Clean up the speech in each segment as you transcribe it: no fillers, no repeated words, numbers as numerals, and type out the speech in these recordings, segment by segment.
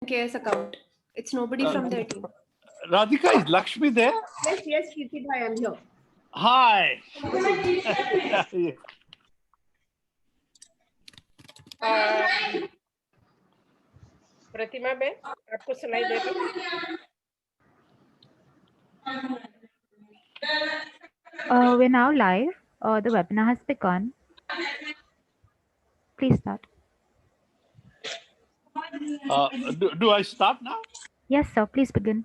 KS account. It's nobody from their team. Radhika, is Lakshmi there? Yes, Kirti bhai, I'm here. Hi. Pratima Ben, आपको सुनाई दे रहा? We're now live. The webinar has begun. Please start. Do I start now? Yes, sir. Please begin.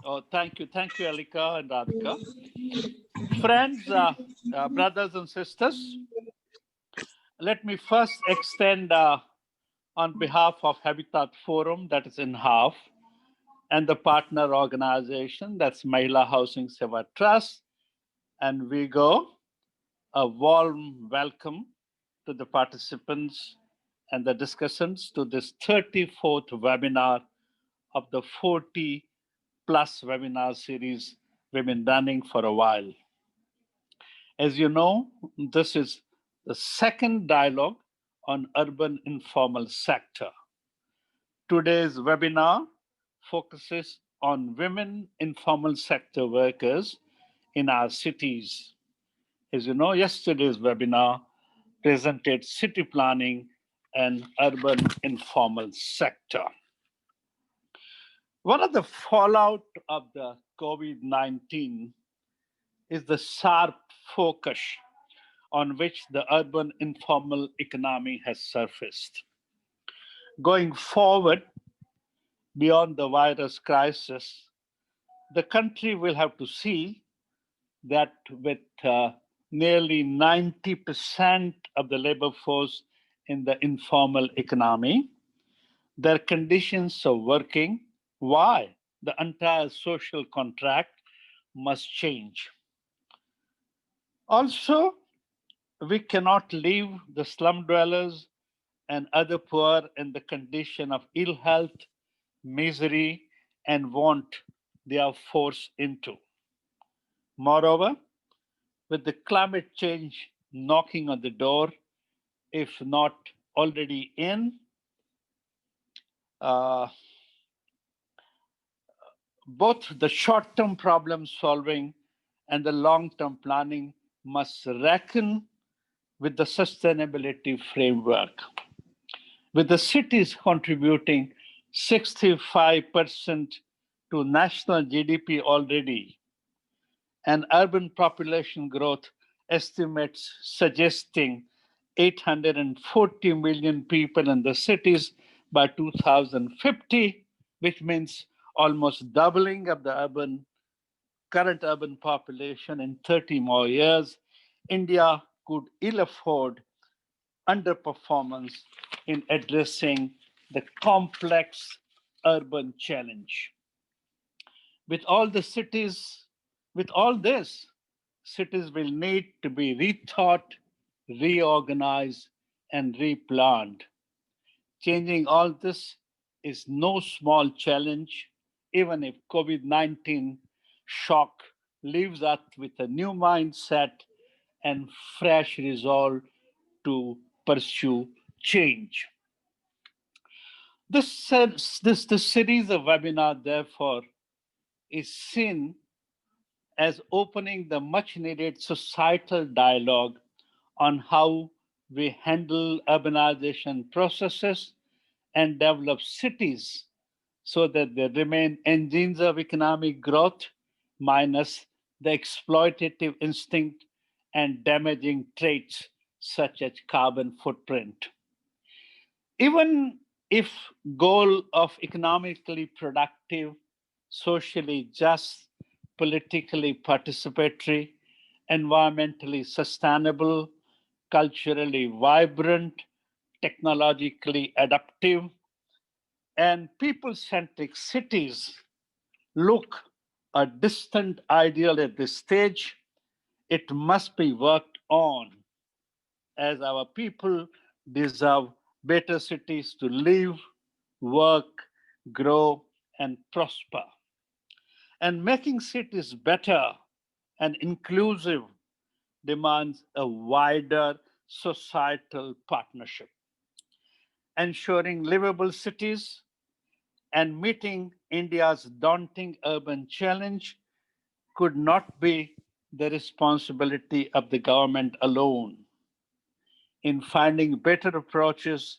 Oh, thank you, Alika and Radhika. Friends, brothers and sisters, let me first extend on behalf of Habitat Forum, that is INHAF, and the partner organization, that's Mahila Housing SEWA Trust, and WIEGO, a warm welcome to the participants and the discussants to this 34th webinar of the 40 plus webinar series we've been running for a while. As you know, this is the second dialogue on urban informal sector. Today's webinar focuses on women informal sector workers in our cities. As you know, yesterday's webinar presented city planning and urban informal sector. One of the fallout of the COVID-19 is the sharp focus on which the urban informal economy has surfaced. Going forward, beyond the virus crisis, the country will have to see that with nearly 90% of the labor force in the informal economy, their conditions of working, why the entire social contract must change. Also, we cannot leave the slum dwellers and other poor in the condition of ill health, misery, and want they are forced into. Moreover, with the climate change knocking on the door, if not already in, both the short-term problem solving and the long-term planning must reckon with the sustainability framework. With the cities contributing 65% to national GDP already, and urban population growth estimates suggesting 840 million people in the cities by 2050, which means almost doubling of the current urban population in 30 more years, India could ill afford underperformance in addressing the complex urban challenge. With all this, cities will need to be rethought, reorganized, and replanned. Changing all this is no small challenge, even if COVID-19 shock leaves us with a new mindset and fresh resolve to pursue change. This series of webinars, therefore, is seen as opening the much needed societal dialogue on how we handle urbanization processes and develop cities so that they remain engines of economic growth minus the exploitative instinct and damaging traits such as carbon footprint. Even if goal of economically productive, socially just, politically participatory, environmentally sustainable, culturally vibrant, technologically adaptive, and people-centric cities look a distant ideal at this stage, it must be worked on as our people deserve better cities to live, work, grow, and prosper. And making cities better and inclusive demands a wider societal partnership. Ensuring livable cities and meeting India's daunting urban challenge could not be the responsibility of the government alone. In finding better approaches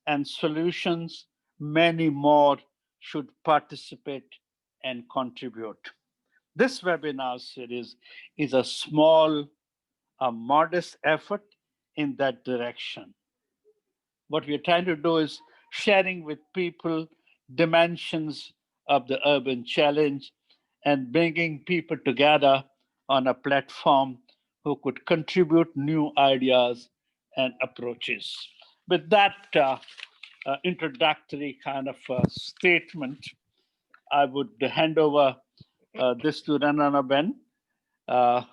and solutions, many more should participate and contribute. This webinar series is a small, a modest effort in that direction. What we're trying to do is sharing with people dimensions of the urban challenge and bringing people together on a platform who could contribute new ideas and approaches. With that introductory kind of statement, I would hand over this to Ranana Ben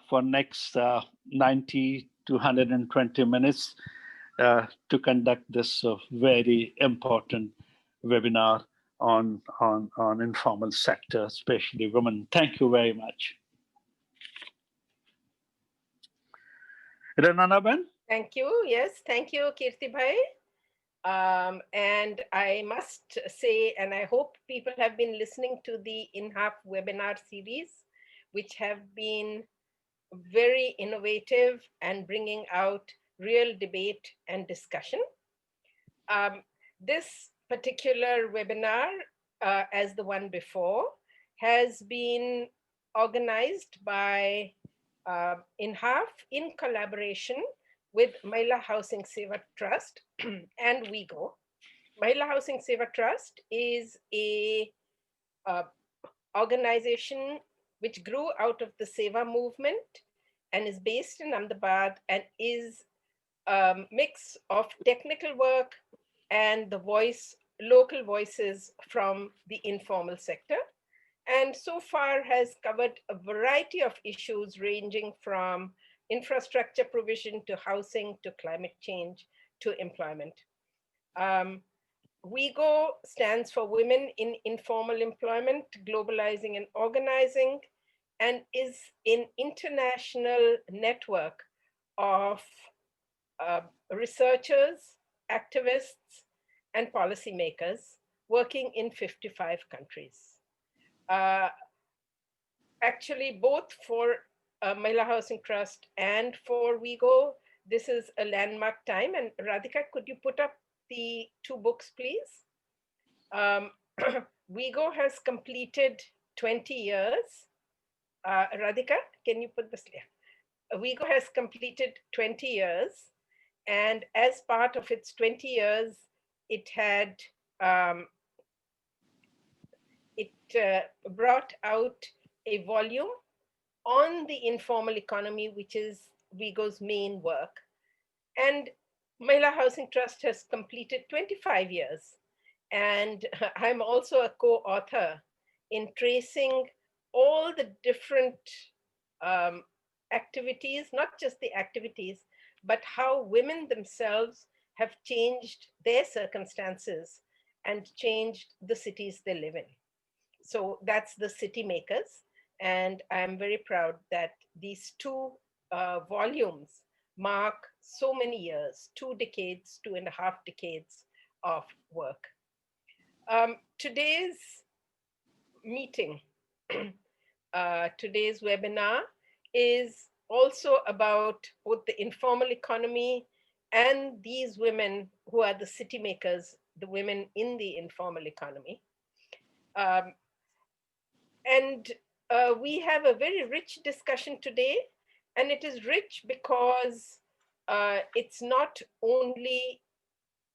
for next 90 to 120 minutes to conduct this very important webinar on informal sector, especially women. Thank you very much. Ranana Ben? Thank you. Yes, thank you, Kirti Bhai. And I must say, and I hope people have been listening to the INHAF webinar series, which have been very innovative and bringing out real debate and discussion. This particular webinar, as the one before, has been organized by INHAF in collaboration with Mahila Housing SEWA Trust and WIEGO. Mahila Housing SEWA Trust is a organization which grew out of the SEWA movement and is based in Ahmedabad and is a mix of technical work and the local voices from the informal sector. And so far has covered a variety of issues ranging from infrastructure provision to housing to climate change to employment. WIEGO stands for Women in Informal Employment, Globalizing and Organizing, and is an international network of researchers, activists, and policymakers working in 55 countries. Actually, both for Mahila Housing Trust and for WIEGO, this is a landmark time. And Radhika, could you put up the two books, please? WIEGO has completed 20 years. Radhika, can you put this here? WIEGO has completed 20 years. And as part of its 20 years, it had brought out a volume on the informal economy, which is WIEGO's main work. And Mahila Housing Trust has completed 25 years. And I'm also a co-author in tracing all the different activities, not just the activities, but how women themselves have changed their circumstances and changed the cities they live in. So that's the City Makers. And I'm very proud that these two volumes mark so many years, 2 decades, 2.5 decades of work. Today's meeting, today's webinar is also about both the informal economy and these women who are the city makers, the women in the informal economy. We have a very rich discussion today, and it is rich because it's not only,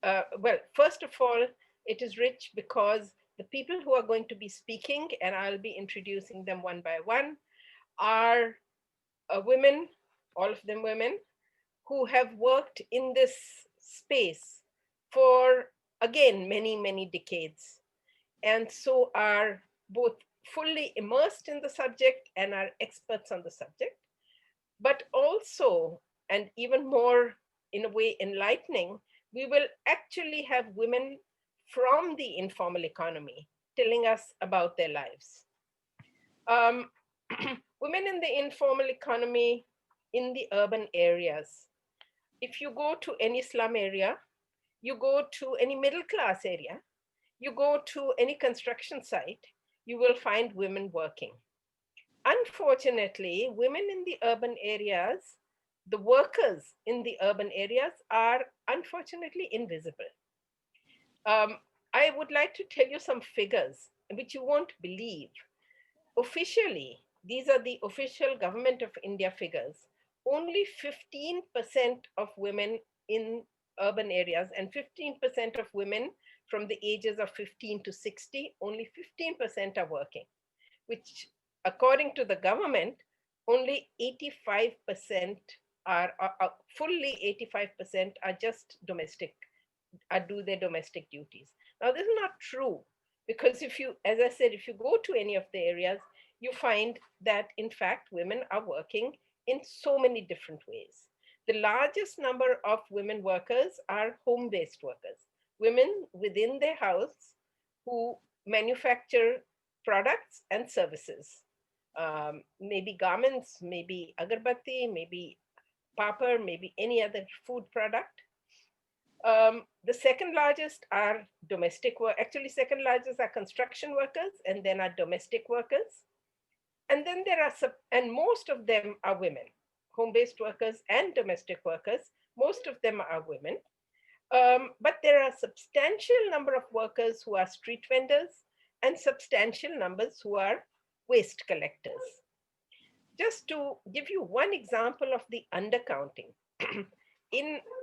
well, first of all, it is rich because the people who are going to be speaking, and I'll be introducing them one by one, are women, all of them women, who have worked in this space for, again, many, many decades, and so are both fully immersed in the subject and are experts on the subject, but also, and even more in a way enlightening, we will actually have women from the informal economy telling us about their lives. Women in the informal economy in the urban areas. If you go to any slum area, you go to any middle class area, You go to any construction site, you will find women working. Unfortunately, women in the urban areas, the workers in the urban areas are unfortunately invisible. I would like to tell you some figures which you won't believe. Officially, these are the official Government of India figures. Only 15% of women in urban areas and 15% of women from the ages of 15 to 60, only 15% are working, which according to the government, only 85% are fully 85% are just domestic, do their domestic duties. Now, this is not true, because if you, as I said, if you go to any of the areas, you find that in fact women are working in so many different ways. The largest number of women workers are home-based workers, women within their house who manufacture products and services, maybe garments, maybe agarbatti, maybe papar, maybe any other food product. The second largest are domestic work. Actually, second largest are construction workers, and then are domestic workers. And then there are and most of them are women, home-based workers and domestic workers. Most of them are women. But there are substantial number of workers who are street vendors and substantial numbers who are waste collectors. Just to give you one example of the undercounting,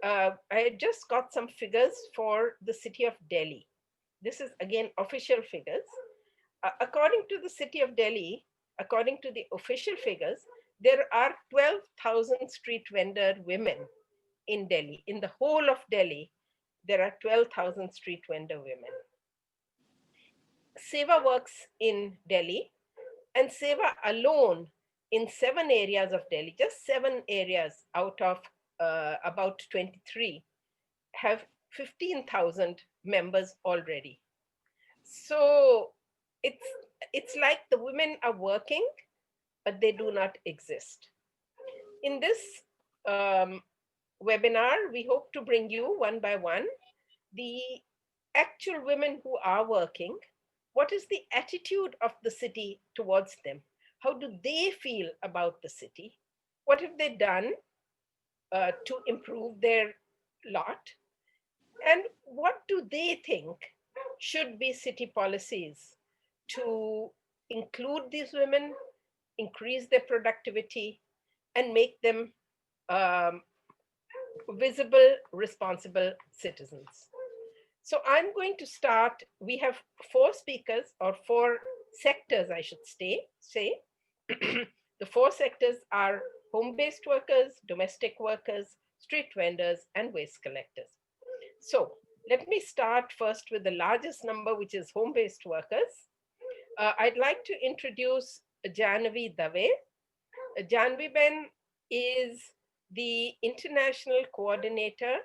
I just got some figures for the city of Delhi. This is again official figures. According to the city of Delhi, according to the official figures, there are 12,000 street vendor women in Delhi. In the whole of Delhi, there are 12,000 street vendor women. SEWA works in Delhi, and SEWA alone in 7 areas of Delhi, just 7 areas out of about 23, have 15,000 members already. So it's like the women are working, but they do not exist. In this webinar, we hope to bring you one by one the actual women who are working. What is the attitude of the city towards them? How do they feel about the city? What have they done to improve their lot? And what do they think should be city policies to include these women, increase their productivity, and make them visible, responsible citizens? So I'm going to start. We have 4 speakers, or 4 sectors, I should say. The 4 sectors are home-based workers, domestic workers, street vendors, and waste collectors. So let me start first with the largest number, which is home-based workers. I'd like to introduce Janvi Dave. Janvi Ben is the international coordinator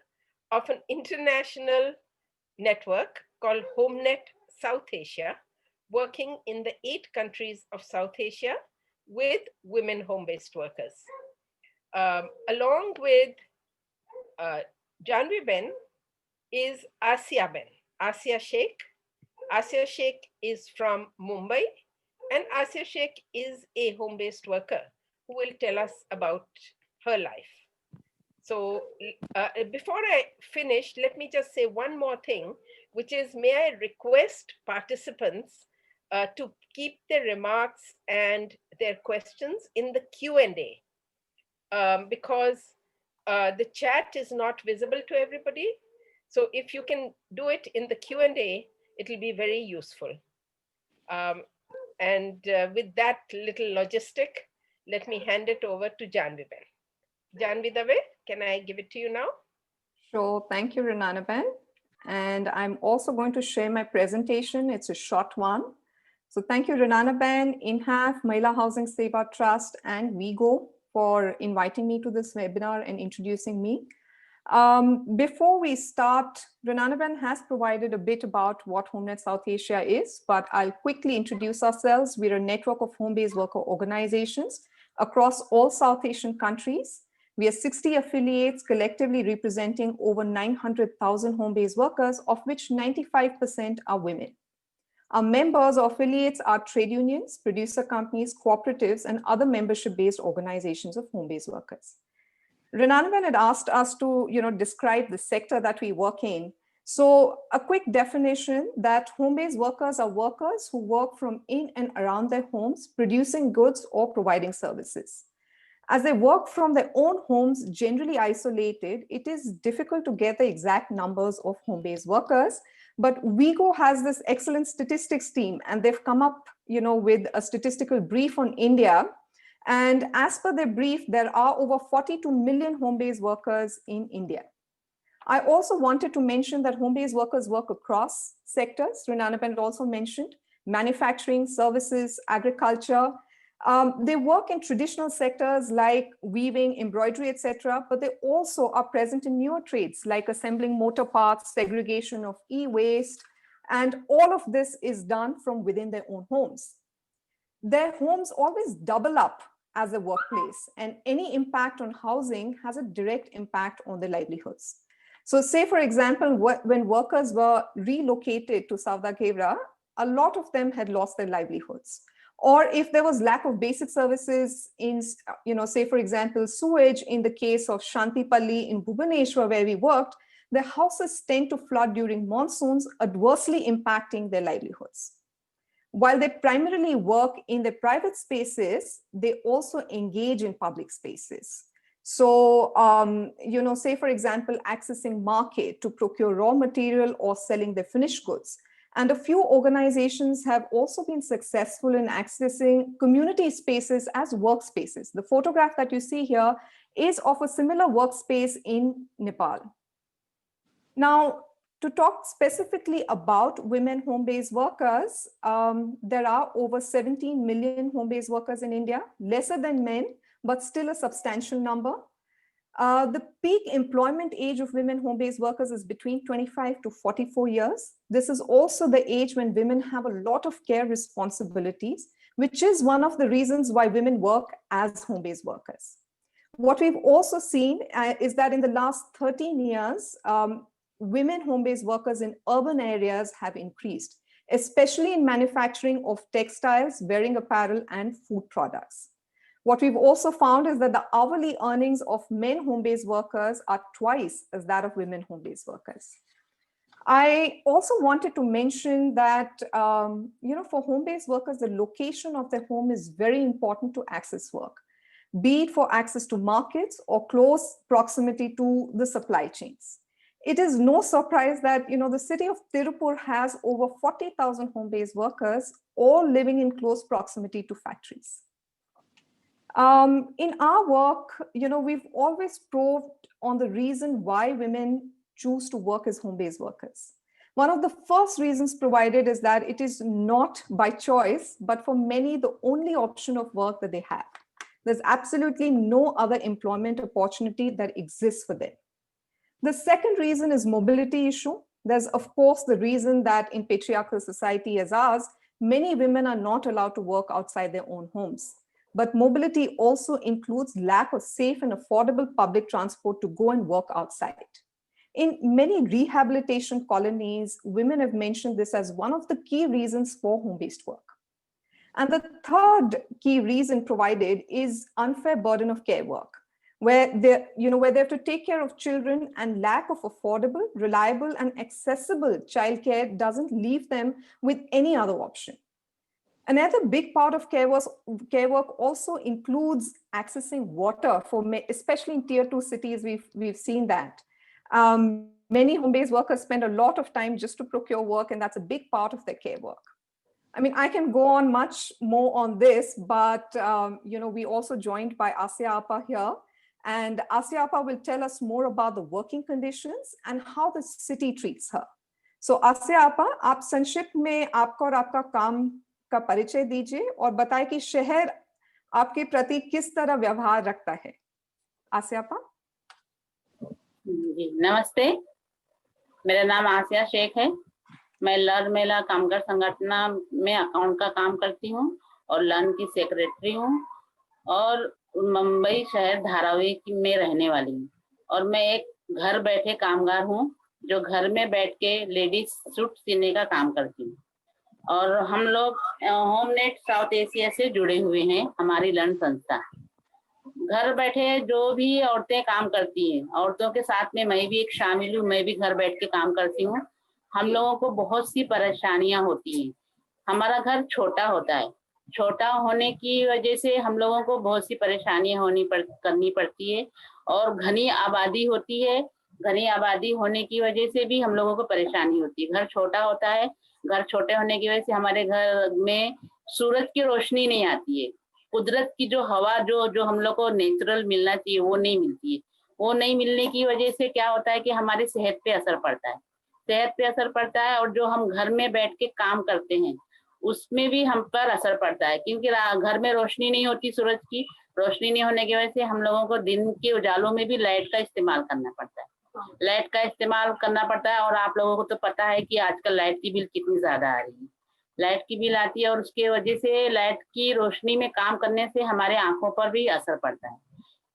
of an international network called HomeNet South Asia, working in the 8 countries of South Asia with women home-based workers. Along with Janvi Ben is Asia Ben, Asia Sheikh. Asia Sheikh is from Mumbai, and Asia Sheikh is a home-based worker who will tell us about her life. So before I finish, let me just say one more thing, which is, may I request participants to keep their remarks and their questions in the Q&A, because the chat is not visible to everybody. So if you can do it in the Q&A, it will be very useful. And with that little logistic, let me hand it over to Janvi Ben. Janvi Dave, can I give it to you now? Sure, thank you, Renana Ben. And I'm also going to share my presentation. It's a short one. So thank you, Renana Ben, INHAF, Mahila Housing SEWA Trust, and WIEGO for inviting me to this webinar and introducing me. Before we start, Renana Ben has provided a bit about what HomeNet South Asia is, but I'll quickly introduce ourselves. We're a network of home-based worker organizations across all South Asian countries. We have 60 affiliates collectively representing over 900,000 home-based workers, of which 95% are women. Our members or affiliates are trade unions, producer companies, cooperatives, and other membership-based organizations of home-based workers. Renanaben had asked us to describe the sector that we work in. So a quick definition that home-based workers are workers who work from in and around their homes, producing goods or providing services. As they work from their own homes, generally isolated, it is difficult to get the exact numbers of home-based workers. But WIEGO has this excellent statistics team, and they've come up with a statistical brief on India. And as per their brief, there are over 42 million home-based workers in India. I also wanted to mention that home-based workers work across sectors. Renanaben also mentioned manufacturing, services, agriculture. They work in traditional sectors like weaving, embroidery, etc., but they also are present in newer trades like assembling motor parts, segregation of e-waste, and all of this is done from within their own homes. Their homes always double up as a workplace, and any impact on housing has a direct impact on their livelihoods. So say, for example, when workers were relocated to Saudagevra, a lot of them had lost their livelihoods. Or if there was lack of basic services in, say, for example, sewage in the case of Shantipalli in Bhubaneswar, where we worked, their houses tend to flood during monsoons, adversely impacting their livelihoods. While they primarily work in their private spaces, they also engage in public spaces. So, say, for example, accessing market to procure raw material or selling their finished goods. And a few organizations have also been successful in accessing community spaces as workspaces. The photograph that you see here is of a similar workspace in Nepal. Now, to talk specifically about women home-based workers, there are over 17 million home-based workers in India, lesser than men, but still a substantial number. The peak employment age of women home-based workers is between 25 to 44 years. This is also the age when women have a lot of care responsibilities, which is one of the reasons why women work as home-based workers. What we've also seen is that in the last 13 years, women home-based workers in urban areas have increased, especially in manufacturing of textiles, wearing apparel, and food products. What we've also found is that the hourly earnings of men home-based workers are twice as that of women home-based workers. I also wanted to mention that, for home-based workers, the location of their home is very important to access work, be it for access to markets or close proximity to the supply chains. It is no surprise that, the city of Tirupur has over 40,000 home-based workers, all living in close proximity to factories. In our work, we've always probed on the reason why women choose to work as home-based workers. One of the first reasons provided is that it is not by choice, but for many, the only option of work that they have. There's absolutely no other employment opportunity that exists for them. The second reason is mobility issue. There's, of course, the reason that in patriarchal society as ours, many women are not allowed to work outside their own homes. But mobility also includes lack of safe and affordable public transport to go and work outside. In many rehabilitation colonies, women have mentioned this as one of the key reasons for home-based work. And the third key reason provided is unfair burden of care work, where they have to take care of children, and lack of affordable, reliable, and accessible childcare doesn't leave them with any other option. Another big part of care work also includes accessing water, especially in tier 2 cities. We've seen that. Many home-based workers spend a lot of time just to procure work, and that's a big part of their care work. I mean, I can go on much more on this, but we also joined by Asya Appa here, and Asya Appa will tell us more about the working conditions and how the city treats her. So Asya Appa, आप संक्षिप्त में आपका और आपका काम का परिचय दीजिए और बताएं कि शहर आपके प्रति किस तरह व्यवहार रखता है। आसिया आपा। जी नमस्ते, मेरा नाम आसिया शेख है। मैं लर्न महिला कामगार संगठन में अकाउंट का काम करती हूँ और लर्न की सेक्रेटरी हूँ। और मुंबई शहर धारावी में रहने वाली हूँ और मैं एक घर बैठे कामगार हूँ जो घर में बैठ के लेडीज सूट सीने का काम करती हूँ। और हम लोग होमनेट साउथ एशिया से जुड़े हुए हैं, हमारी लर्न संस्था। घर बैठे जो भी औरतें काम करती हैं, औरतों के साथ में मैं भी एक शामिल हूँ, मैं भी घर बैठ के काम करती हूँ। हम लोगों को बहुत सी परेशानियां होती हैं। हमारा घर छोटा होता है, छोटा होने की वजह से हम लोगों को बहुत सी परेशानियां करनी पड़ती है और घनी आबादी होती है। घनी आबादी होने की वजह से भी हम लोगों को परेशानी होती है। घर छोटा होता है, घर छोटे होने की वजह से हमारे घर में सूरज की रोशनी नहीं आती है। कुदरत की जो हवा जो हम लोग को नेचुरल मिलना चाहिए वो नहीं मिलती है। वो नहीं मिलने की वजह से क्या होता है कि हमारी सेहत पे असर पड़ता है। सेहत पे असर पड़ता है और जो हम घर में बैठ के काम करते हैं उसमें भी हम पर असर पड़ता है, क्योंकि घर में रोशनी नहीं होती, सूरज की रोशनी नहीं होने की वजह से हम लोगों को दिन के उजालों में भी लाइट का इस्तेमाल करना पड़ता है। लाइट का इस्तेमाल करना पड़ता है और आप लोगों को तो पता है कि आजकल लाइट की बिल कितनी ज्यादा आ रही है। लाइट की बिल आती है और उसके वजह से लाइट की रोशनी में काम करने से हमारे आंखों पर भी असर पड़ता है।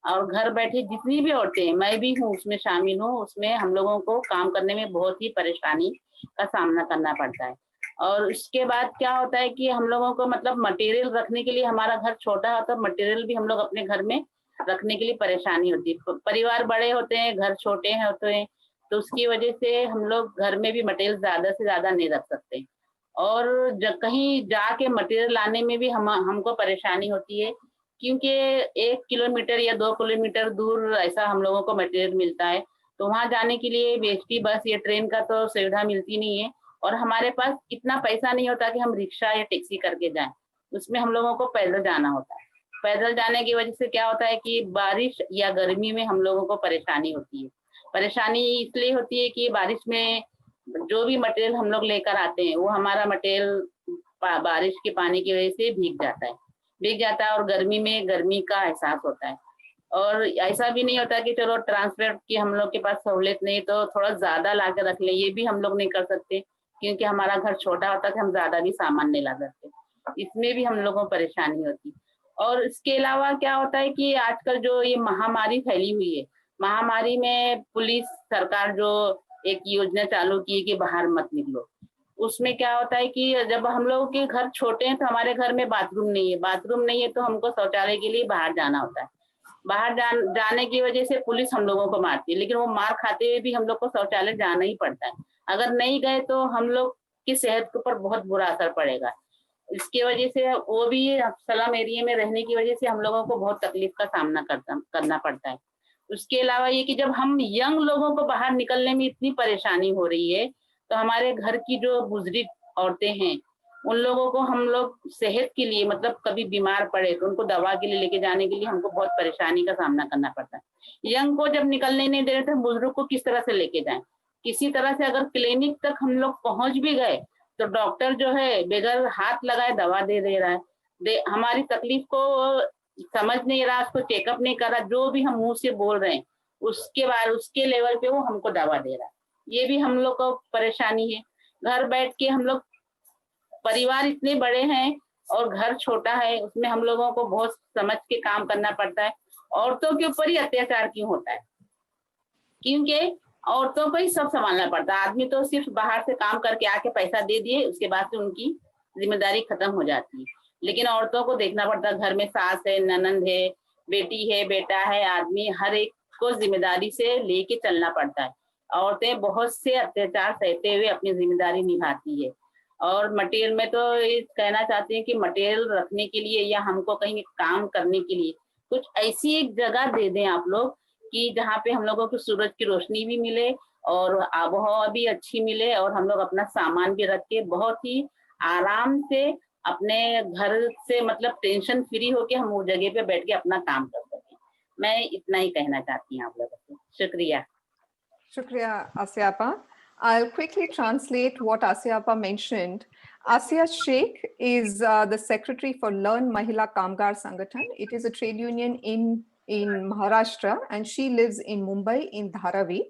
और घर बैठे जितनी भी औरतें, मैं भी हूँ उसमें शामिल हूँ, उसमें हम लोगों को काम करने में बहुत ही परेशानी का सामना करना पड़ता है। और उसके बाद क्या होता है कि हम लोगों को मतलब मटेरियल रखने के लिए, हमारा घर छोटा होता है, मटेरियल भी हम लोग अपने घर में रखने के लिए परेशानी होती है। परिवार बड़े होते हैं, घर छोटे होते हैं, तो उसकी वजह से हम लोग घर में भी मटेरियल ज्यादा से ज्यादा नहीं रख सकते। और कहीं जाके मटेरियल लाने में भी हमको परेशानी होती है, क्योंकि 1 किलोमीटर या 2 किलोमीटर दूर ऐसा हम लोगों को मटेरियल मिलता है। तो वहां जाने के लिए बेस्टी बस या ट्रेन का तो सुविधा मिलती नहीं है और हमारे पास इतना पैसा नहीं होता कि हम रिक्शा या टैक्सी करके जाएं। उसमें हम लोगों को पैदल जाना होता है। पैदल जाने की वजह से क्या होता है कि बारिश या गर्मी में हम लोगों को परेशानी होती है। परेशानी इसलिए होती है कि बारिश में जो भी मटेरियल हम लोग लेकर आते हैं वो हमारा मटेरियल बारिश के पानी की वजह से भीग जाता है और गर्मी में गर्मी का एहसास होता है। और ऐसा भी नहीं होता कि चलो ट्रांसपोर्ट की हम लोग के पास सहूलियत नहीं तो थोड़ा ज्यादा ला कर रख लें, ये भी हम लोग नहीं कर सकते क्योंकि हमारा घर छोटा होता है, हम ज्यादा भी सामान नहीं ला सकते। इसमें भी हम लोगों को परेशानी होती। और इसके अलावा क्या होता है कि आजकल जो ये महामारी फैली हुई है, महामारी में पुलिस सरकार जो एक योजना चालू की है कि बाहर मत निकलो, उसमें क्या होता है कि जब हम लोगों के घर छोटे हैं तो हमारे घर में बाथरूम नहीं है तो हमको शौचालय के लिए बाहर जाना होता है। बाहर जाने की वजह से पुलिस हम लोगों को मारती है, लेकिन वो मार खाते हुए भी हम लोग को शौचालय जाना ही पड़ता है। अगर नहीं गए तो हम लोग की सेहत के ऊपर बहुत बुरा असर पड़ेगा। इसकी वजह से वो भी स्लम एरिया में रहने की वजह से हम लोगों को बहुत तकलीफ का सामना करना पड़ता है। उसके अलावा ये कि जब हम यंग लोगों को बाहर निकलने में इतनी परेशानी हो रही है तो हमारे घर की जो बुजुर्ग औरतें हैं उन लोगों को हम लोग सेहत के लिए मतलब कभी बीमार पड़े तो उनको दवा के लिए लेके जाने के लिए हमको बहुत परेशानी का सामना करना पड़ता है। यंग को जब निकलने नहीं दे रहे तो बुजुर्ग को किस तरह से लेके जाएं? किसी तरह से अगर क्लिनिक तक हम लोग पहुंच भी गए तो डॉक्टर जो है बगैर हाथ लगाए दवा दे रहा है, हमारी तकलीफ को समझ नहीं रहा, उसको चेकअप नहीं कर रहा, जो भी हम मुंह से बोल रहे हैं उसके बाद उसके लेवल पे वो हमको दवा दे रहा है। ये भी हम लोग को परेशानी है। घर बैठ के हम लोग परिवार इतने बड़े हैं और घर छोटा है, उसमें हम लोगों को बहुत समझ के काम करना पड़ता है। औरतों के ऊपर ही अत्याचार क्यों होता है? क्योंकि औरतों को ही सब संभालना पड़ता है। आदमी तो सिर्फ बाहर से काम करके आके पैसा दे दिए, उसके बाद से उनकी जिम्मेदारी खत्म हो जाती है। लेकिन औरतों को देखना पड़ता है, घर में सास है, ननंद है, बेटी है, बेटा है, आदमी, हर एक को जिम्मेदारी से लेके चलना पड़ता है। औरतें बहुत से अत्याचार सहते हुए अपनी जिम्मेदारी निभाती है। और मटेरियल में तो ये कहना चाहती हैं कि मटेरियल रखने के लिए या हमको कहीं काम करने के लिए कुछ ऐसी एक जगह दे दें आप लोग कि जहाँ पे हम लोगों को सूरज की रोशनी भी मिले और आबोहवा भी अच्छी मिले और हम लोग अपना सामान भी रख के बहुत ही आराम से अपने घर से मतलब टेंशन फ्री होके हम उस जगह पे बैठ के अपना काम कर सकें। मैं इतना ही कहना चाहती हूँ आप लोगों को। शुक्रिया। Shukriya, Asyapa. I'll quickly translate what Asyapa mentioned. Asya Sheikh is the secretary for Learn Mahila Kamgar Sangathan. It is a trade union in Maharashtra, and she lives in Mumbai in Dharavi,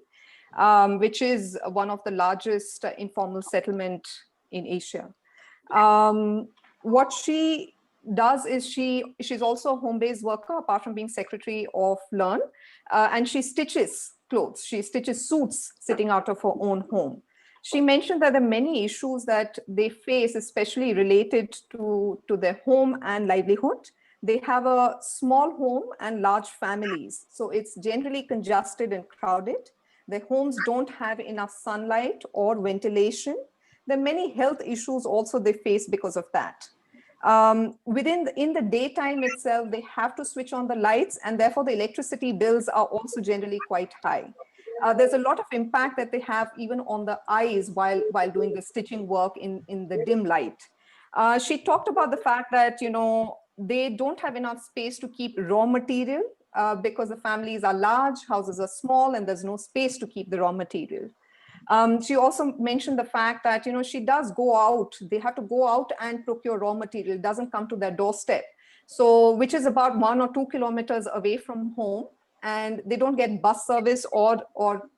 which is one of the largest informal settlement in Asia. What she does is she's also a home-based worker apart from being secretary of Learn, and she stitches clothes. She stitches suits sitting out of her own home. She mentioned that there are many issues that they face, especially related to their home and livelihood. They have a small home and large families, so it's generally congested and crowded. Their homes don't have enough sunlight or ventilation. There are many health issues also they face because of that. In the daytime itself, they have to switch on the lights, and therefore the electricity bills are also generally quite high. There's a lot of impact that they have even on the eyes while doing the stitching work in the dim light. She talked about the fact that, they don't have enough space to keep raw material because the families are large, houses are small, and there's no space to keep the raw material. She also mentioned the fact that, she does go out. They have to go out and procure raw material. It doesn't come to their doorstep. So, which is about 1 or 2 kilometers away from home. And they don't get bus service or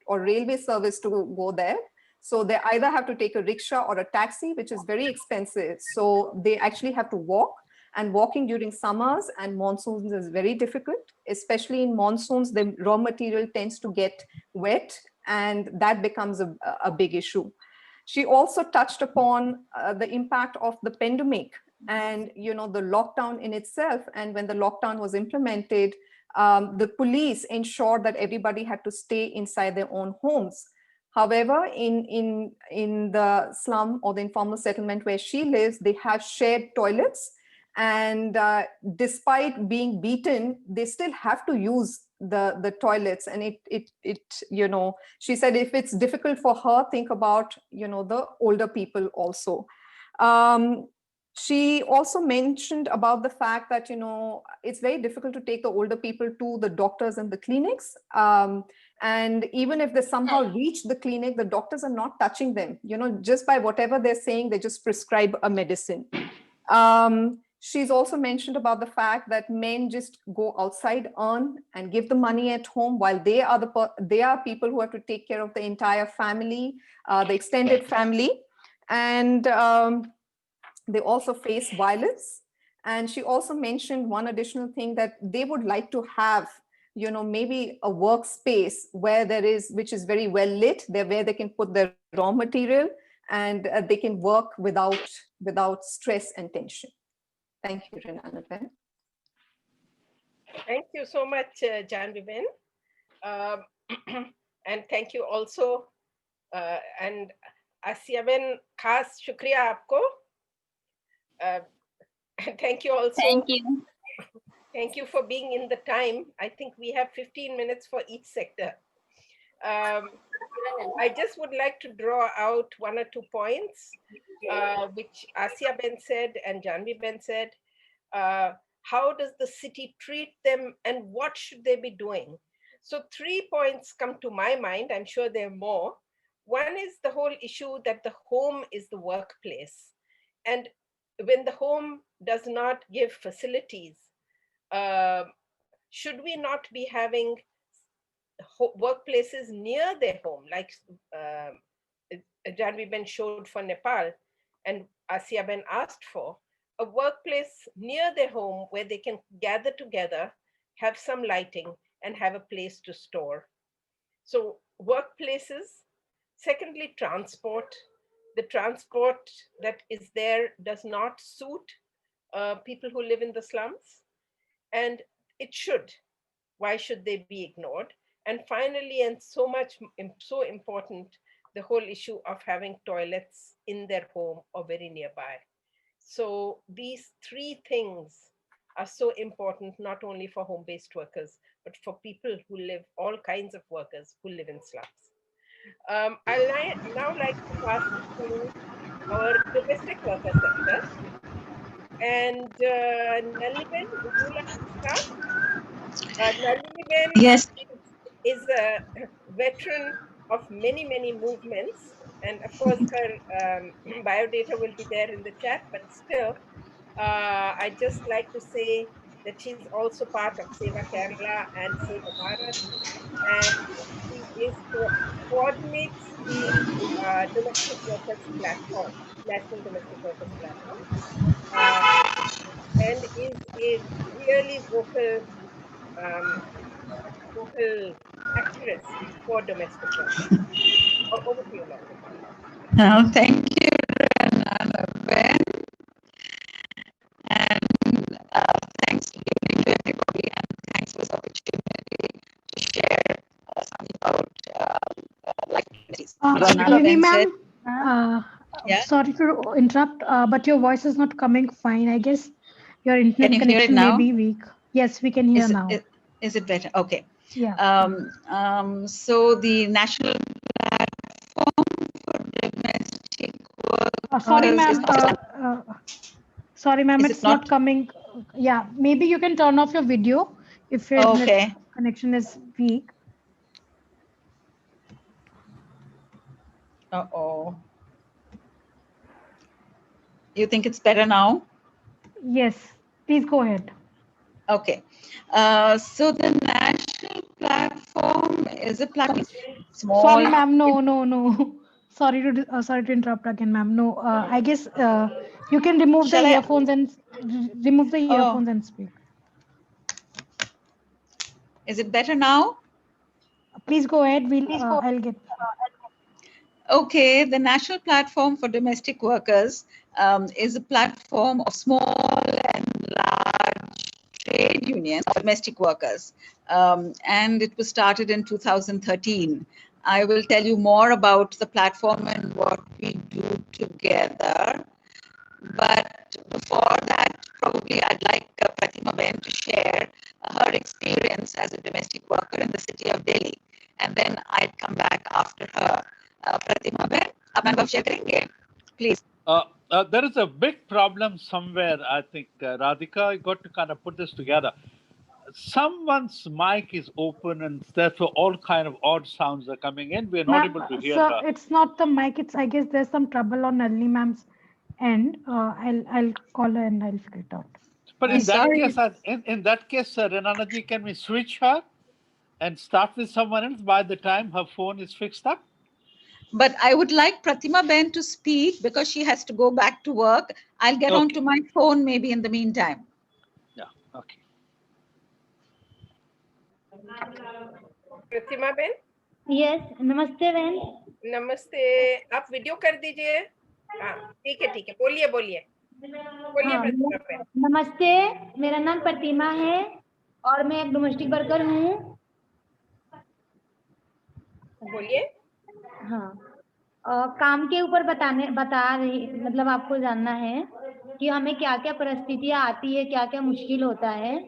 railway service to go there. So they either have to take a rickshaw or a taxi, which is very expensive. So they actually have to walk. And walking during summers and monsoons is very difficult, especially in monsoons. The raw material tends to get wet, and that becomes a big issue. She also touched upon the impact of the pandemic and the lockdown in itself. And when the lockdown was implemented, the police ensured that everybody had to stay inside their own homes. However, in the slum or the informal settlement where she lives, they have shared toilets. And despite being beaten, they still have to use the toilets. And she said, if it's difficult for her, think about, the older people also. She also mentioned about the fact that, it's very difficult to take the older people to the doctors and the clinics. And even if they somehow reach the clinic, the doctors are not touching them, just by whatever they're saying, they just prescribe a medicine. She's also mentioned about the fact that men just go outside, earn, and give the money at home, while they are people who have to take care of the entire family, the extended family. And they also face violence. And she also mentioned one additional thing, that they would like to have, maybe a workspace which is very well lit, where they can put their raw material, and they can work without stress and tension. Thank you, Renanaben. Thank you so much, Janviben. And thank you also. And Asiyaben, khas shukriya aapko. Thank you also. Thank you. Thank you for being in the time. I think we have 15 minutes for each sector. I just would like to draw out 1 or 2 points, which Asiyaben said and Janviben said. How does the city treat them, and what should they be doing? So 3 points come to my mind. I'm sure there are more. One is the whole issue that the home is the workplace. And when the home does not give facilities, should we not be having workplaces near their home, like Janviben showed for Nepal and Asiyaben asked for? A workplace near their home where they can gather together, have some lighting, and have a place to store. So workplaces. Secondly, transport. The transport that is there does not suit people who live in the slums, and it should. Why should they be ignored? And finally, and so important, the whole issue of having toilets in their home or very nearby. So these 3 things are so important, not only for home-based workers, but for people who live, all kinds of workers who live in slums. I'll now like to pass to our domestic worker sector. And Naliniben, would you like to start? Naliniben Yes. is a veteran of many, many movements. And of course, her biodata will be there in the chat, but still, I'd just like to say that she's also part of Seva Kerala and Seva Bharat, and she coordinates the domestic workers platform, National Domestic Workers Platform. And a really vocal actress for domestic work. Over to you, ma'am. Thank you, Renana. And thanks to everybody, and thanks for this opportunity to share something about like Radhika. Ma'am, Yeah. sorry to interrupt, but your voice is not coming fine. I guess your Can internet you hear it connection may now? be weak. Yes, we can hear Is now. is it better? Okay. Yeah. So the National Platform for Domestic Work. Sorry, is ma'am. Sorry, ma'am. Is it It's not not? coming. Yeah, maybe you can turn off your video if your internet Okay. connection is weak. Uh-oh. You think it's better now? Yes, please go ahead. Okay. So the National Platform is a platform small. Sorry, ma'am. No. Sorry to interrupt again, ma'am. No, I guess you can remove the Shall I? earphones and remove the Oh. earphones and speak. Is it better now? Please go ahead. I'll get. Okay, the National Platform for Domestic Workers is a platform of small and large trade unions of domestic workers, and it was started in 2013. I will tell you more about the platform and what we do together. But before that, probably I'd like Pratima Ben to share her experience as a domestic worker in the city of Delhi, and then I'd come back after her. Pratima Ben, आप अनुभव share करेंगे, please. There is a big problem somewhere. I think Radhika, I got to kind of put this together. Someone's mic is open, and therefore all kind of odd sounds are coming in. We're not able to hear Sir, her. it's not the mic. I guess there's some trouble on Nalini ma'am's end. I'll call her and I'll figure it out. But in that Sorry. case, in that case, Renana ji, can we switch her and start with someone else by the time her phone is fixed up? But I would like Pratima Ben to speak because she has to go back to work. I'll get onto my phone maybe in the meantime. Yeah, okay. Pratima Ben, yes नमस्ते बहन। नमस्ते, आप video कर दीजिए। हाँ ठीक है, बोलिए हाँ, प्रतिमा बेन। नमस्ते, मेरा नाम प्रतिमा है और मैं एक डोमेस्टिक वर्कर हूँ। बोलिए। हाँ, काम के ऊपर बता रही, मतलब आपको जानना है कि हमें क्या क्या परिस्थितियाँ आती है, क्या क्या मुश्किल होता है,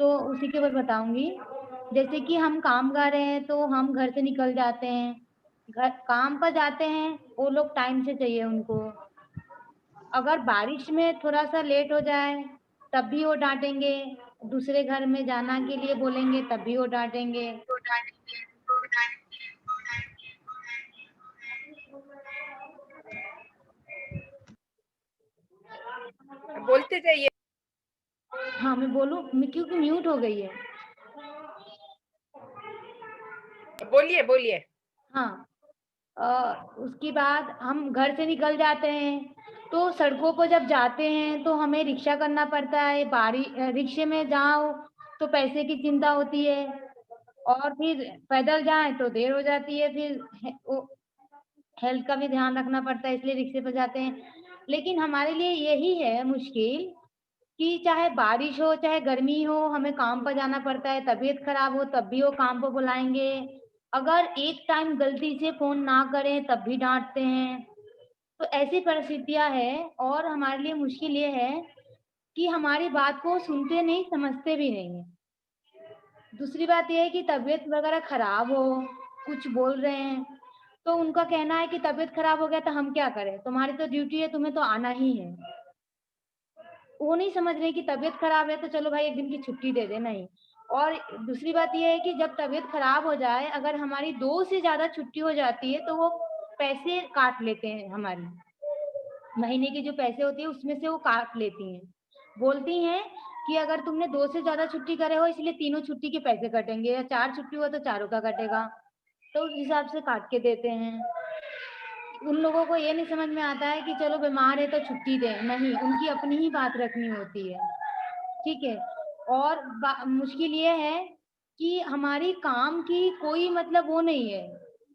तो उसी के ऊपर बताऊंगी। जैसे कि हम कामगार हैं तो हम घर से निकल जाते हैं, काम पर जाते हैं, वो लोग टाइम से चाहिए उनको। अगर बारिश में थोड़ा सा लेट हो जाए तब भी वो डांटेंगे, दूसरे घर में जाना के लिए बोलेंगे तब भी वो डांटेंगे। बोलते जाइए। हाँ मैं बोलूं, क्योंकि म्यूट हो गई है। बोलिए। हाँ, उसके बाद हम घर से निकल जाते हैं तो सड़कों पर जब जाते हैं तो हमें रिक्शा करना पड़ता है। रिक्शे में जाओ तो पैसे की चिंता होती है, और फिर पैदल जाएं तो देर हो जाती है, फिर हेल्थ का भी ध्यान रखना पड़ता है, इसलिए रिक्शे पर जाते हैं। लेकिन हमारे लिए यही है मुश्किल कि चाहे बारिश हो चाहे गर्मी हो, हमें काम पर जाना पड़ता है। तबीयत खराब हो तब भी वो काम पर बुलाएंगे, अगर एक टाइम गलती से फोन ना करें तब भी डांटते हैं। तो ऐसी परिस्थितियां हैं, और हमारे लिए मुश्किल ये है कि हमारी बात को सुनते नहीं, समझते भी नहीं है। दूसरी बात यह है कि तबीयत वगैरह खराब हो, कुछ बोल रहे हैं तो उनका कहना है कि तबीयत खराब हो गया तो हम क्या करें, तुम्हारी तो ड्यूटी है, तुम्हें तो आना ही है। वो नहीं समझ रहे कि तबीयत खराब है तो चलो भाई एक दिन की छुट्टी दे दे, नहीं। और दूसरी बात यह है कि जब तबीयत खराब हो जाए, अगर हमारी 2 से ज्यादा छुट्टी हो जाती है तो वो पैसे काट लेते हैं, हमारी महीने की जो पैसे होती है उसमें से वो काट लेती हैं। बोलती हैं कि अगर तुमने 2 से ज्यादा छुट्टी करे हो इसलिए तीनों छुट्टी के पैसे कटेंगे, या 4 छुट्टी हुआ तो चारों का कटेगा, तो उस हिसाब से काट के देते हैं। उन लोगों को ये नहीं समझ में आता है कि चलो बीमार है तो छुट्टी दें, नहीं, उनकी अपनी ही बात रखनी होती है। ठीक है। और मुश्किल ये है कि हमारी काम की कोई मतलब वो नहीं है,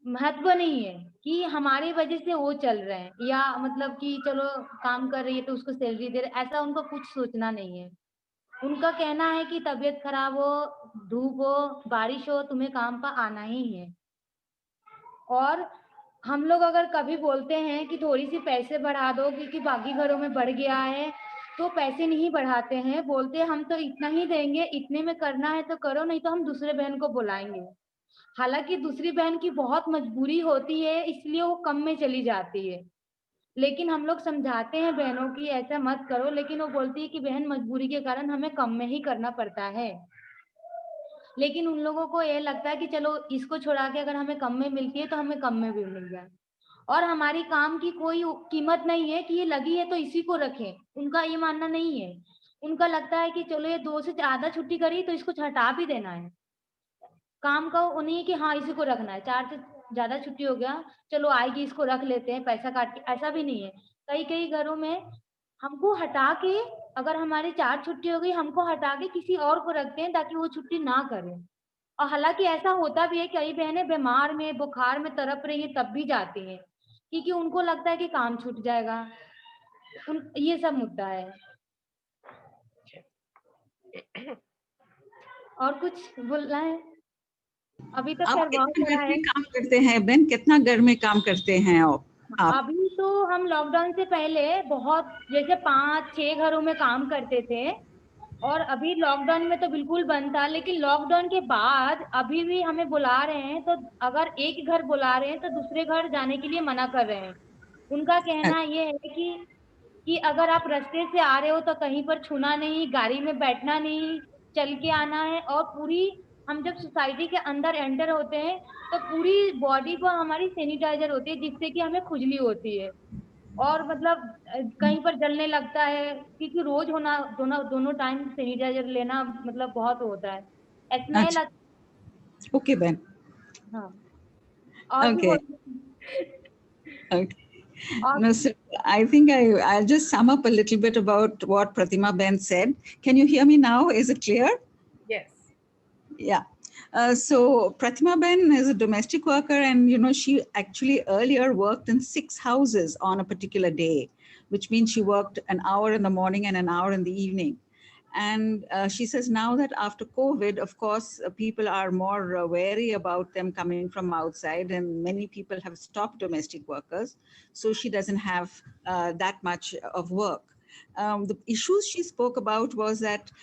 महत्व नहीं है कि हमारी वजह से वो चल रहे हैं, या मतलब कि चलो काम कर रही है तो उसको सैलरी दे रहे, ऐसा उनको कुछ सोचना नहीं है। उनका कहना है कि तबीयत खराब हो, धूप हो, बारिश हो, तुम्हें काम पर आना ही है। और हम लोग अगर कभी बोलते हैं कि थोड़ी सी पैसे बढ़ा दो क्योंकि बाकी घरों में बढ़ गया है, तो पैसे नहीं बढ़ाते हैं, बोलते हैं हम तो इतना ही देंगे, इतने में करना है तो करो, नहीं तो हम दूसरे बहन को बुलाएंगे। हालांकि दूसरी बहन की बहुत मजबूरी होती है, इसलिए वो कम में चली जाती है, लेकिन हम लोग समझाते हैं बहनों की ऐसा मत करो, लेकिन वो बोलती है कि बहन मजबूरी के कारण हमें कम में ही करना पड़ता है। लेकिन उन लोगों को ये लगता है कि चलो इसको छोड़ा के अगर हमें कम में मिलती है तो हमें कम में भी मिल जाए, और हमारी काम की कोई कीमत नहीं है कि ये लगी है तो इसी को रखें, उनका ये मानना नहीं है। उनका लगता है कि चलो ये 2 से ज़्यादा छुट्टी करी तो इसको हटा भी देना है। काम का वो नहीं है कि हाँ इसी को रखना है, 4 से ज़्यादा छुट्टी हो गया, चलो आएगी इसको रख लेते हैं पैसा काट के, ऐसा भी नहीं है। कई घरों में हमको हटा के, अगर हमारी 4 छुट्टी हो गई, हमको हटा के किसी और को रखते हैं ताकि वो छुट्टी ना करें। और हालांकि ऐसा होता भी है, कई बहनें बीमार में, बुखार में तड़प रही है तब भी जाती हैं, क्योंकि उनको लगता है कि काम छूट जाएगा। ये सब मुद्दा है। और कुछ बोलना है? अभी तक आप करवाओ कितना चला घर है। में काम करते हैं बहन, कितना घर में काम करते हैं आप? अभी तो हम लॉकडाउन से पहले बहुत जैसे 5-6 घरों में काम करते थे, और अभी लॉकडाउन में तो बिल्कुल बंद था, लेकिन लॉकडाउन के बाद अभी भी हमें बुला रहे हैं, तो अगर एक घर बुला रहे हैं तो दूसरे घर जाने के लिए मना कर रहे हैं। उनका कहना ये है कि अगर आप रास्ते से आ रहे हो तो कहीं पर छूना नहीं, गाड़ी में बैठना नहीं, चल के आना है। और पूरी हम जब सोसाइटी के अंदर एंटर होते हैं तो पूरी बॉडी पर हमारी सैनिटाइजर होती है, जिससे कि हमें खुजली होती है, और मतलब कहीं पर जलने लगता है, क्योंकि रोज होना दोनों टाइम सैनिटाइजर लेना मतलब बहुत होता है, स्मेल। ओके बहन। हाँ, और भी Okay. Okay. No, so I think I'll just sum up a little bit about what Pratima Ben said. Can you hear me now? Is it clear? Yes. Yeah. So Pratima Ben is a domestic worker, and she actually earlier worked in 6 houses on a particular day, which means she worked an hour in the morning and an hour in the evening. And she says now that after COVID, of course, people are more wary about them coming from outside, and many people have stopped domestic workers. So she doesn't have that much of work. The issues she spoke about was that,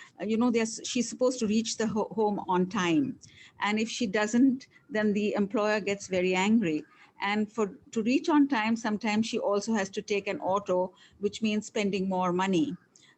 she's supposed to reach the home on time. And if she doesn't, then the employer gets very angry. And to reach on time, sometimes she also has to take an auto, which means spending more money.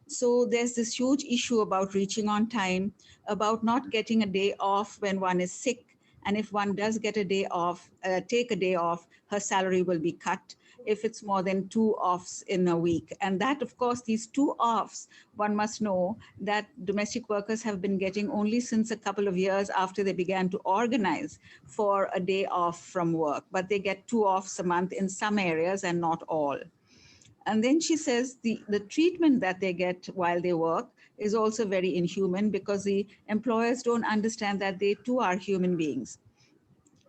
So there's this huge issue about reaching on time, about not getting a day off when one is sick. And if one does get a day off, take a day off, her salary will be cut if it's more than 2 offs in a week. And that, of course, these 2 offs, one must know that domestic workers have been getting only since a couple of years after they began to organize for a day off from work. But they get 2 offs a month in some areas and not all. And then she says the treatment that they get while they work is also very inhuman, because the employers don't understand that they too are human beings.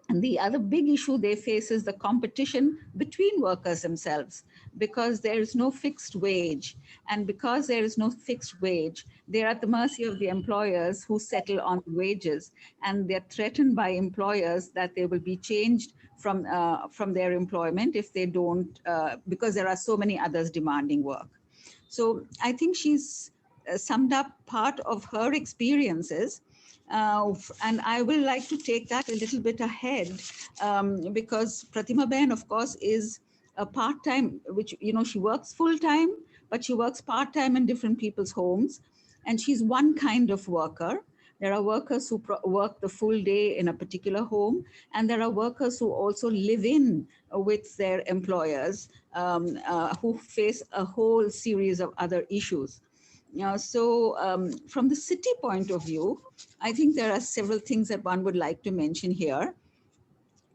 And the other big issue they face is the competition between workers themselves, because there is no fixed wage. And because there is no fixed wage, they're at the mercy of the employers who settle on wages. And they're threatened by employers that they will be changed from their employment if they don't, because there are so many others demanding work. So I think she's summed up part of her experiences. And I will like to take that a little bit ahead, because Pratima Ben, of course, is a part-time, which, she works full-time, but she works part-time in different people's homes. And she's one kind of worker. There are workers who work the full day in a particular home, and there are workers who also live in with their employers, who face a whole series of other issues. So from the city point of view, I think there are several things that one would like to mention here.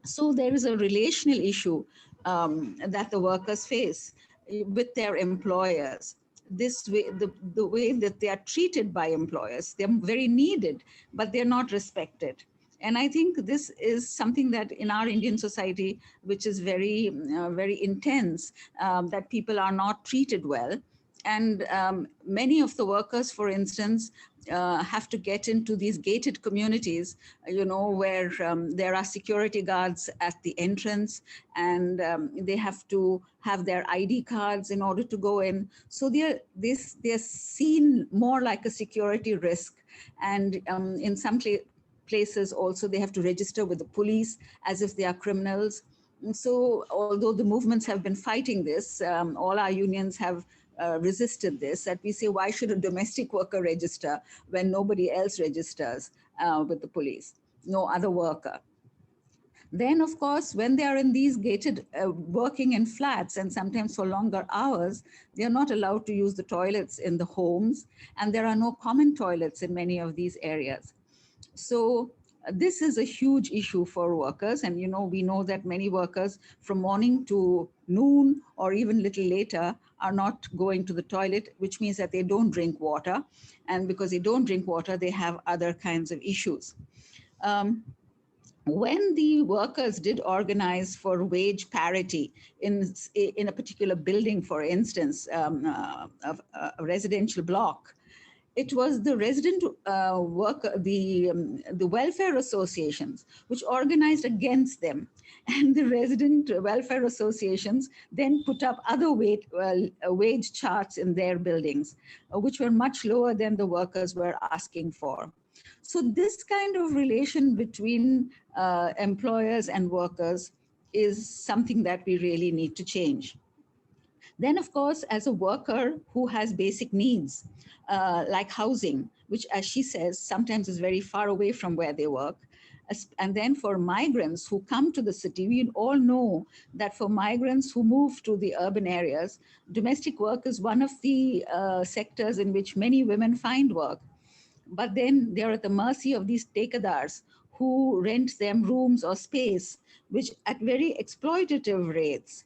So there is a relational issue that the workers face with their employers. this way, the way that they are treated by employers. They're very needed, but they're not respected. And I think this is something that in our Indian society, which is very intense, that people are not treated well. And many of the workers, for instance, have to get into these gated communities, where there are security guards at the entrance, and they have to have their ID cards in order to go in. So they're seen more like a security risk. And in some places also, they have to register with the police as if they are criminals. And so although the movements have been fighting this, all our unions have resisted this, that we say, why should a domestic worker register when nobody else registers with the police, no other worker? Then, of course, when they are in these gated, working in flats and sometimes for longer hours, they are not allowed to use the toilets in the homes, and there are no common toilets in many of these areas. So this is a huge issue for workers. And, we know that many workers from morning to noon or even little later are not going to the toilet, which means that they don't drink water. And because they don't drink water, they have other kinds of issues. When the workers did organize for wage parity in a particular building, for instance, a residential block, it was the resident worker, the welfare associations, which organized against them. And the resident welfare associations then put up other wage charts in their buildings, which were much lower than the workers were asking for. So this kind of relation between employers and workers is something that we really need to change. Then, of course, as a worker who has basic needs, like housing, which, as she says, sometimes is very far away from where they work. And then for migrants who come to the city, we all know that for migrants who move to the urban areas, domestic work is one of the sectors in which many women find work. But then they're at the mercy of these tekadars who rent them rooms or space, which at very exploitative rates.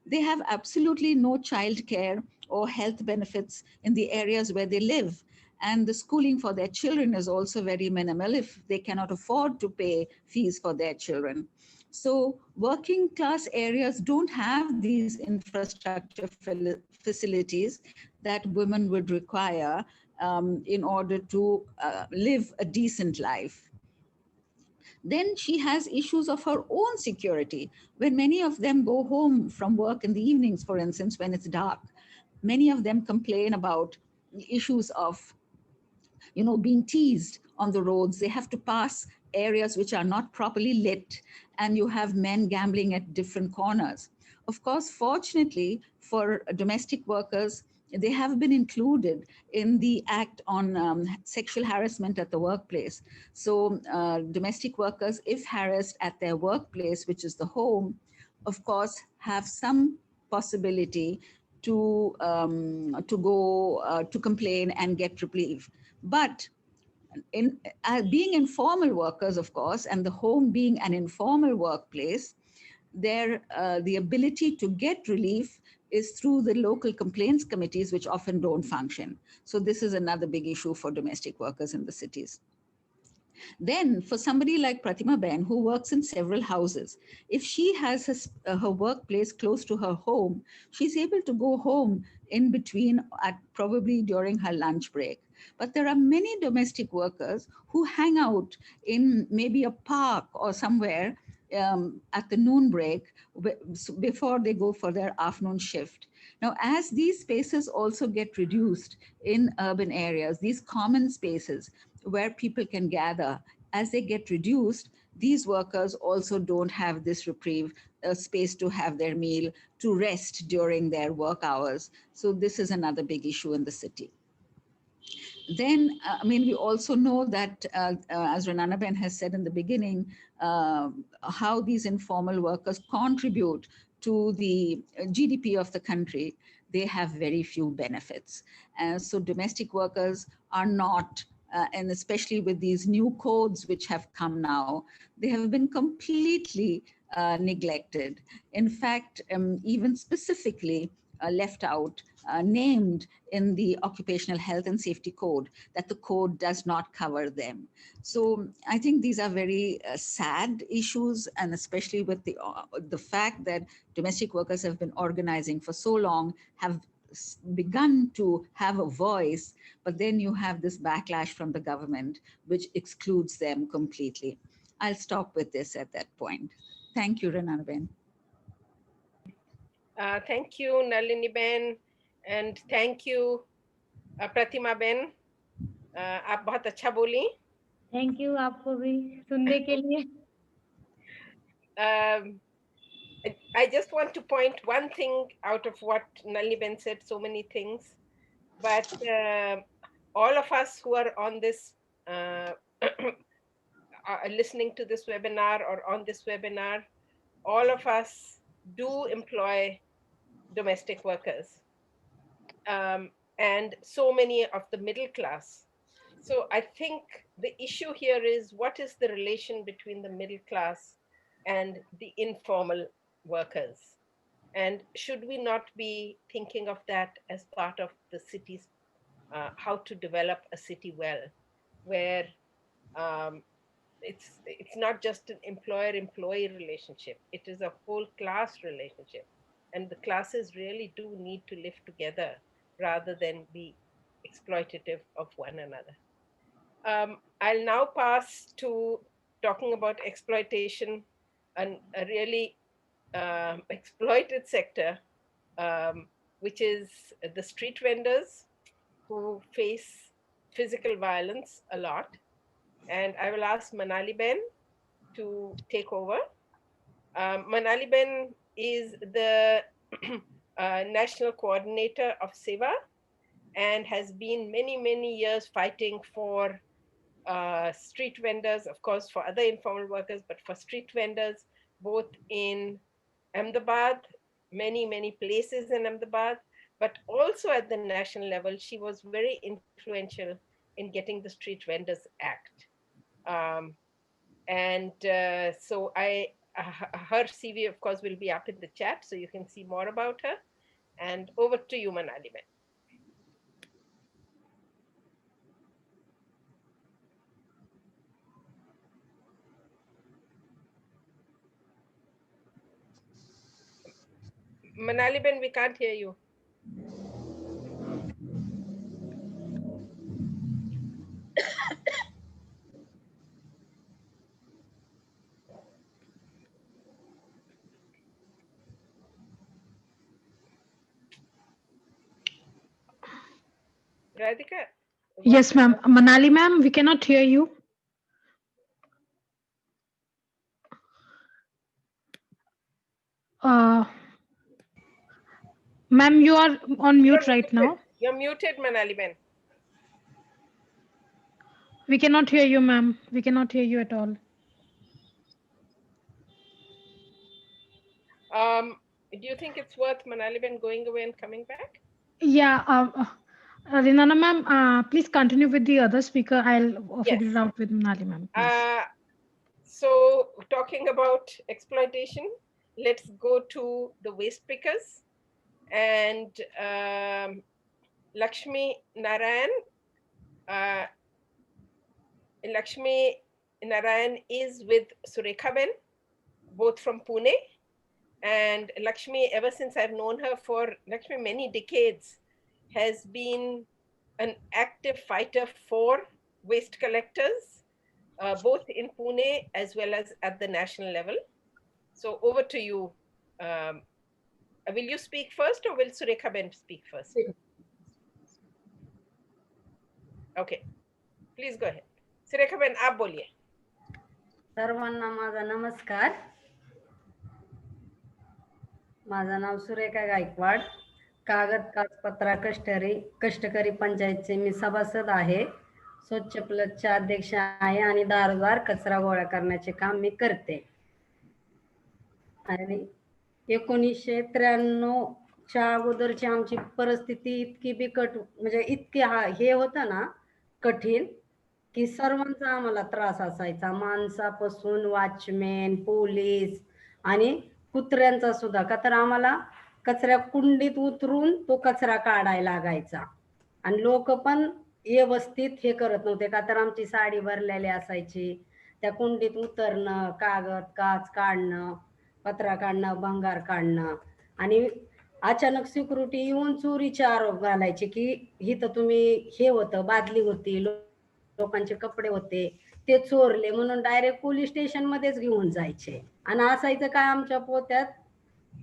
They have absolutely no childcare or health benefits in the areas where they live. And the schooling for their children is also very minimal if they cannot afford to pay fees for their children. So working class areas don't have these infrastructure facilities that women would require in order to live a decent life. Then she has issues of her own security. When many of them go home from work in the evenings, for instance, when it's dark, many of them complain about issues of, being teased on the roads. They have to pass areas which are not properly lit, and you have men gambling at different corners. Of course, fortunately for domestic workers, they have been included in the Act on Sexual Harassment at the Workplace. So domestic workers, if harassed at their workplace, which is the home, of course, have some possibility to go to complain and get relief. But being informal workers, of course, and the home being an informal workplace, the ability to get relief is through the local complaints committees, which often don't function. So this is another big issue for domestic workers in the cities. Then for somebody like Pratima Ben, who works in several houses, if she has her workplace close to her home, she's able to go home in between, probably during her lunch break. But there are many domestic workers who hang out in maybe a park or somewhere at the noon break before they go for their afternoon shift. Now, as these spaces also get reduced in urban areas, these common spaces where people can gather, as they get reduced, these workers also don't have this reprieve, space to have their meal, to rest during their work hours. So this is another big issue in the city. Then, we also know that, as Renana Ben has said in the beginning, how these informal workers contribute to the GDP of the country. They have very few benefits. So domestic workers are not, and especially with these new codes which have come now, they have been completely neglected. In fact, even specifically left out named in the Occupational Health and Safety Code, that the code does not cover them. So I think these are very sad issues, and especially with the fact that domestic workers have been organizing for so long, have begun to have a voice, but then you have this backlash from the government, which excludes them completely. I'll stop with this at that point. Thank you, Renanaben. Thank you, Nalini Ben, and thank you, Pratima Ben. आप बहुत अच्छा बोली. Thank you आपको भी सुनने के लिए. I just want to point one thing out of what Nalini Ben said, so many things, but all of us who are on this, listening to this webinar or on this webinar, all of us do employ domestic workers, and so many of the middle class. So I think the issue here is, what is the relation between the middle class and the informal workers? And should we not be thinking of that as part of the city's, how to develop a city well, where it's not just an employer-employee relationship, it is a whole class relationship. And the classes really do need to live together rather than be exploitative of one another. I'll now pass to talking about exploitation, and a really exploited sector, which is the street vendors, who face physical violence a lot. And I will ask Manali Ben to take over. Manali Ben is the national coordinator of SEWA and has been many years fighting for street vendors, of course, for other informal workers, but for street vendors, both in Ahmedabad, many places in Ahmedabad, but also at the national level. She was very influential in getting the Street Vendors Act. So her CV, of course, will be up in the chat, so you can see more about her. And over to you, Manali Ben. Manali Ben, we can't hear you. Radhika? Yes, ma'am. Manali ma'am, we cannot hear you. Ma'am, you are on mute right now. You're muted, Manali Ben. We cannot hear you, ma'am. We cannot hear you at all. Do you think it's worth Manali Ben going away and coming back? Yeah, Rinana ma'am, please continue with the other speaker. I'll figure it out with Manali ma'am. So talking about exploitation, let's go to the waste pickers. And Lakshmi Narayan. Lakshmi Narayan is with Surekha Ben, both from Pune. And Lakshmi, ever since I've known her for Lakshmi many decades, has been an active fighter for waste collectors, both in Pune as well as at the national level. So over to you. Will you speak first, or will Surekha Ben speak first? Okay, please go ahead. Surekha Ben, आप बोलिए. सर्वांना माझा नमस्कार. माझं नाव सुरेखा गायकवाड. कागद कागदपत्रा कष्टकरी पंचायतचे मी सभासद आहे. स्वच्छ प्लसचे अध्यक्ष आहे आणि दारोदार कचरा गोळा करण्याचे काम मी करते. आणि 1993 च्या अगोदरची आमची परिस्थिती इतकी बिकट, म्हणजे इतकी हे होतं ना कठीण, की सर्वांचा आम्हाला त्रास असायचा. माणसापासून वॉचमॅन, पोलीस आणि कुत्र्यांचा सुद्धा. का तर आम्हाला कचऱ्या कुंडीत उतरून तो कचरा काढायला लागायचा आणि लोक पण व्यवस्थित हे करत नव्हते का तर आमची साडी भरलेली असायची, त्या कुंडीत उतरणं, कागद काच काढणं, पत्रा काढणं, भंगार काढणं आणि अचानक सिक्युरिटी येऊन चोरीचे आरोप घालायचे की ही तर तुम्ही हे होतं, बादली होती, लोकांचे कपडे होते ते चोरले म्हणून डायरेक्ट पोलीस स्टेशन मध्येच घेऊन जायचे. आणि असायचं काय आमच्या पोत्यात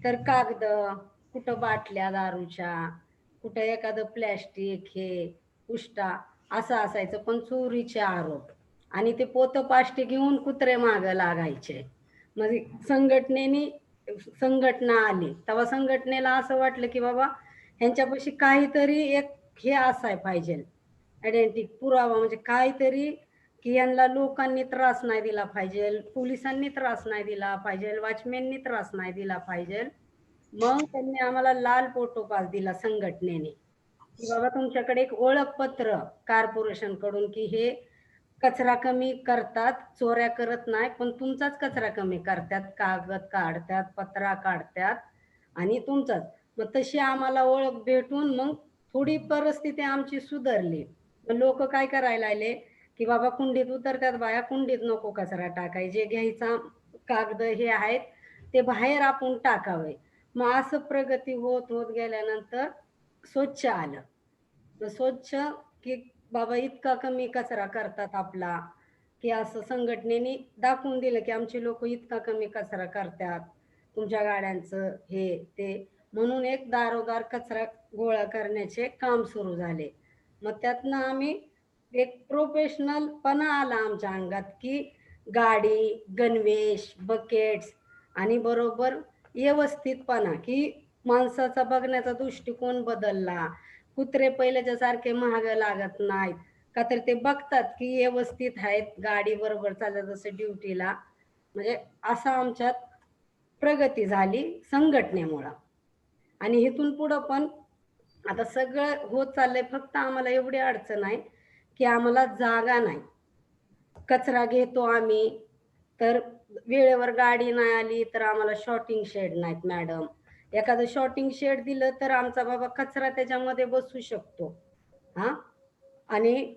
तर कागद, कुठं बाटल्या दारूच्या, कुठं एखादं प्लॅस्टिक हे उष्टा असं असायचं, पण चोरीचे आरोप. आणि ते पोतं पाष्टी घेऊन कुत्रे मागं लागायचे. मग संघटना आली तेव्हा संघटनेला असं वाटलं की बाबा ह्यांच्यापाशी काहीतरी एक हे असाय पाहिजे, आयडेंटिटी पुरावा, म्हणजे काहीतरी की यांना लोकांनी त्रास नाही दिला पाहिजे, पोलिसांनी त्रास नाही दिला पाहिजे, वॉचमॅननी त्रास नाही दिला पाहिजे. मग त्यांनी आम्हाला लाल फोटो पास दिला संघटनेने की बाबा तुमच्याकडे एक ओळखपत्र कॉर्पोरेशन कडून की हे कचरा कमी करतात, चोऱ्या करत नाही, पण तुमचाच कचरा कमी करतात, कागद काढतात, पत्रा काढतात आणि तुमचाच. मग तशी आम्हाला ओळख भेटून मग थोडी परिस्थिती आमची सुधारली. लोक काय करायला लागले की बाबा कुंडीत उतरतात बाया, कुंडीत नको कचरा टाकाय, जे घ्यायचा कागद हे आहेत ते बाहेर आपण टाकावे. मग असं प्रगती होत होत गेल्यानंतर स्वच्छ आलं. स्वच्छ की बाबा इतका कमी कचरा करतात आपला, की असं संघटनेने दाखवून दिलं की आमचे लोक इतका कमी कचरा करतात, तुमच्या गाड्यांचं हे ते. म्हणून एक दारोदार कचरा गोळा करण्याचे काम सुरू झाले. मग त्यातनं आम्ही एक प्रोफेशनलपणा आला आमच्या अंगात की गाडी, गणवेश, बकेट्स आणि बरोबर व्यवस्थितपणा की माणसाचा बघण्याचा दृष्टिकोन बदलला. कुत्रे पहिल्याच्या सारखे महाग लागत नाहीत का तर ते बघतात की व्यवस्थित आहेत, गाडी बरोबर चालत जसं ड्युटीला. म्हणजे असं आमच्यात प्रगती झाली संघटनेमुळं. आणि इथून पुढं पण आता सगळं होत चाललंय, फक्त आम्हाला एवढी अडचण आहे की आम्हाला जागा नाही. कचरा घेतो आम्ही तर वेळेवर गाडी नाही आली तर आम्हाला शॉर्टिंग शेड नाहीत मॅडम. एखादं शॉर्टिंग शेड दिलं तर आमचा बाबा कचरा त्याच्यामध्ये बसू शकतो. हा, आणि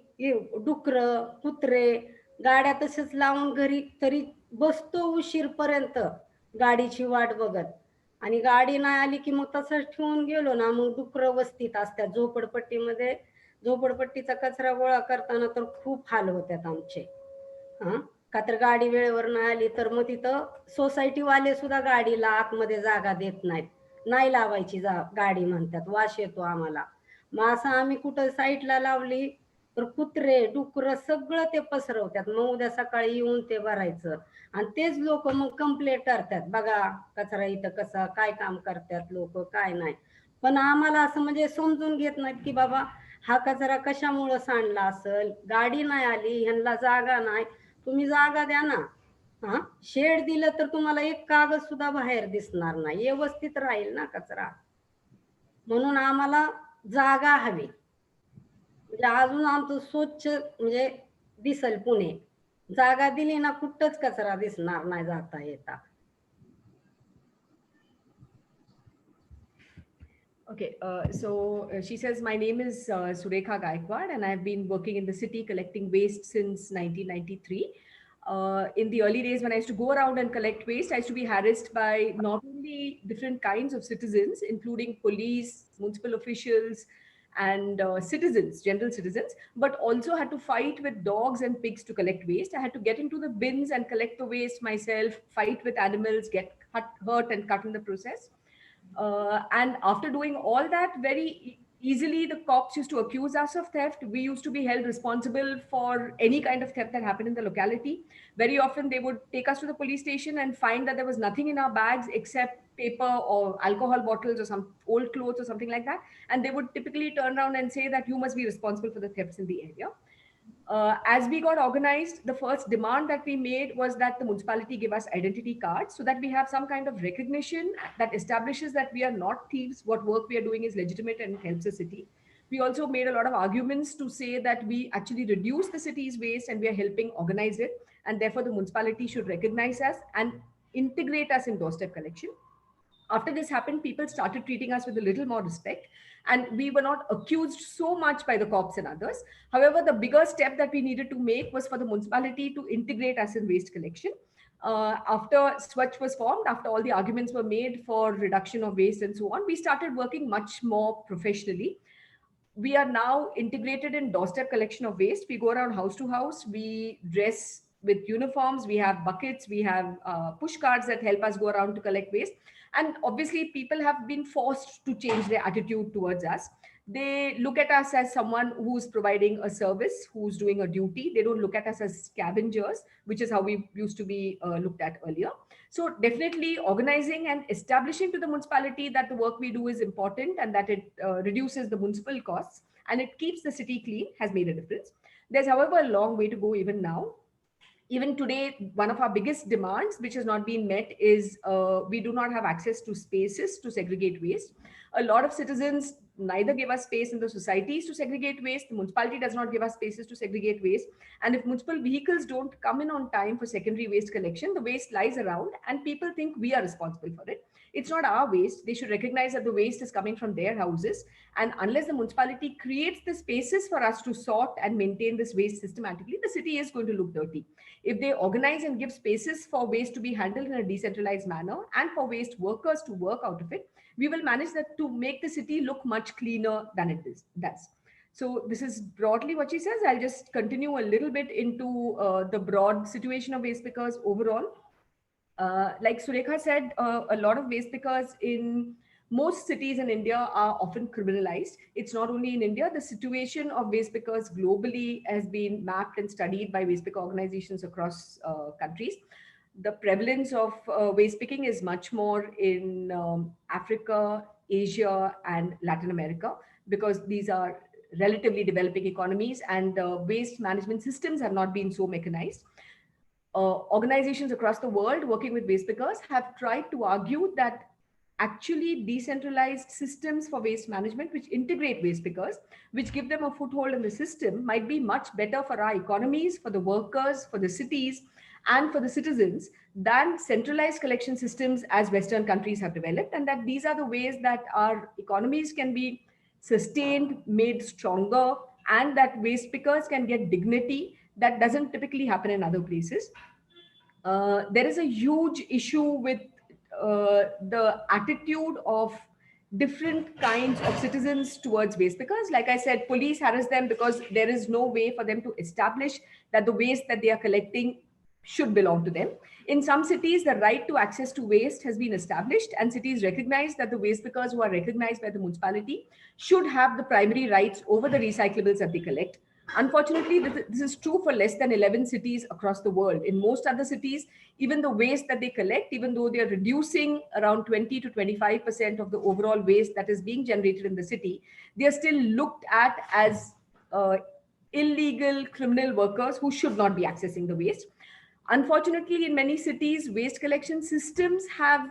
डुकरं, कुत्रे गाड्या तसेच लावून घरी तरी बसतो उशीरपर्यंत गाडीची वाट बघत. आणि गाडी नाही आली की मग तसंच ठेवून गेलो ना, मग डुकरं वस्तीत असतात झोपडपट्टीमध्ये. झोपडपट्टीचा कचरा गोळा करताना तर खूप हाल होतात आमचे. का तर गाडी वेळेवर नाही आली तर मग तिथं सोसायटीवाले सुद्धा गाडीला आतमध्ये जागा देत नाहीत, नाही लावायची गाडी म्हणतात, वास येतो आम्हाला. मग असं आम्ही कुठं साईडला लावली तर कुत्रे डुकर सगळं ते पसरवतात. मग उद्या सकाळी येऊन ते भरायचं आणि तेच लोक मग कंप्लेंट करतात, बघा कचरा इथं कसा काय काम करतात लोक, काय नाही. पण आम्हाला असं म्हणजे समजून घेत नाहीत की बाबा हा कचरा कशामुळं सांडला असेल, गाडी नाही आली, ह्यांना जागा नाही, तुम्ही जागा द्या ना. शेड दिलं तर तुम्हाला एक कागद सुद्धा बाहेर दिसणार नाही, व्यवस्थित राहील ना कचरा. म्हणून आम्हाला जागा हवी, म्हणजे अजून आमचं स्वच्छ म्हणजे दिसल पुणे. जागा दिली ना कुठंच कचरा दिसणार नाही जाता येता. Okay, she says, my name is Surekha Gaikwad and I've been working in the city collecting waste since 1993. In the early days when I used to go around and collect waste, I used to be harassed by not only different kinds of citizens, including police, municipal officials, and citizens, general citizens, but also had to fight with dogs and pigs to collect waste. I had to get into the bins and collect the waste myself, fight with animals, get hurt and cut in the process. And after doing all that, very easily the cops used to accuse us of theft. We used to be held responsible for any kind of theft that happened in the locality. Very often they would take us to the police station and find that there was nothing in our bags except paper or alcohol bottles or some old clothes or something like that. And they would typically turn around and say that you must be responsible for the thefts in the area. As we got organized, the first demand that we made was that the municipality give us identity cards so that we have some kind of recognition that establishes that we are not thieves. What work we are doing is legitimate and helps the city. We also made a lot of arguments to say that we actually reduce the city's waste and we are helping organize it. And therefore, the municipality should recognize us and integrate us in doorstep collection. After this happened, people started treating us with a little more respect, and we were not accused so much by the cops and others. However, the bigger step that we needed to make was for the municipality to integrate us in waste collection. After Swachh was formed, after all the arguments were made for reduction of waste and so on, we started working much more professionally. We are now integrated in doorstep collection of waste. We go around house to house. We dress with uniforms. We have buckets. We have push carts that help us go around to collect waste. And obviously, people have been forced to change their attitude towards us. They look at us as someone who's providing a service, who's doing a duty. They don't look at us as scavengers, which is how we used to be looked at earlier. So definitely organizing and establishing to the municipality that the work we do is important and that it reduces the municipal costs and it keeps the city clean has made a difference. There's, however, a long way to go even now. Even today, one of our biggest demands, which has not been met, is we do not have access to spaces to segregate waste. A lot of citizens neither give us space in the societies to segregate waste. The municipality does not give us spaces to segregate waste. And if municipal vehicles don't come in on time for secondary waste collection, the waste lies around and people think we are responsible for it. It's not our waste. They should recognize that the waste is coming from their houses. And unless the municipality creates the spaces for us to sort and maintain this waste systematically, the city is going to look dirty. If they organize and give spaces for waste to be handled in a decentralized manner and for waste workers to work out of it, we will manage that to make the city look much cleaner than it does. So this is broadly what she says. I'll just continue a little bit into the broad situation of waste pickers overall. Like Surekha said, a lot of waste pickers in most cities in India are often criminalized. It's not only in India. The situation of waste pickers globally has been mapped and studied by waste picker organizations across countries. The prevalence of waste picking is much more in Africa, Asia, and Latin America, because these are relatively developing economies and waste management systems have not been so mechanized. Organizations across the world working with waste pickers have tried to argue that actually decentralized systems for waste management, which integrate waste pickers, which give them a foothold in the system, might be much better for our economies, for the workers, for the cities, and for the citizens than centralized collection systems as Western countries have developed, and that these are the ways that our economies can be sustained, made stronger, and that waste pickers can get dignity that doesn't typically happen in other places. There is a huge issue with the attitude of different kinds of citizens towards waste pickers. Like I said, police harass them because there is no way for them to establish that the waste that they are collecting should belong to them. In some cities, the right to access to waste has been established, and cities recognize that the waste pickers who are recognized by the municipality should have the primary rights over the recyclables that they collect. Unfortunately, this is true for less than 11 cities across the world. In most other cities, even the waste that they collect, even though they are reducing around 20 to 25% of the overall waste that is being generated in the city, they are still looked at as illegal criminal workers who should not be accessing the waste. Unfortunately, in many cities, waste collection systems have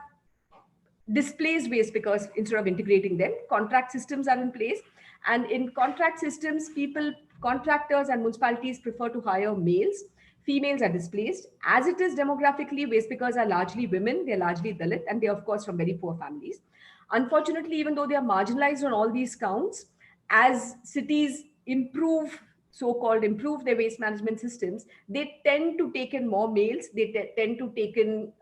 displaced waste pickers instead of integrating them. Contract systems are in place. And in contract systems, contractors and municipalities prefer to hire males. Females are displaced. As it is demographically, waste pickers are largely women, they're largely Dalit, and they're of course from very poor families. Unfortunately, even though they are marginalized on all these counts, as cities so-called improve their waste management systems, they tend to take in more males. They tend to take in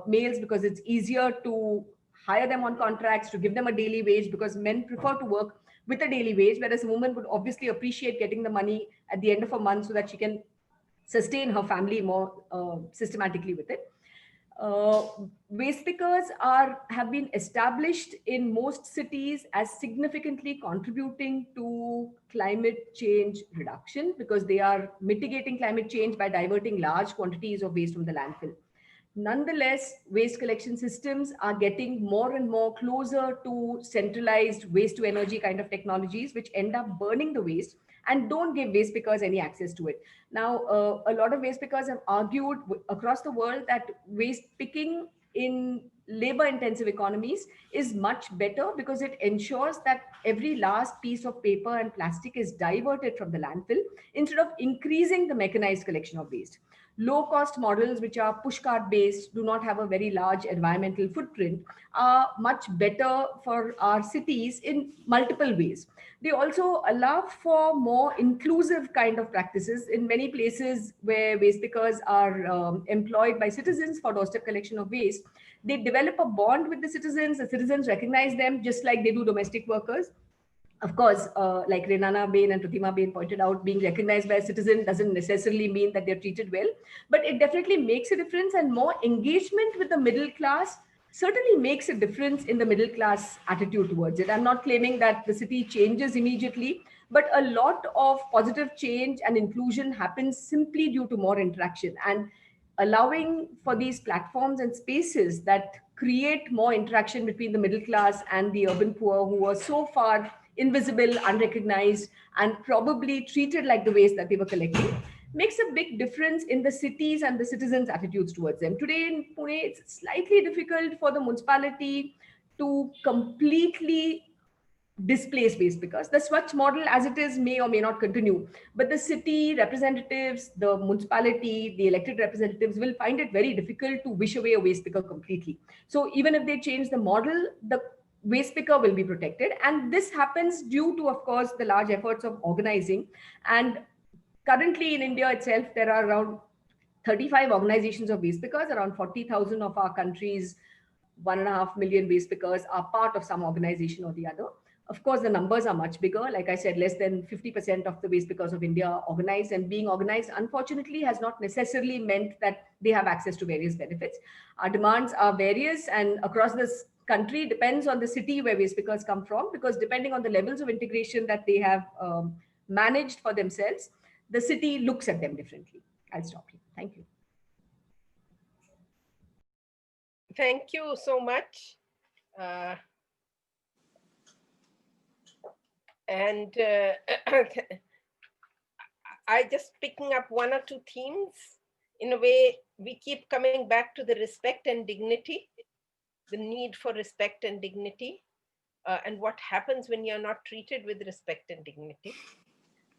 males because it's easier to hire them on contracts, to give them a daily wage, because men prefer to work with a daily wage, whereas a woman would obviously appreciate getting the money at the end of a month so that she can sustain her family more systematically with it. Waste pickers have been established in most cities as significantly contributing to climate change reduction, because they are mitigating climate change by diverting large quantities of waste from the landfill. Nonetheless, waste collection systems are getting more and more closer to centralized waste to energy kind of technologies, which end up burning the waste and don't give waste pickers any access to it. Now, a lot of waste pickers have argued across the world that waste picking in labor intensive economies is much better because it ensures that every last piece of paper and plastic is diverted from the landfill instead of increasing the mechanized collection of waste. Low cost models, which are pushcart based, do not have a very large environmental footprint, are much better for our cities in multiple ways. They also allow for more inclusive kind of practices in many places where waste pickers are employed by citizens for doorstep collection of waste. They develop a bond with the citizens recognize them just like they do domestic workers. Of course, like Renana Bain and Pratima Bain pointed out, being recognized by a citizen doesn't necessarily mean that they're treated well, but it definitely makes a difference, and more engagement with the middle class certainly makes a difference in the middle class attitude towards it. I'm not claiming that the city changes immediately, but a lot of positive change and inclusion happens simply due to more interaction, and allowing for these platforms and spaces that create more interaction between the middle class and the urban poor, who are so far invisible, unrecognized, and probably treated like the waste that they were collecting, makes a big difference in the cities and the citizens' attitudes towards them. Today in Pune, it's slightly difficult for the municipality to completely displace waste because the Swachh model as it is may or may not continue. But the city representatives, the municipality, the elected representatives will find it very difficult to wish away a waste picker completely. So even if they change the model, the waste picker will be protected. And this happens due to, of course, the large efforts of organizing. And currently in India itself, there are around 35 organizations of waste pickers. Around 40,000 of our country's 1.5 million waste pickers are part of some organization or the other. Of course, the numbers are much bigger. Like I said, less than 50% of the waste pickers of India are organized, and being organized, unfortunately, has not necessarily meant that they have access to various benefits. Our demands are various, and across this country depends on the city where waste pickers come from, because depending on the levels of integration that they have managed for themselves, the city looks at them differently. I'll stop here. Thank you. Thank you so much. I just picking up one or two themes. In a way, we keep coming back to the respect and dignity, the need for respect and dignity, and what happens when you're not treated with respect and dignity.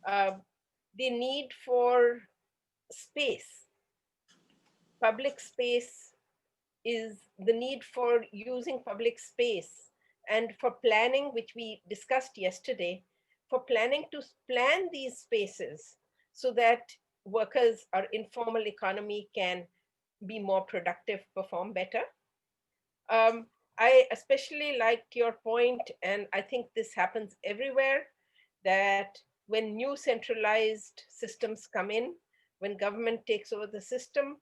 The need for space. Public space is the need for using public space, and for planning, which we discussed yesterday, for planning to plan these spaces so that workers or informal economy can be more productive, perform better. I especially liked your point, and I think this happens everywhere, that when new centralized systems come in, when government takes over the system,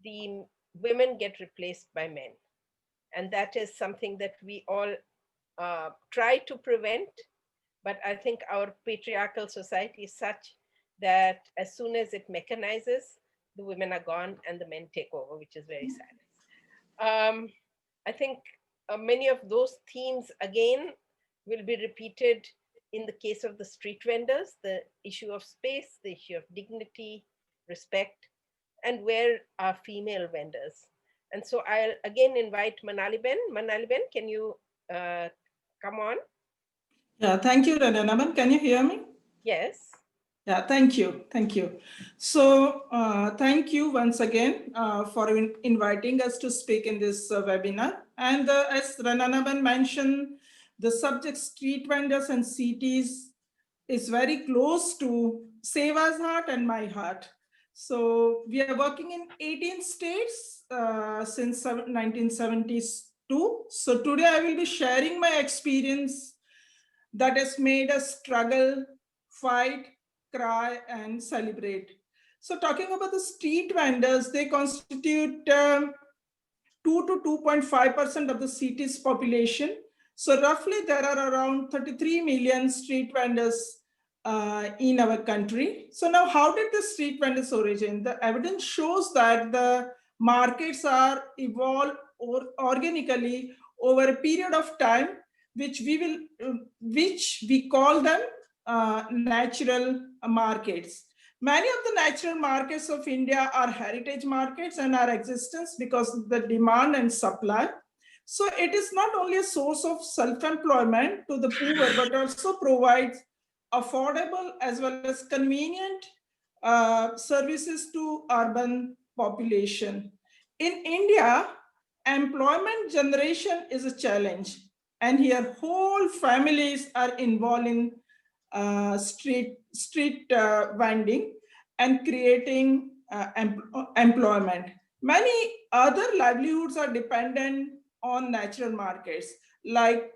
the women get replaced by men. And that is something that we all try to prevent. But I think our patriarchal society is such that as soon as it mechanizes, the women are gone and the men take over, which is very sad. I think many of those themes, again, will be repeated in the case of the street vendors, the issue of space, the issue of dignity, respect, and where are female vendors. And so I'll again invite Manali Ben. Manali Ben, can you come on? Yeah, thank you, Radhanaban. Can you hear me? Yes. Yeah, thank you. Thank you. So thank you once again for inviting us to speak in this webinar. And as Radhanaban mentioned, the subject street vendors and cities is very close to SEWA's heart and my heart. So we are working in 18 states since 1972. So today I will be sharing my experience that has made us struggle, fight, cry, and celebrate. So talking about the street vendors, they constitute 2 to 2.5% of the city's population. So roughly there are around 33 million street vendors in our country. So now how did the street vendors origin? The evidence shows that the markets are evolved organically over a period of time, which we call them natural markets. Many of the natural markets of India are heritage markets and are existence because of the demand and supply. So it is not only a source of self-employment to the poor, but also provides affordable as well as convenient services to urban population. In India, employment generation is a challenge, and here whole families are involved in street vending and creating employment. Many other livelihoods are dependent on natural markets like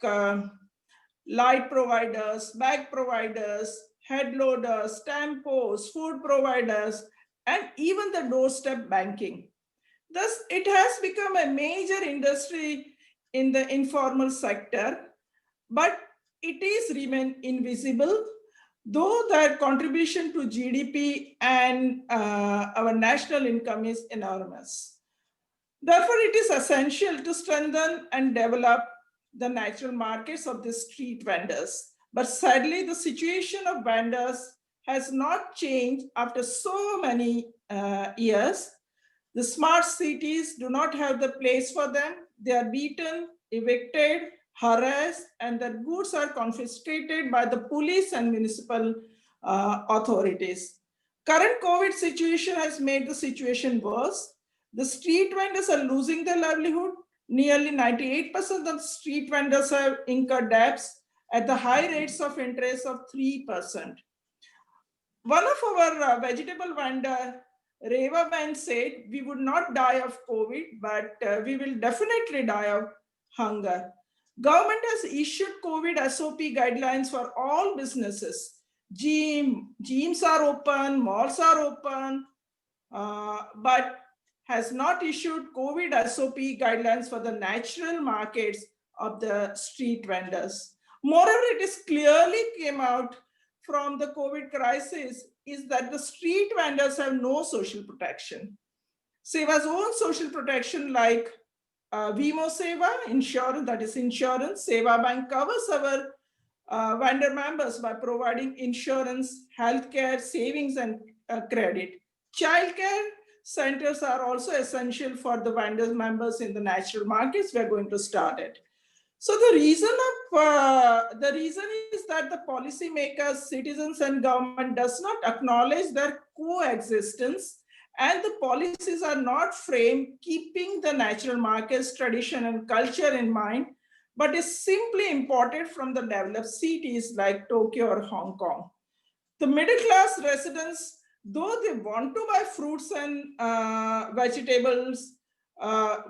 light providers, bag providers, head loaders, tempos, food providers, and even the doorstep banking. Thus, it has become a major industry in the informal sector, but it is remain invisible, though their contribution to GDP and our national income is enormous. Therefore, it is essential to strengthen and develop the natural markets of the street vendors. But sadly, the situation of vendors has not changed after so many years. The smart cities do not have the place for them. They are beaten, evicted, harassed, and their goods are confiscated by the police and municipal authorities. Current COVID situation has made the situation worse. The street vendors are losing their livelihood. Nearly 98% of street vendors have incurred debts at the high rates of interest of 3%. One of our vegetable vendor, Reva Ben, said, we would not die of COVID, but we will definitely die of hunger. Government has issued COVID SOP guidelines for all businesses. Gyms are open, malls are open, but has not issued COVID SOP guidelines for the natural markets of the street vendors. Moreover, it is clearly came out from the COVID crisis is that the street vendors have no social protection. SEWA's own social protection like WIMO SEWA, insurance, that is insurance. SEWA Bank covers our vendor members by providing insurance, healthcare, savings, and credit. Childcare centers are also essential for the vendors members in the natural markets. We're going to start it. So the reason is that the policymakers, citizens, and government does not acknowledge their coexistence, and the policies are not framed keeping the natural markets, tradition, and culture in mind, but is simply imported from the developed cities like Tokyo or Hong Kong. The middle class residents, though they want to buy fruits and vegetables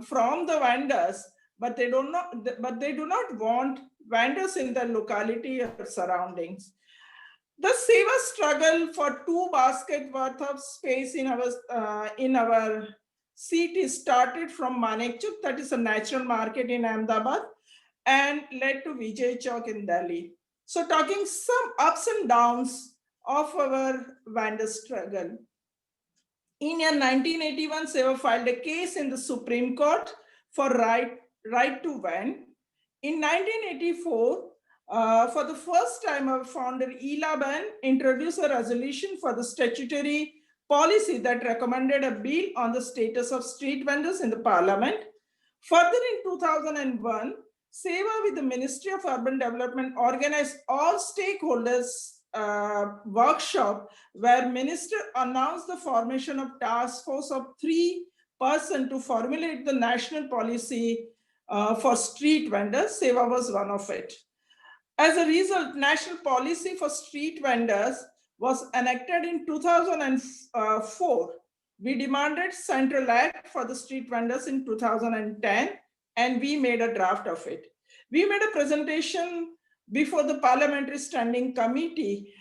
from the vendors, but they do not want vendors in their locality or surroundings. The SEWA struggle for 2 baskets worth of space in our city started from Manekchuk, that is a natural market in Ahmedabad, and led to Vijay Chowk in Delhi. So talking some ups and downs of our vendor struggle. In year 1981, SEWA filed a case in the Supreme Court for right to vend. In 1984, for the first time, our founder Ela Ben introduced a resolution for the statutory policy that recommended a bill on the status of street vendors in the parliament. Further, in 2001, SEWA with the Ministry of Urban Development organized all stakeholders workshop where minister announced the formation of task force of 3 persons to formulate the national policy for street vendors. SEWA was one of it. As a result, national policy for street vendors was enacted in 2004. We demanded central act for the street vendors in 2010, and we made a draft of it. We made a presentation before the Parliamentary Standing Committee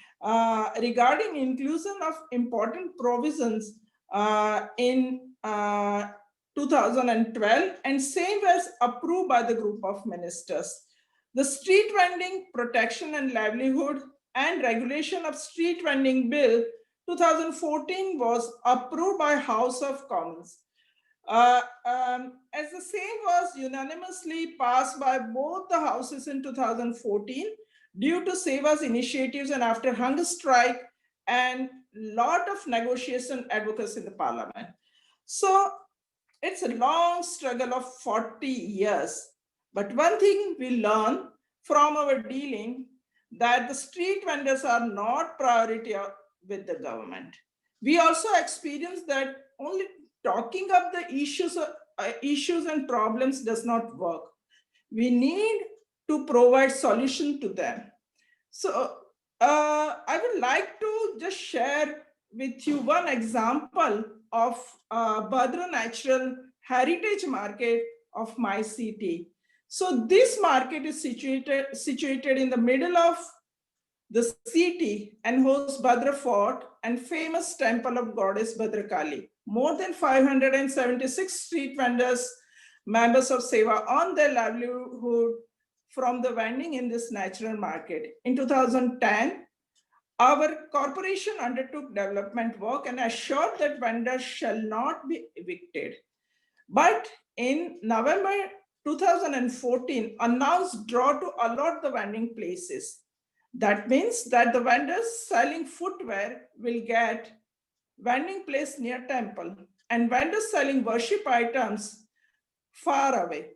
regarding inclusion of important provisions in 2012, and same was approved by the group of ministers. The Street Vending Protection and Livelihood and Regulation of Street Vending Bill 2014 was approved by House of Commons. As the same was unanimously passed by both the houses in 2014 due to SEWA's initiatives and after hunger strike and lot of negotiation advocacy in the parliament. So it's a long struggle of 40 years. But one thing we learn from our dealing that the street vendors are not priority with the government. We also experience that only talking up the issues and problems does not work. We need to provide solution to them. So I would like to just share with you one example of Bhadra Natural Heritage Market of my city. So this market is situated in the middle of the city and hosts Bhadra Fort and famous temple of goddess Bhadrakali. More than 576 street vendors, members of SEWA, on their livelihood from the vending in this natural market. In 2010, our corporation undertook development work and assured that vendors shall not be evicted. But in November 2014, announced draw to allot the vending places. That means that the vendors selling footwear will get vending place near temple and vendors selling worship items far away.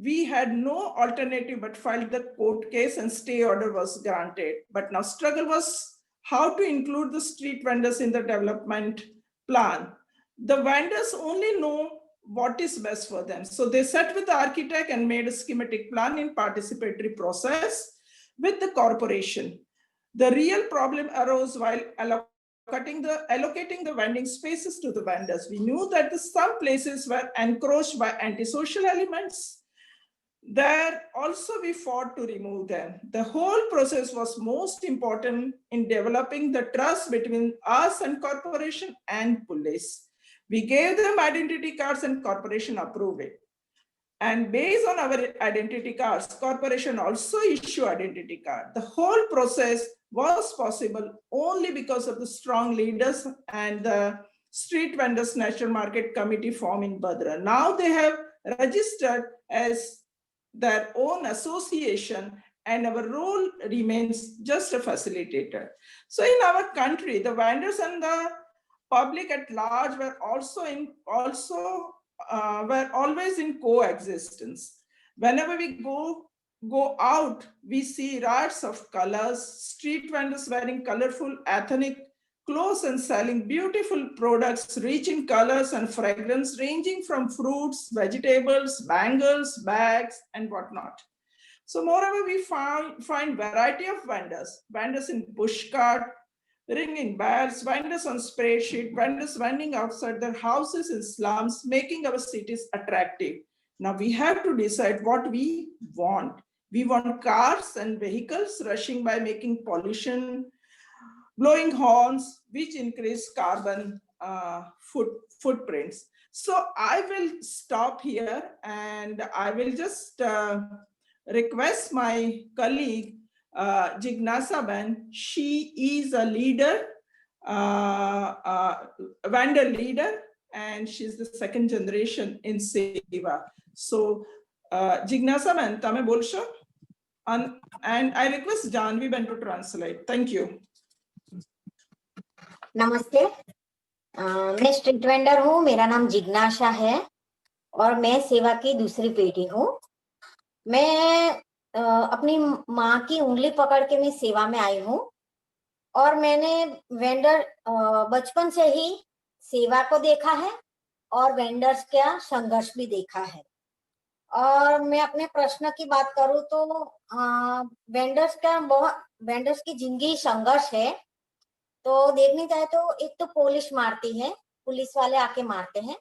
We had no alternative but filed the court case and stay order was granted. But now struggle was how to include the street vendors in the development plan. The vendors only know what is best for them. So they sat with the architect and made a schematic plan in participatory process with the corporation. The real problem arose while allocating the vending spaces to the vendors. We knew that some places were encroached by antisocial elements. There also we fought to remove them. The whole process was most important in developing the trust between us and corporation and police. We gave them identity cards and corporation approved it. And based on our identity cards, corporation also issue identity card. The whole process was possible only because of the strong leaders and the Street Vendors National Market Committee formed in Bhadra. Now they have registered as their own association and our role remains just a facilitator. So in our country, the vendors and the public at large were were always in coexistence. Whenever we go out, we see riots of colors, street vendors wearing colorful ethnic clothes and selling beautiful products rich in colors and fragrance ranging from fruits, vegetables, bangles, bags, and whatnot. So moreover, we find variety of vendors in pushcart, ringing bells, vendors on spreadsheet, vendors vending outside their houses in slums, making our cities attractive. Now we have to decide what we want. We want cars and vehicles rushing by making pollution, blowing horns, which increase carbon footprints. So I will stop here and I will just request my colleague, Jignasa Ben. She is a leader, vendor leader, and she's the second generation in SEWA. So Jignasa Ben, tame bolsho? And I request Janvi Ben to translate. Thank you. नमस्ते, मैं street vendor हूँ। मेरा नाम जिज्ञासा है और मैं सेवा की दूसरी पीढ़ी हूँ। मैं अपनी माँ की उंगली पकड़ के मैं सेवा में आई हूँ और मैंने वेंडर बचपन से ही सेवा को देखा है और वेंडर्स का संघर्ष भी देखा है। और मैं अपने प्रश्न की बात करूँ तो वेंडर्स की जिंदगी संघर्ष है। तो देखने जाए तो एक तो पुलिस मारती है, पुलिस वाले आके मारते हैं,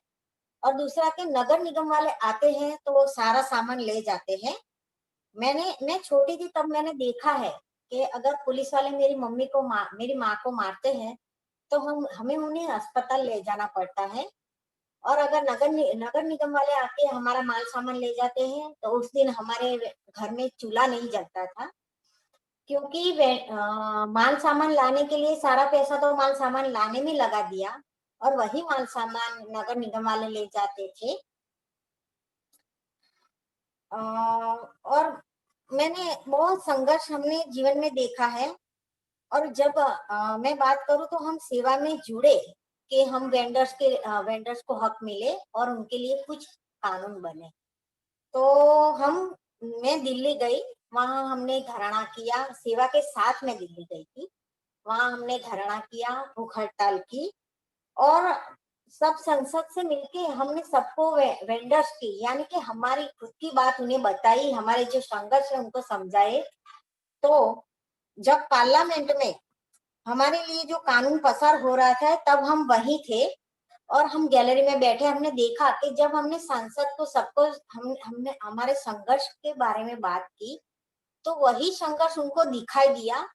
और दूसरा के नगर निगम वाले आते हैं तो सारा सामान ले जाते हैं। मैं छोटी थी तब मैंने देखा है कि अगर पुलिस वाले मेरी माँ को मारते हैं तो हमें उन्हें अस्पताल ले जाना पड़ता है। और अगर नगर निगम वाले आके हमारा माल सामान ले जाते हैं तो उस दिन हमारे घर में चूल्हा नहीं जलता था, क्योंकि माल सामान लाने के लिए सारा पैसा तो माल सामान लाने में लगा दिया और वही माल सामान नगर निगम वाले ले जाते थे। और मैंने बहुत संघर्ष हमने जीवन में देखा है। और जब मैं बात करूं तो हम सेवा में जुड़े कि हम वेंडर्स को हक मिले और उनके लिए कुछ कानून बने। तो हम मैं दिल्ली गई, वहां हमने धरना किया, सेवा के साथ में दिल्ली गई थी, वहां हमने धरना किया, भूख हड़ताल की, और सब संसद से मिलके हमने सबको वेंडर्स की यानी कि हमारी खुद की बात उन्हें बताई, हमारे जो संघर्ष है उनको समझाए। तो जब पार्लियामेंट में हमारे लिए जो कानून पसार हो रहा था तब हम वहीं थे और हम गैलरी में बैठे, हमने देखा कि जब हमने सांसद को सबको हमने हमारे संघर्ष के बारे में बात की तो वही संघर्ष उनको दिखाई दिया,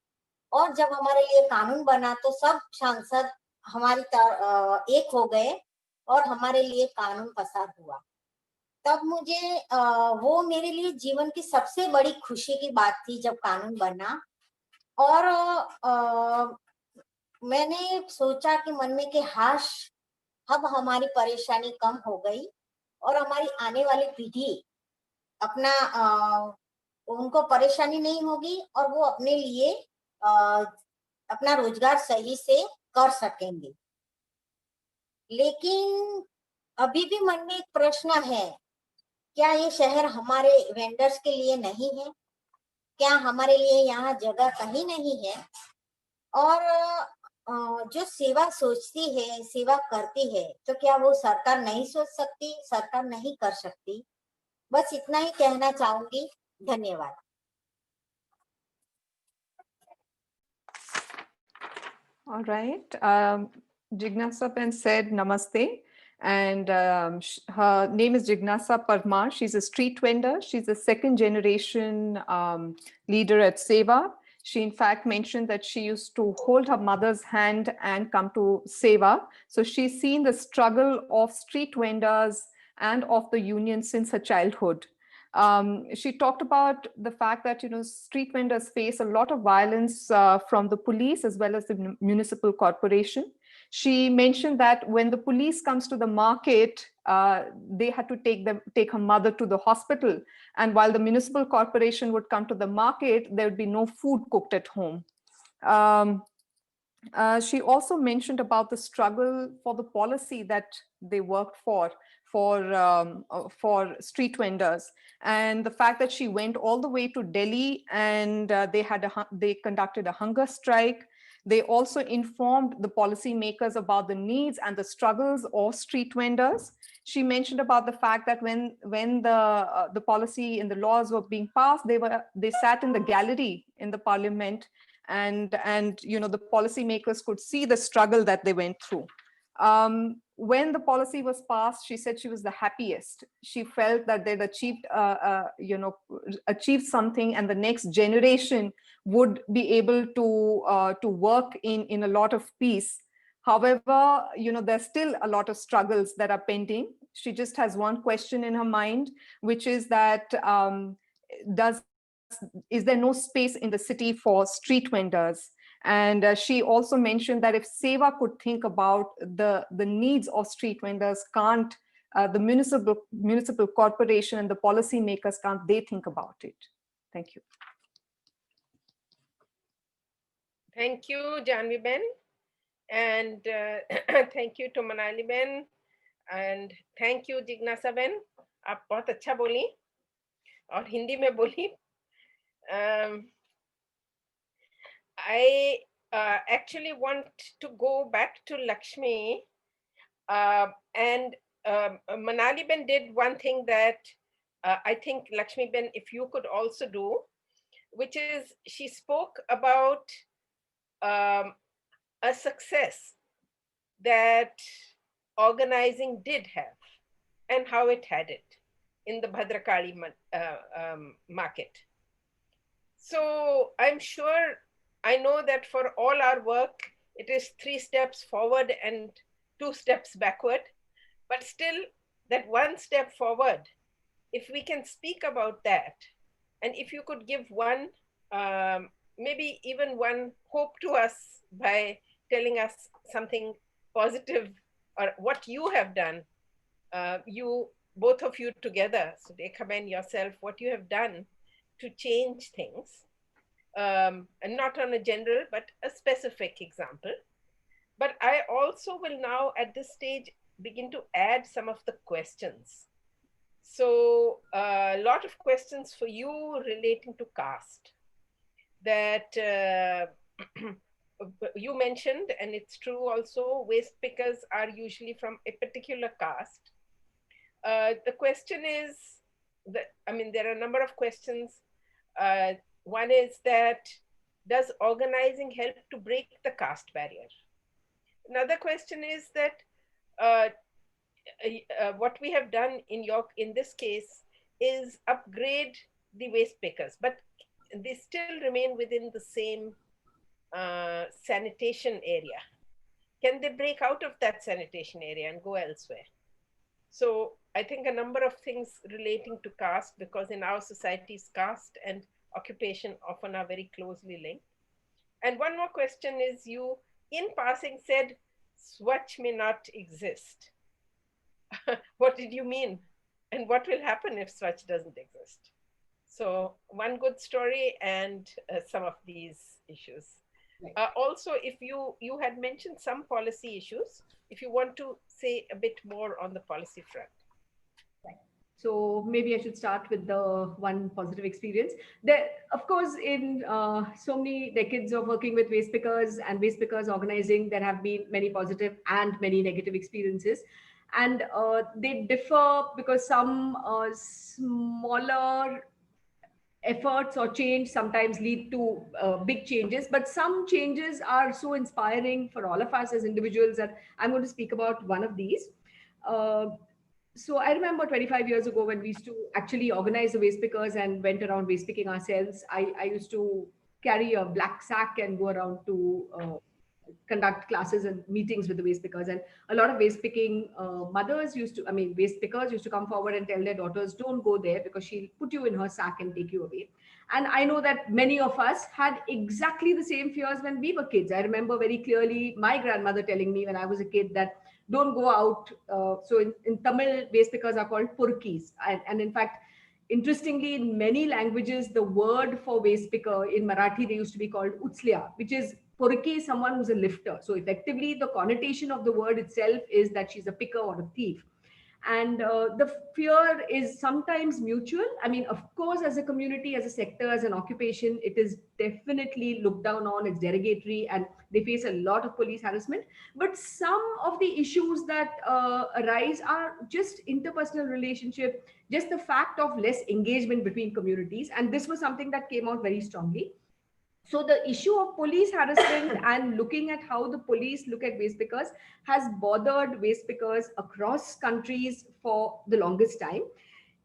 और जब हमारे लिए कानून बना तो सब सांसद हमारी एक हो गए और हमारे लिए कानून पसार हुआ। तब मुझे वो मेरे लिए जीवन की सबसे बड़ी खुशी की बात थी जब कानून बना। और मैंने सोचा कि मन में कि हाश अब हमारी परेशानी कम हो गई और हमारी आने वाली पीढ़ी अपना उनको परेशानी नहीं होगी और वो अपने लिए अपना रोजगार सही से कर सकेंगे। लेकिन अभी भी मन में एक प्रश्न है, क्या ये शहर हमारे वेंडर्स के लिए नहीं है? क्या हमारे लिए यहाँ जगह कहीं नहीं है? और जो सेवा सोचती है, सेवा करती है, तो क्या वो सरकार नहीं सोच सकती, सरकार नहीं कर सकती? बस इतना ही कहना चाहूंगी। धन्यवाद। All right. Jignasa Pen said namaste, and her name is Jignasa Parmar. She's a street vendor. She's a second generation leader at SEWA. She in fact mentioned that she used to hold her mother's hand and come to SEWA. So she's seen the struggle of street vendors and of the union since her childhood. She talked about the fact that street vendors face a lot of violence from the police as well as the municipal corporation. She mentioned that when the police comes to the market, they had to take her mother to the hospital, and while the municipal corporation would come to the market, there would be no food cooked at home. She also mentioned about the struggle for the policy that they worked for street vendors, and the fact that she went all the way to Delhi and they conducted a hunger strike. They also informed the policymakers about the needs and the struggles of street vendors. She mentioned about the fact that when the policy and the laws were being passed, they sat in the gallery in the parliament, and the policymakers could see the struggle that they went through. When the policy was passed, she said she was the happiest. She felt that they'd achieved something, and the next generation would be able to work in a lot of peace. However, there's still a lot of struggles that are pending. She just has one question in her mind, which is that is there no space in the city for street vendors? And she also mentioned that if SEWA could think about the needs of street vendors, can't the municipal corporation and the policymakers, can't they think about it? Thank you. Thank you, Janvi Ben, and thank you to Manali Ben, and thank you Jignasa Ben. आप बहुत अच्छा बोली और हिंदी में बोली. I actually want to go back to Lakshmi, and Manali Ben did one thing that I think Lakshmi Ben, if you could also do, which is she spoke about a success that organizing did have and how it had it in the Bhadrakali market. So I'm sure, I know that for all our work, it is 3 steps forward and 2 steps backward, but still that 1 step forward, if we can speak about that, and if you could give one, maybe even one hope to us by telling us something positive or what you have done, both of you together, so Dekhaben, yourself, what you have done to change things. And not on a general, but a specific example. But I also will now at this stage begin to add some of the questions. So a lot of questions for you relating to caste that you mentioned, and it's true also, waste pickers are usually from a particular caste. The question is, there are a number of questions. One is that, does organizing help to break the caste barrier? Another question is that what we have done in this case is upgrade the waste pickers, but they still remain within the same sanitation area. Can they break out of that sanitation area and go elsewhere? So I think a number of things relating to caste, because in our societies, caste and occupation often are very closely linked. And one more question is, you in passing said Swachh may not exist. What did you mean? And what will happen if Swachh doesn't exist? So one good story and some of these issues. Right. Also, if you had mentioned some policy issues, if you want to say a bit more on the policy front. Right. So maybe I should start with the one positive experience. There, of course, in so many decades of working with waste pickers and waste pickers organizing, there have been many positive and many negative experiences. And they differ because some smaller efforts or change sometimes lead to big changes, but some changes are so inspiring for all of us as individuals that I'm going to speak about one of these. So I remember 25 years ago when we used to actually organize the waste pickers and went around waste picking ourselves. I used to carry a black sack and go around to conduct classes and meetings with the waste pickers. And a lot of waste picking waste pickers used to come forward and tell their daughters, don't go there because she'll put you in her sack and take you away. And I know that many of us had exactly the same fears when we were kids. I remember very clearly my grandmother telling me when I was a kid that don't go out. So in Tamil, waste pickers are called purkis. And in fact, interestingly, in many languages, the word for waste picker in Marathi, they used to be called utslia, which is purki is someone who's a lifter. So effectively, the connotation of the word itself is that she's a picker or a thief. And the fear is sometimes mutual. I mean, of course, as a community, as a sector, as an occupation, it is definitely looked down on, it's derogatory, and they face a lot of police harassment. But some of the issues that arise are just interpersonal relationship, just the fact of less engagement between communities. And this was something that came out very strongly. So the issue of police harassment and looking at how the police look at waste pickers has bothered waste pickers across countries for the longest time.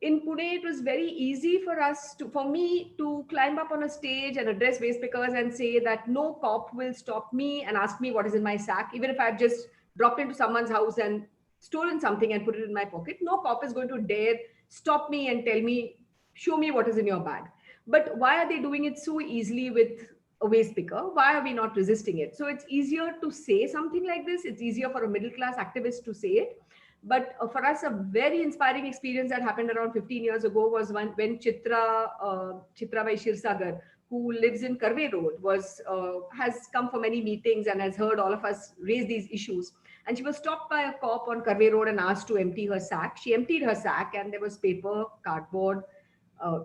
In Pune, it was very easy for me to climb up on a stage and address waste pickers and say that no cop will stop me and ask me what is in my sack. Even if I've just dropped into someone's house and stolen something and put it in my pocket, no cop is going to dare stop me and tell me, show me what is in your bag. But why are they doing it so easily with a waste picker? Why are we not resisting it? So it's easier to say something like this. It's easier for a middle class activist to say it. But for us, a very inspiring experience that happened around 15 years ago was when Chitra Bai Shirsagar, who lives in Karve Road, has come for many meetings and has heard all of us raise these issues. And she was stopped by a cop on Karve Road and asked to empty her sack. She emptied her sack and there was paper, cardboard,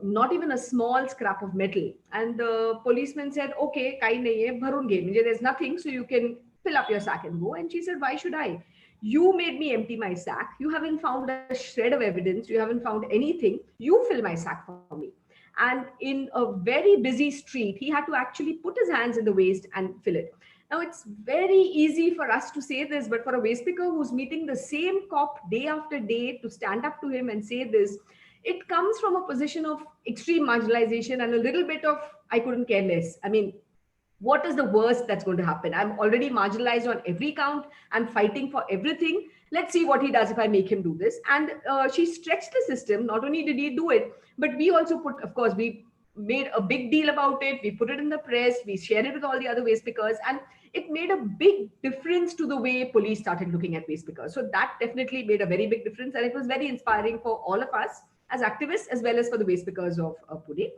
not even a small scrap of metal. And the policeman said, okay, kai nahi hai, bharun ge. There's nothing, so you can fill up your sack and go. And she said, why should I? You made me empty my sack. You haven't found a shred of evidence. You haven't found anything. You fill my sack for me. And in a very busy street, he had to actually put his hands in the waste and fill it. Now, it's very easy for us to say this, but for a waste picker who's meeting the same cop day after day to stand up to him and say this, it comes from a position of extreme marginalization and a little bit of, I couldn't care less. I mean, what is the worst that's going to happen? I'm already marginalized on every count. I'm fighting for everything. Let's see what he does if I make him do this. And she stretched the system. Not only did he do it, but we also we made a big deal about it. We put it in the press. We shared it with all the other waste pickers. And it made a big difference to the way police started looking at waste pickers. So that definitely made a very big difference. And it was very inspiring for all of us as activists, as well as for the waste pickers of Pune.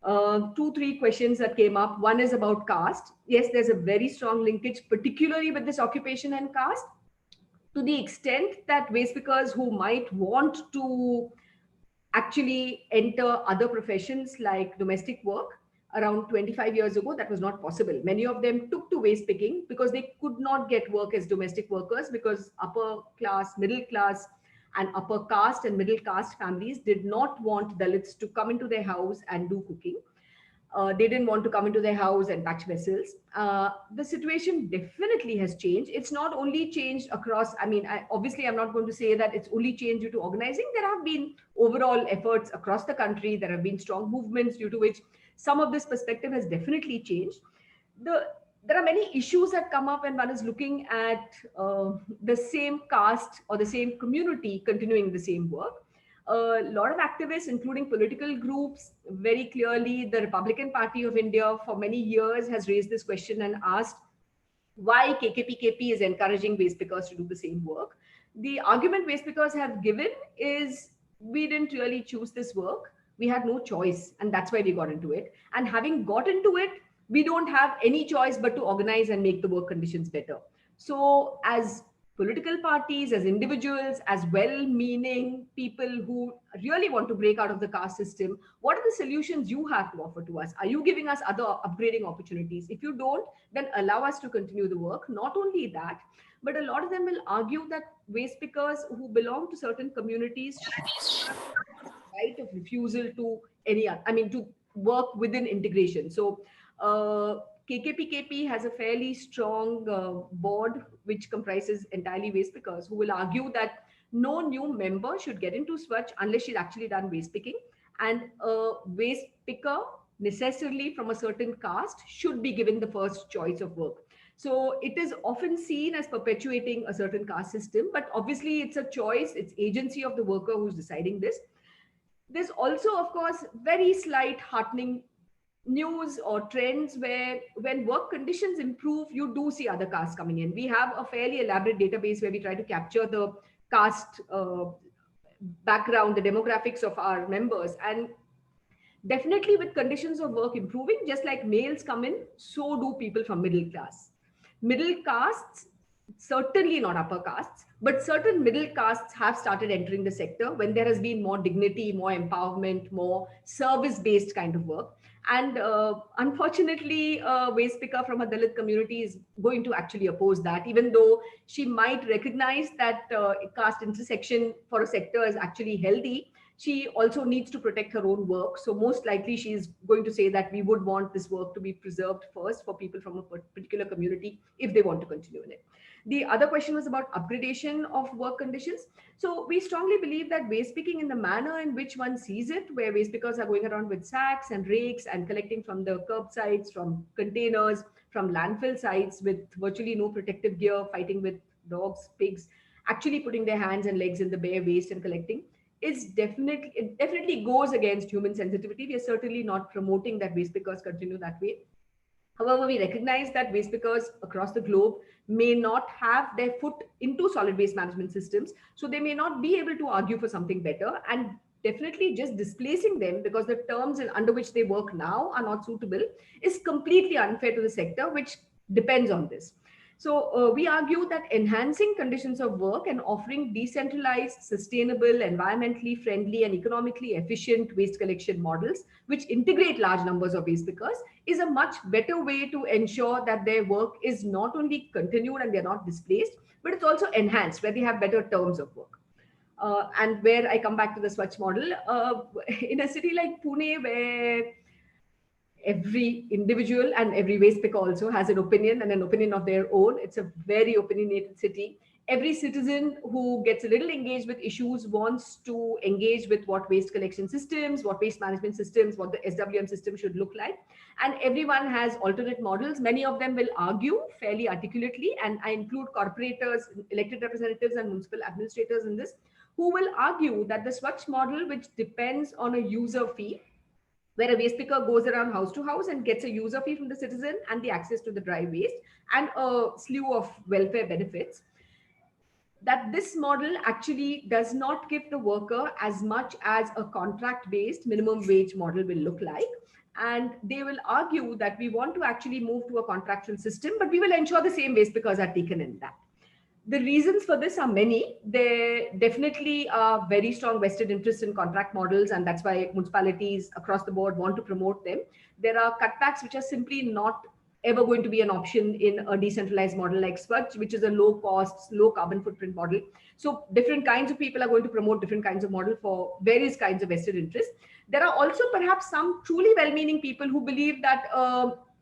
2-3 questions that came up. One is about caste. Yes, there's a very strong linkage, particularly with this occupation and caste, to the extent that waste pickers who might want to actually enter other professions like domestic work. Around 25 years ago, that was not possible. Many of them took to waste picking because they could not get work as domestic workers, because upper class, middle class, and upper caste and middle caste families did not want Dalits to come into their house and do cooking. They didn't want to come into their house and touch vessels. The situation definitely has changed. It's not only changed across, obviously, I'm not going to say that it's only changed due to organizing. There have been overall efforts across the country. There have been strong movements due to which some of this perspective has definitely changed. There are many issues that come up when one is looking at the same caste or the same community continuing the same work. A lot of activists, including political groups, very clearly the Republican Party of India for many years has raised this question and asked why KKP-KP is encouraging waste pickers to do the same work. The argument waste pickers have given is we didn't really choose this work. We had no choice, and that's why we got into it. And having got into it, we don't have any choice but to organize and make the work conditions better. So as political parties, as individuals, as well-meaning people who really want to break out of the caste system, what are the solutions you have to offer to us? Are you giving us other upgrading opportunities? If you don't, then allow us to continue the work. Not only that, but a lot of them will argue that waste pickers who belong to certain communities have right of refusal to to work within integration. So KKP-KP has a fairly strong board which comprises entirely waste pickers, who will argue that no new member should get into Swachh unless she's actually done waste picking, and a waste picker necessarily from a certain caste should be given the first choice of work. So it is often seen as perpetuating a certain caste system, but obviously it's a choice, it's agency of the worker who's deciding this. There's also, of course, very slight heartening news or trends where when work conditions improve, you do see other castes coming in. We have a fairly elaborate database where we try to capture the caste background, the demographics of our members. And definitely with conditions of work improving, just like males come in, so do people from middle class. Middle castes, certainly not upper castes, but certain middle castes have started entering the sector when there has been more dignity, more empowerment, more service-based kind of work. And unfortunately, a waste picker from a Dalit community is going to actually oppose that, even though she might recognize that caste intersection for a sector is actually healthy. She also needs to protect her own work. So most likely she's going to say that we would want this work to be preserved first for people from a particular community if they want to continue in it. The other question was about upgradation of work conditions. So we strongly believe that waste picking in the manner in which one sees it, where waste pickers are going around with sacks and rakes and collecting from the curbsides, from containers, from landfill sites with virtually no protective gear, fighting with dogs, pigs, actually putting their hands and legs in the bare waste and collecting, it definitely goes against human sensitivity. We are certainly not promoting that waste pickers continue that way. However, we recognize that waste pickers across the globe may not have their foot into solid waste management systems, so they may not be able to argue for something better, and definitely just displacing them because the terms under which they work now are not suitable is completely unfair to the sector, which depends on this. So we argue that enhancing conditions of work and offering decentralized, sustainable, environmentally friendly and economically efficient waste collection models, which integrate large numbers of waste pickers, is a much better way to ensure that their work is not only continued and they're not displaced, but it's also enhanced where they have better terms of work. And where I come back to the Swachh model, in a city like Pune, where every individual and every waste picker also has an opinion and an opinion of their own. It's a very opinionated city. Every citizen who gets a little engaged with issues wants to engage with what waste collection systems, what waste management systems, what the SWM system should look like. And everyone has alternate models. Many of them will argue fairly articulately, and I include corporators, elected representatives and municipal administrators in this, who will argue that the Swachh model, which depends on a user fee, where a waste picker goes around house to house and gets a user fee from the citizen and the access to the dry waste and a slew of welfare benefits, that this model actually does not give the worker as much as a contract-based minimum wage model will look like. And they will argue that we want to actually move to a contractual system, but we will ensure the same waste pickers are taken in that. The reasons for this are many. There definitely are very strong vested interest in contract models, and that's why municipalities across the board want to promote them. There are cutbacks which are simply not ever going to be an option in a decentralized model like Swachh, which is a low cost, low carbon footprint model. So different kinds of people are going to promote different kinds of model for various kinds of vested interest. There are also perhaps some truly well-meaning people who believe that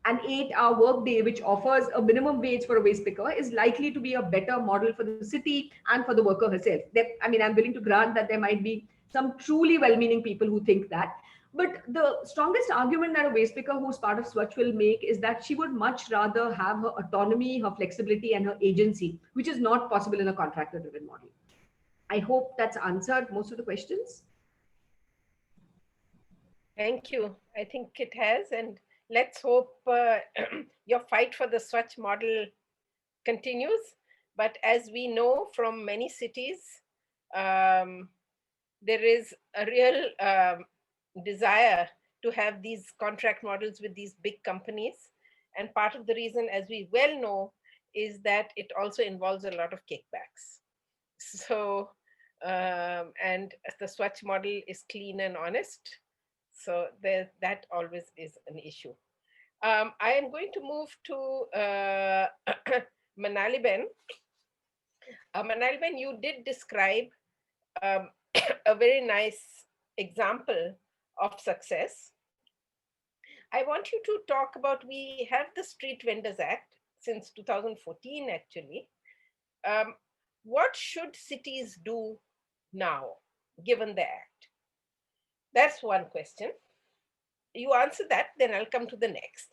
an 8-hour workday, which offers a minimum wage for a waste picker, is likely to be a better model for the city and for the worker herself. I'm willing to grant that there might be some truly well-meaning people who think that. But the strongest argument that a waste picker who's part of Swachh will make is that she would much rather have her autonomy, her flexibility, and her agency, which is not possible in a contractor-driven model. I hope that's answered most of the questions. Thank you. I think it has, and let's hope your fight for the Swachh model continues. But as we know from many cities, there is a real desire to have these contract models with these big companies. And part of the reason, as we well know, is that it also involves a lot of kickbacks. So, and the Swachh model is clean and honest. So that always is an issue. I am going to move to Manaliben. Manaliben, you did describe a very nice example of success. I want you to talk about, we have the Street Vendors Act since 2014 actually. What should cities do now, given the act? That's one question. You answer that, then I'll come to the next.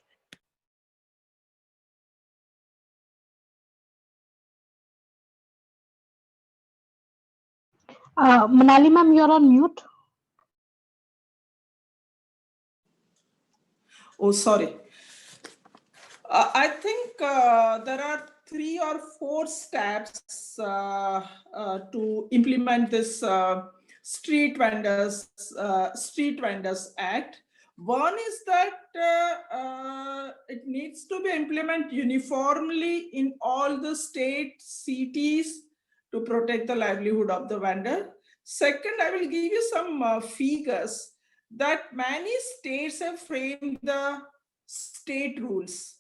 Manali ma'am, you're on mute. Oh, sorry. I think there are 3 or 4 steps to implement this Street Vendors Act. One is that it needs to be implemented uniformly in all the state cities to protect the livelihood of the vendor. Second, I will give you some figures that many states have framed the state rules,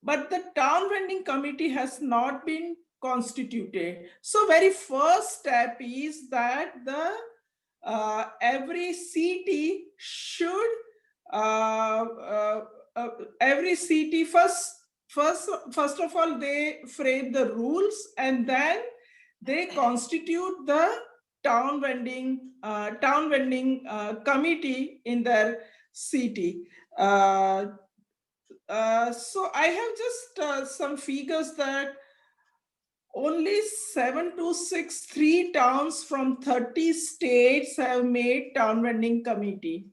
but the town vending committee has not been constituted. So very first step is that the every city should every city first of all they frame the rules, and then they constitute the town vending committee in their city. So I have just some figures that only 7 to 3 towns from 30 states have made town vending committee,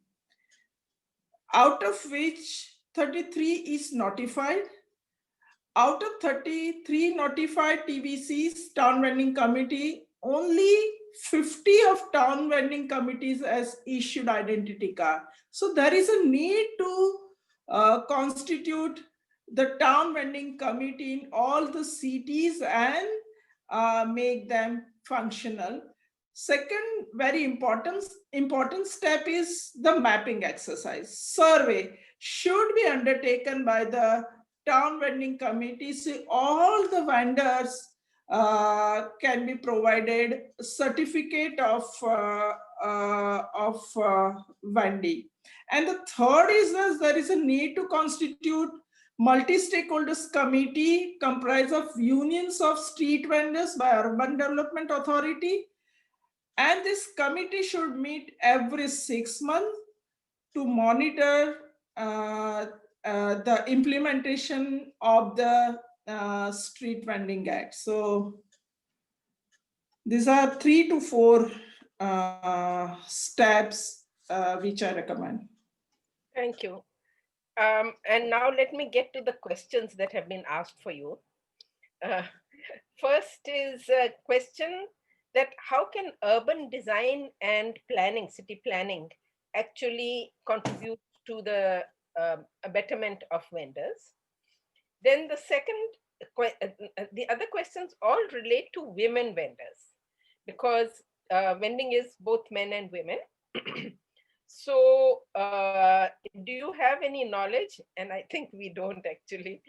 out of which 33 is notified. Out of 33 notified TVCs, town vending committee, only 50 of town vending committees has issued identity card. So there is a need to constitute the town vending committee in all the cities and make them functional. Second, very important step is the mapping exercise. Survey should be undertaken by the town vending committees. All the vendors can be provided certificate of vending. And the third is that there is a need to constitute multi-stakeholders committee comprised of unions of street vendors by Urban Development Authority. And this committee should meet every 6 months to monitor the implementation of the Street Vending Act. So these are 3 to 4 steps which I recommend. Thank you. And now let me get to the questions that have been asked for you. First is a question that how can urban design and planning, city planning, actually contribute to the betterment of vendors? Then the second the other questions all relate to women vendors, because vending is both men and women. So do you have any knowledge, and I think we don't actually,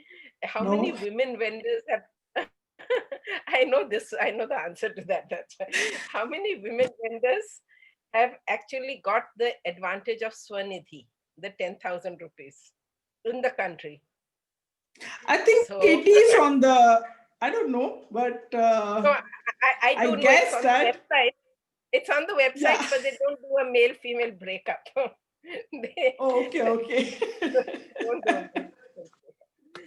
how many No. women vendors have I know this, I know the answer to that. That's why. How many women vendors have actually got the advantage of Swanidhi, the 10,000 rupees in the country? I think So, it is on the, I don't know, but so I do know guess it's on that. the website. It's on the website, Yeah. but they don't do a male-female breakup. They Okay. don't do a male-female breakup.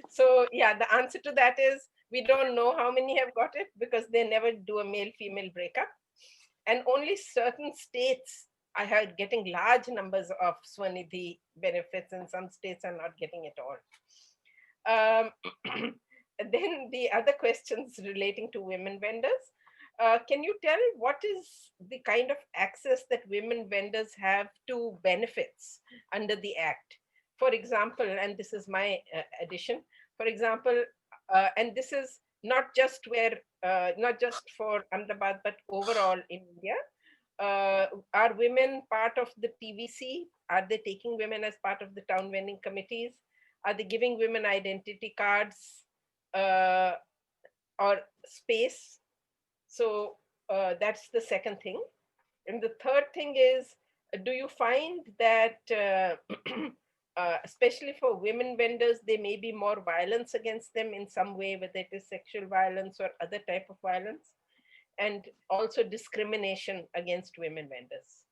So yeah, the answer to that is we don't know how many have got it because they never do a male-female breakup. And only certain states I heard getting large numbers of Swanidhi benefits, and some states are not getting it all. Then the other questions relating to women vendors. Can you tell what is the kind of access that women vendors have to benefits under the Act? For example, and this is my addition, for example, and this is not just not just for Ahmedabad, but overall in India, are women part of the PVC? Are they taking women as part of the town vending committees? Are they giving women identity cards or space? So that's the second thing. And the third thing is, do you find that, especially for women vendors, there may be more violence against them in some way, whether it is sexual violence or other type of violence, and also discrimination against women vendors?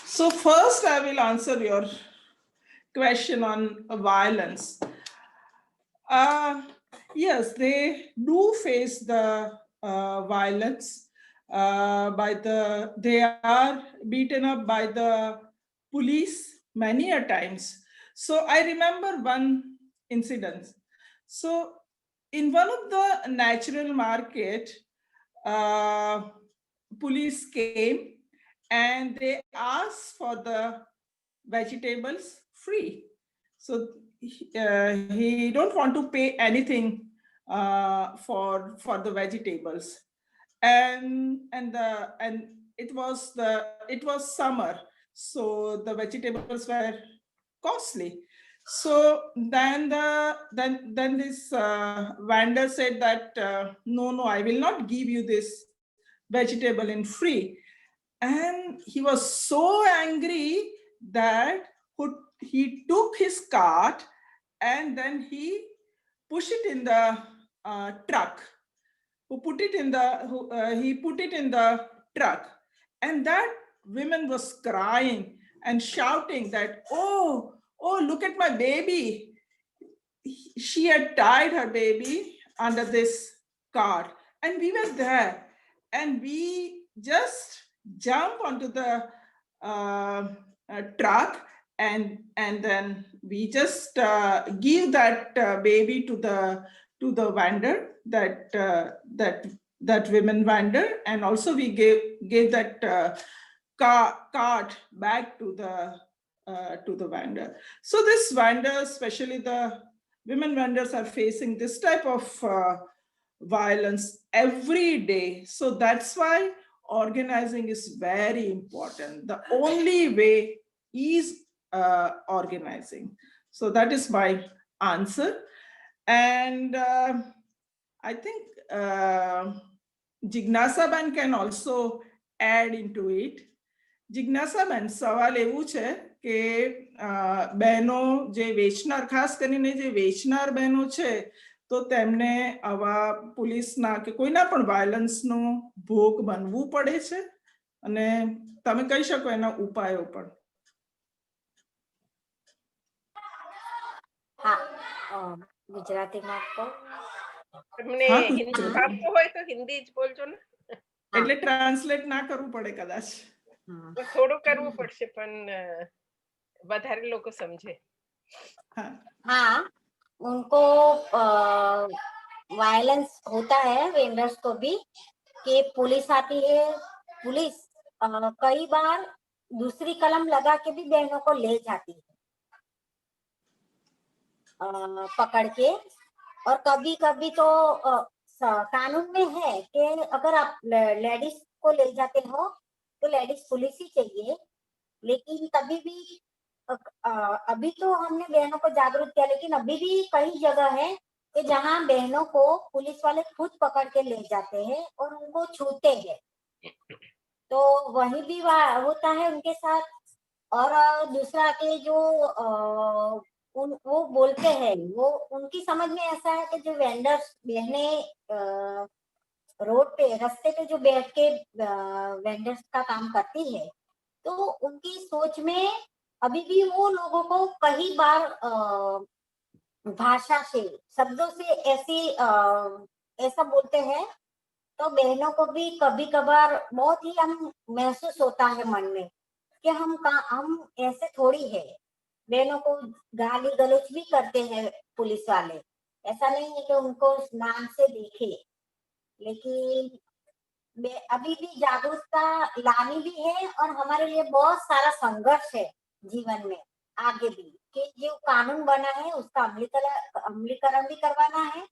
So first I will answer your question on violence. Yes, they do face the violence they are beaten up by the police many a times. So I remember one incident. So in one of the natural market, police came and they asked for the vegetables free. So he don't want to pay anything for the vegetables, and it was summer, so the vegetables were costly. So then this vendor said that no, I will not give you this vegetable in free. And he was so angry that he took his cart and then he pushed it in the truck. He put it in the truck, and that woman was crying and shouting that, oh, look at my baby. She had tied her baby under this cart, and we were there, and we just jump onto the truck, and then we just give that baby to the vendor, that women vendor, and also we gave that cart back to the vendor. So this vendor, especially the women vendors, are facing this type of violence every day. So that's why organizing is very important. The only way is organizing. So that is my answer. And I think Jignasa Ban can also add into it. Jignasa Ban, સવાલ એવું છે કે બહેનો જે વેચનાર, ખાસ કરીને જે વેચનાર બહેનો છે, તો તેમને આવા પોલીસના કે કોઈના પણ વાયલન્સનો ભોગ બનવું પડે છે, અને તમે કહી શકો એના ઉપાયો પણ. હા, ગુજરાતીમાં તો તમને હિન્દી ફાવતું હોય તો હિન્દી જ બોલજો ને. એટલે ટ્રાન્સલેટ ના કરવું પડે કદાચ. થોડું કરવું પડશે, પણ વધારે લોકો સમજે. हाँ, उनको वायलेंस होता है वेंडर्स को भी, कि पुलिस आती है, पुलिस कई बार दूसरी कलम लगा के भी बहनों को ले जाती है। पकड़ के। और कभी कभी तो कानून में है कि अगर आप लेडीज को ले जाते हो तो लेडीज पुलिस ही चाहिए। लेकिन तभी भी अभी तो हमने बहनों को जागरूक किया, लेकिन अभी भी कई जगह है कि जहाँ बहनों को पुलिस वाले खुद पकड़ के ले जाते हैं और उनको छूते हैं। तो वही भी होता है उनके साथ। और दूसरा के जो वो बोलते हैं, वो उनकी समझ में ऐसा है कि जो वेंडर्स बहने रोड पे रास्ते पे जो बैठ के वेंडर्स का काम करती है, तो उनकी सोच में अभी भी वो लोगों को कई बार भाषा से, शब्दों से ऐसा बोलते हैं। तो बहनों को भी कभी कभार बहुत ही हम महसूस होता है मन में कि हम ऐसे थोड़ी है। बहनों को गाली गलौज भी करते हैं पुलिस वाले, ऐसा नहीं है कि उनको नाम से देखे। लेकिन अभी भी जागरूकता लानी भी है और हमारे लिए बहुत सारा संघर्ष है जीवन में आगे भी, कि जो कानून बना है उसका अमलीकरण भी करवाना है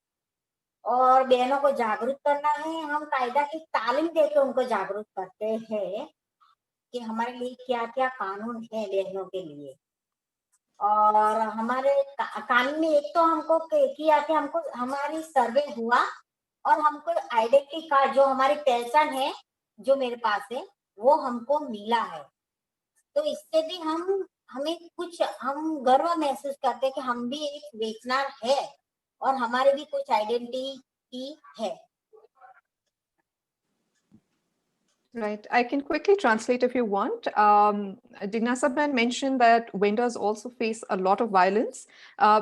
और बहनों को जागरूक करना है। हम कायदा की तालीम देकर उनको जागरूक करते हैं कि हमारे लिए क्या क्या कानून है बहनों के लिए। और हमारे कानून में एक तो हमको किया कि हमको हमारी सर्वे हुआ और हमको आइडेंटिटी कार्ड, जो हमारी पहचान है, जो मेरे पास है, वो हमको मिला है। तो इससे भी हमें कुछ हम गर्व महसूस करते हैं कि हम भी एक वेचनार है और हमारे भी कुछ आइडेंटिटी है। Right. I can quickly translate if you want. Dignasaban mentioned that vendors also face a lot of violence.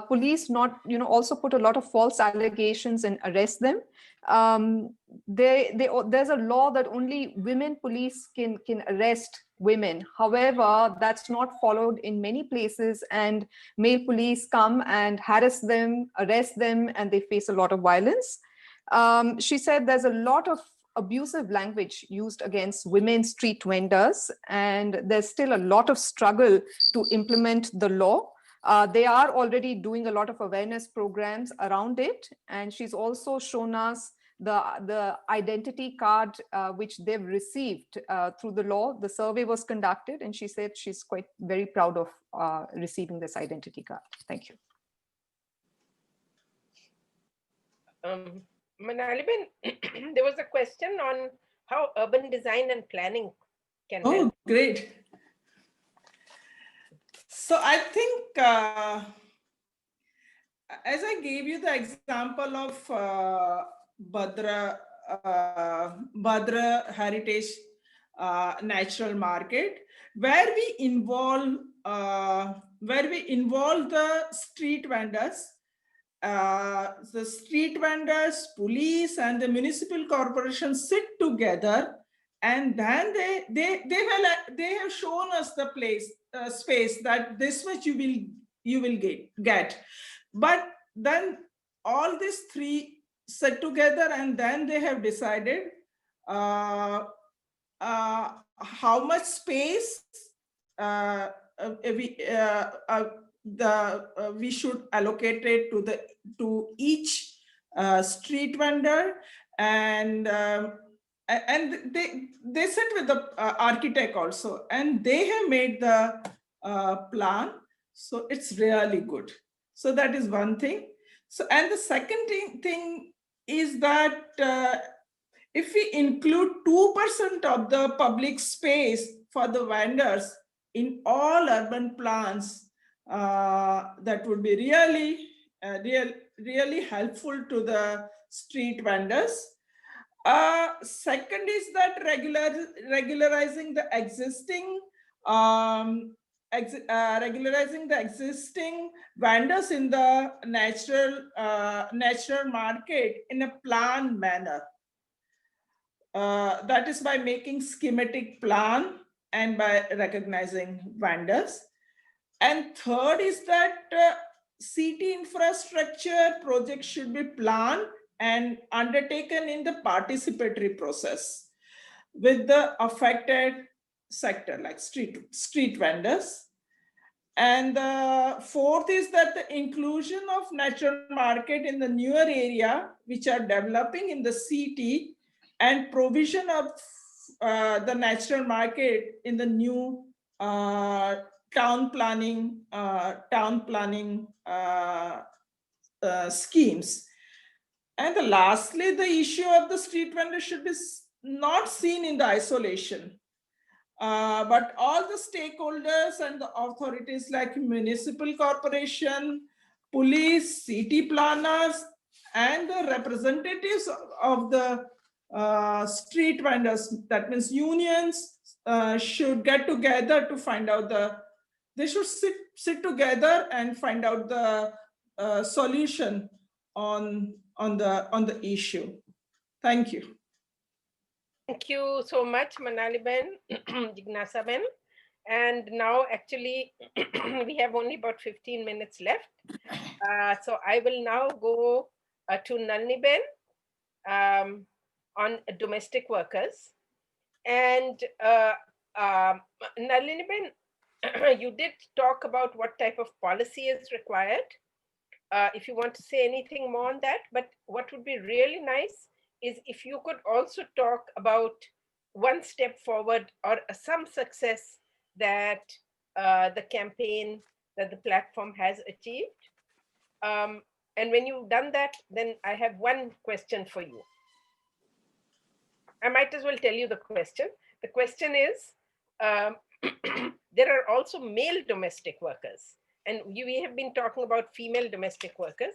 Police also put a lot of false allegations and arrest them. There's a law that only women police can arrest women. However, that's not followed in many places, and male police come and harass them, arrest them, and they face a lot of violence. She said there's a lot of abusive language used against women street vendors, and there's still a lot of struggle to implement the law. They are already doing a lot of awareness programs around it, and she's also shown us the identity card which they've received through the law. The survey was conducted, and she said she's very proud of receiving this identity card. Thank you. Manaliben, there was a question on how urban design and planning can help. Oh, great. So I think, as I gave you the example of Bhadra Heritage Natural Market, where we involve the street vendors, police, and the municipal corporation sit together, and then they have shown us the space that this much you will get. But then all these three sit together, and then they have decided how much space we should allocate it to each street vendor, and they sit with the architect also, and they have made the plan. So it's really good. So that is one thing. So, and the second thing is that if we include 2% of the public space for the vendors in all urban plans, that would be really helpful to the street vendors. Second is that regularizing the existing vendors in the natural market in a planned manner. That is by making schematic plan and by recognizing vendors. And third is that city infrastructure projects should be planned and undertaken in the participatory process with the affected sector like street vendors. And the fourth is that the inclusion of natural market in the newer area, which are developing in the city, and provision of the natural market in the new town planning schemes. And lastly, the issue of the street vendors should be not seen in the isolation. But all the stakeholders and the authorities like municipal corporation, police, city planners, and the representatives of the street vendors, that means unions, should get together to find out they should sit together and find out the solution on the issue. Thank you. Thank you so much, Manali Ben, Jignasa Ben. And now actually we have only about 15 minutes left. So I will now go to Nalini Ben on domestic workers. And Nalini Ben, you did talk about what type of policy is required. If you want to say anything more on that, but what would be really nice is if you could also talk about one step forward or some success that the campaign, that the platform has achieved. And when you've done that, then I have one question for you. I might as well tell you the question. The question is, there are also male domestic workers, and we have been talking about female domestic workers.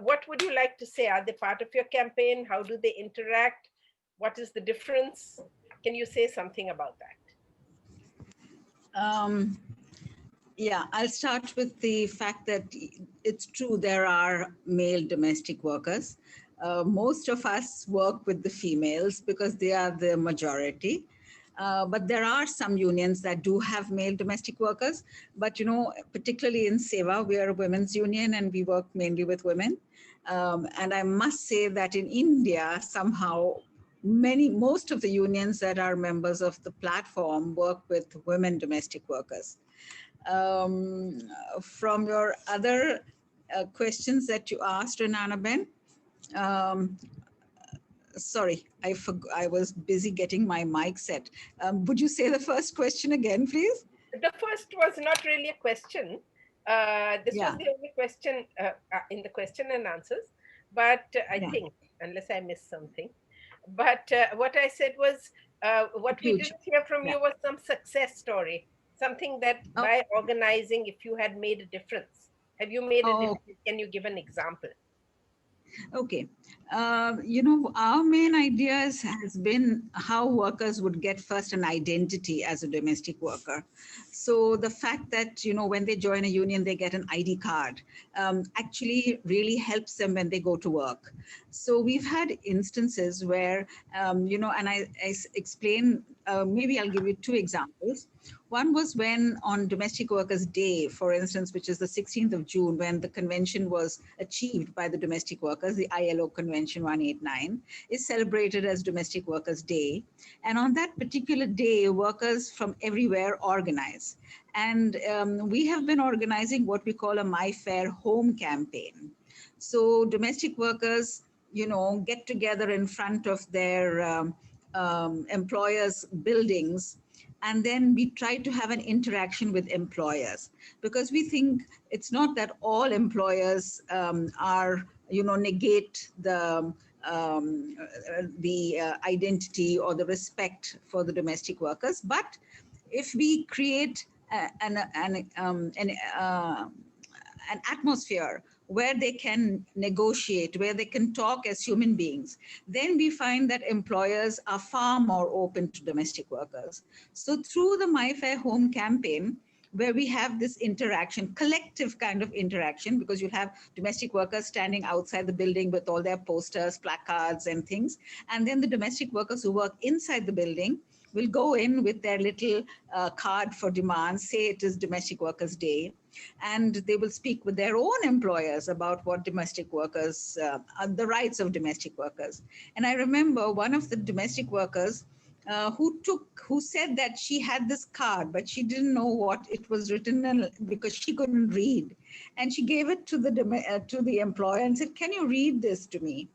What would you like to say? Are they part of your campaign? How do they interact? What is the difference? Can you say something about that? Yeah, I'll start with the fact that it's true there are male domestic workers. Most of us work with the females because they are the majority. But there are some unions that do have male domestic workers. But, you know, particularly in SEWA, we are a women's union and we work mainly with women. And I must say that in India, somehow, most of the unions that are members of the platform work with women domestic workers. From your other questions that you asked, Renana Ben, sorry, I was busy getting my mic set. Would you say the first question again, please? The first was not really a question. This was the only question in the question and answers. But I think, unless I missed something. But what I said was, what we didn't hear from you was some success story. Something that by organizing, if you had made a difference. Have you made a difference? Can you give an example? Okay. You know, our main ideas has been how workers would get first an identity as a domestic worker. So the fact that, you know, when they join a union, they get an ID card actually really helps them when they go to work. So we've had instances where, you know, and I explain, maybe I'll give you two examples. One was when on Domestic Workers' Day, for instance, which is the 16th of June, when the convention was achieved by the domestic workers, the ILO Convention 189 is celebrated as Domestic Workers' Day. And on that particular day, workers from everywhere organize. And we have been organizing what we call a My Fair Home campaign. So domestic workers, you know, get together in front of their employers' buildings. And then we try to have an interaction with employers, because we think it's not that all employers are, you know, negate the identity or the respect for the domestic workers. But if we create an atmosphere where they can negotiate, where they can talk as human beings, then we find that employers are far more open to domestic workers. So through the My Fair Home campaign, where we have this interaction, collective kind of interaction, because you have domestic workers standing outside the building with all their posters, placards and things. And then the domestic workers who work inside the building will go in with their little card for demands, say it is Domestic Workers' Day, and they will speak with their own employers about what domestic workers, the rights of domestic workers. And I remember one of the domestic workers who said that she had this card, but she didn't know what it was written in because she couldn't read. And she gave it to the employer and said, "Can you read this to me?"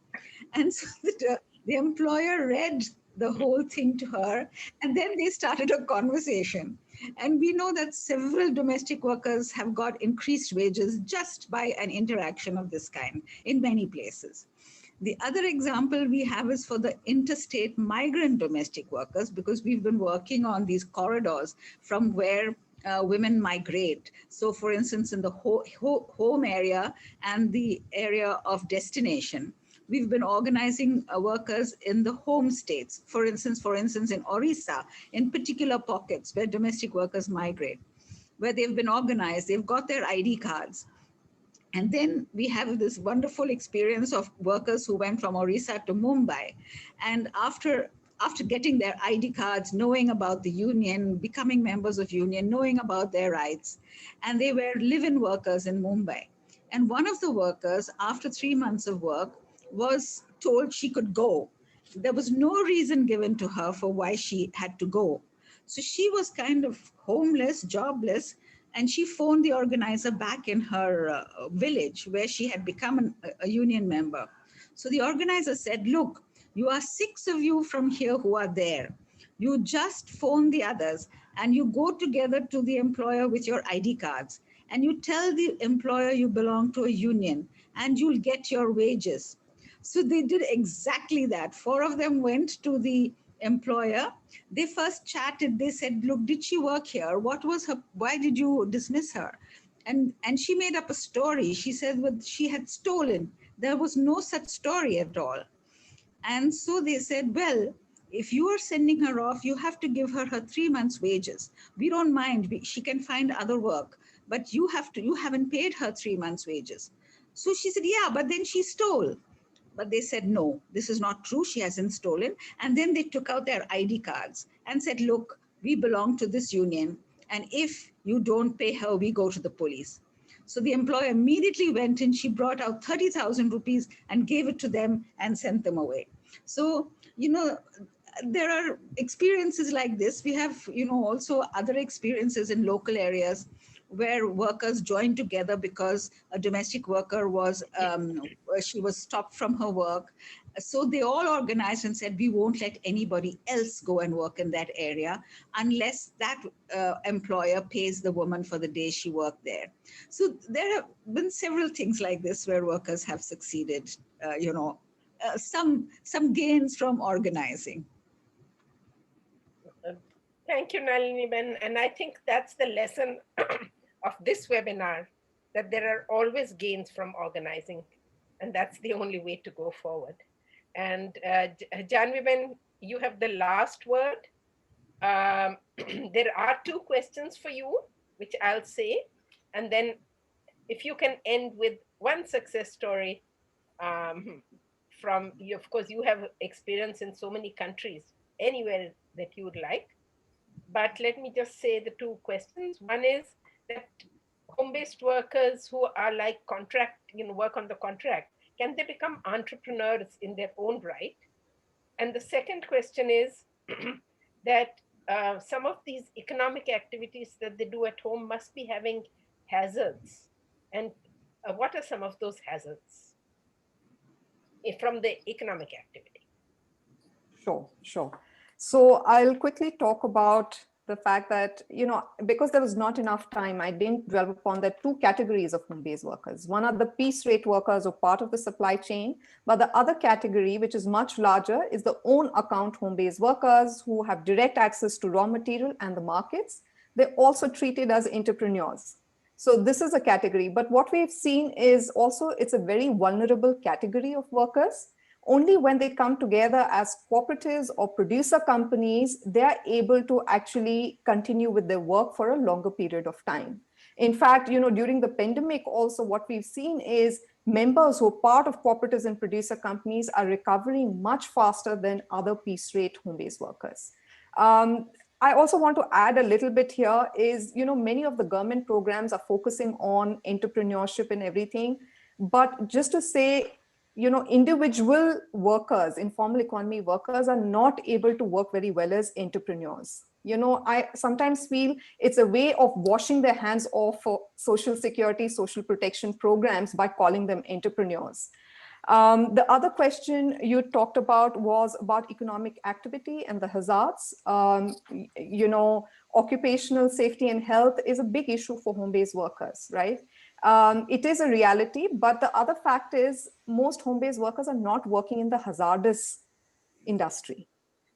And so the employer read the whole thing to her, and then they started a conversation. And we know that several domestic workers have got increased wages just by an interaction of this kind in many places. The other example we have is for the interstate migrant domestic workers, because we've been working on these corridors from where women migrate. So for instance, in the home area and the area of destination, we've been organizing workers in the home states. For instance, in Orissa, in particular pockets where domestic workers migrate, where they've been organized, they've got their ID cards. And then we have this wonderful experience of workers who went from Orissa to Mumbai. And after getting their ID cards, knowing about the union, becoming members of union, knowing about their rights, and they were live-in workers in Mumbai. And one of the workers, after 3 months of work, was told she could go. There was no reason given to her for why she had to go. So she was kind of homeless, jobless, and she phoned the organizer back in her village where she had become a union member. So the organizer said, "Look, you are 6 of you from here who are there. You just phone the others and you go together to the employer with your ID cards and you tell the employer you belong to a union and you'll get your wages." So they did exactly that. 4 of them went to the employer. They first chatted. They said, "Look, did she work here? What was her, why did you dismiss her?" And she made up a story. She said she had stolen. There was no such story at all. And so they said, "Well, if you are sending her off, you have to give her 3 months' wages. We don't mind. She can find other work, but you haven't paid her 3 months' wages." So she said, "Yeah, but then she stole." But they said, "No, this is not true. She hasn't stolen." And then they took out their ID cards and said, "Look, we belong to this union. And if you don't pay her, we go to the police." So the employer immediately went in. She brought out 30,000 rupees and gave it to them and sent them away. So, there are experiences like this. We have, also other experiences in local areas where workers joined together because a domestic worker she was stopped from her work. So they all organized and said, "We won't let anybody else go and work in that area unless that employer pays the woman for the day she worked there." So there have been several things like this where workers have succeeded, some gains from organizing. Thank you, Nalini Ben. And I think that's the lesson of this webinar, that there are always gains from organizing. And that's the only way to go forward. And Janvi Ben, you have the last word. There are 2 questions for you, which I'll say. And then if you can end with one success story from you, of course, you have experience in so many countries, anywhere that you would like. But let me just say the 2 questions. One is that home-based workers who are like work on the contract, can they become entrepreneurs in their own right? And the second question is that some of these economic activities that they do at home must be having hazards. And what are some of those hazards from the economic activity? Sure. So I'll quickly talk about the fact that, because there was not enough time, I didn't dwell upon the 2 categories of home-based workers. One are the piece rate workers or part of the supply chain, but the other category, which is much larger, is the own account home-based workers who have direct access to raw material and the markets. They're also treated as entrepreneurs. So this is a category, but what we've seen is also it's a very vulnerable category of workers. Only when they come together as cooperatives or producer companies, they're able to actually continue with their work for a longer period of time. In fact, during the pandemic also, what we've seen is members who are part of cooperatives and producer companies are recovering much faster than other piece rate home-based workers. I also want to add a little bit here is, many of the government programs are focusing on entrepreneurship and everything. But just to say, individual workers, informal economy workers are not able to work very well as entrepreneurs. I sometimes feel it's a way of washing their hands off for social security, social protection programs by calling them entrepreneurs. The other question you talked about was about economic activity and the hazards. Occupational safety and health is a big issue for home-based workers, right? It is a reality, but the other fact is most home-based workers are not working in the hazardous industry.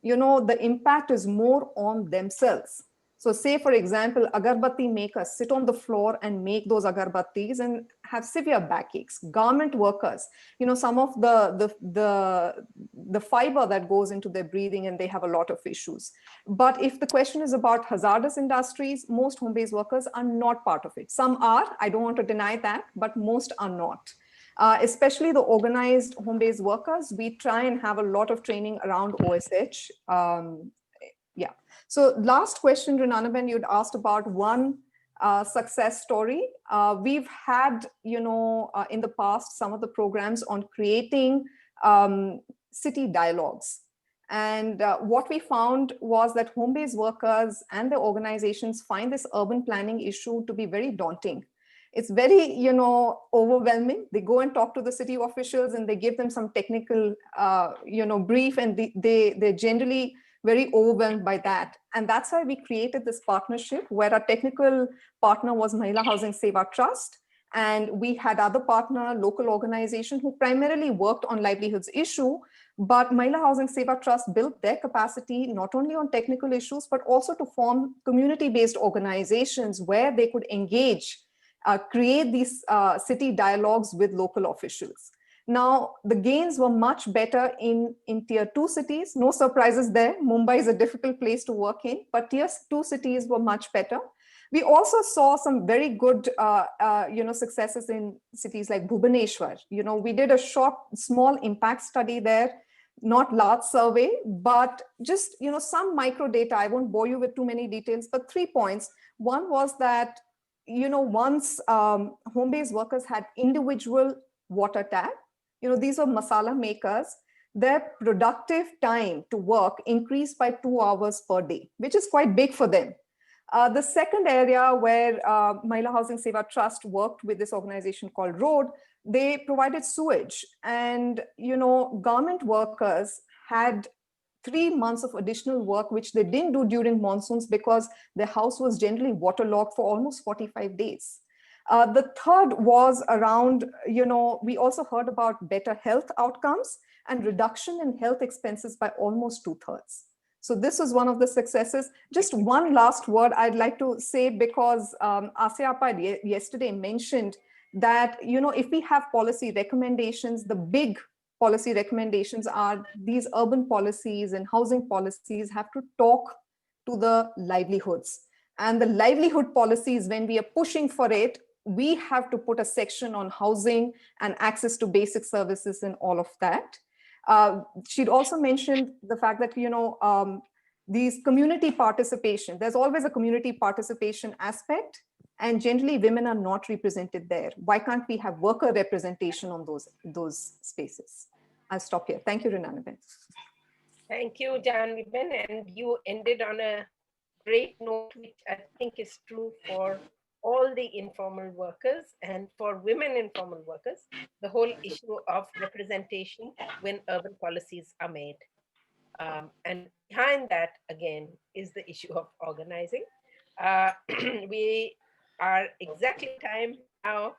The impact is more on themselves. So say, for example, agarbatti makers sit on the floor and make those agarbattis and have severe backaches. Garment workers, some of the fiber that goes into their breathing, and they have a lot of issues. But if the question is about hazardous industries, most home-based workers are not part of it. Some are, I don't want to deny that, but most are not. Especially the organized home-based workers, we try and have a lot of training around OSH. Yeah. So last question, Renanaben, you'd asked about one success story. We've had, in the past, some of the programs on creating city dialogues. And what we found was that home-based workers and their organizations find this urban planning issue to be very daunting. It's very, overwhelming. They go and talk to the city officials and they give them some technical, brief, and they're generally very overwhelmed by that. And that's why we created this partnership where our technical partner was Mahila Housing SEWA Trust. And we had other partner, local organization who primarily worked on livelihoods issue, but Mahila Housing SEWA Trust built their capacity not only on technical issues, but also to form community-based organizations where they could engage, create these city dialogues with local officials. Now, the gains were much better in tier 2 cities. No surprises there. Mumbai is a difficult place to work in, but tier 2 cities were much better. We also saw some very good, successes in cities like Bhubaneswar. We did a small impact study there, not large survey, but just, some micro data. I won't bore you with too many details, but 3 points. One was that, once home-based workers had individual water tap, these were masala makers, their productive time to work increased by 2 hours per day, which is quite big for them. The second area where Mahila Housing SEWA Trust worked with this organization called Road, they provided sewage, and garment workers had 3 months of additional work, which they didn't do during monsoons because their house was generally waterlogged for almost 45 days. The third was around, we also heard about better health outcomes and reduction in health expenses by almost 2/3. So this was one of the successes. Just one last word I'd like to say, because Asya yesterday mentioned that, if we have policy recommendations, the big policy recommendations are these urban policies and housing policies have to talk to the livelihoods. And the livelihood policies, when we are pushing for it, we have to put a section on housing and access to basic services and all of that. She'd also mentioned the fact that, these community participation, there's always a community participation aspect, and generally women are not represented there. Why can't we have worker representation on those spaces? I'll stop here. Thank you, Renanaben. Thank you, Janviben. And you ended on a great note, which I think is true for all the informal workers and for women informal workers, the whole issue of representation when urban policies are made. And behind that, again, is the issue of organizing. We are exactly time now,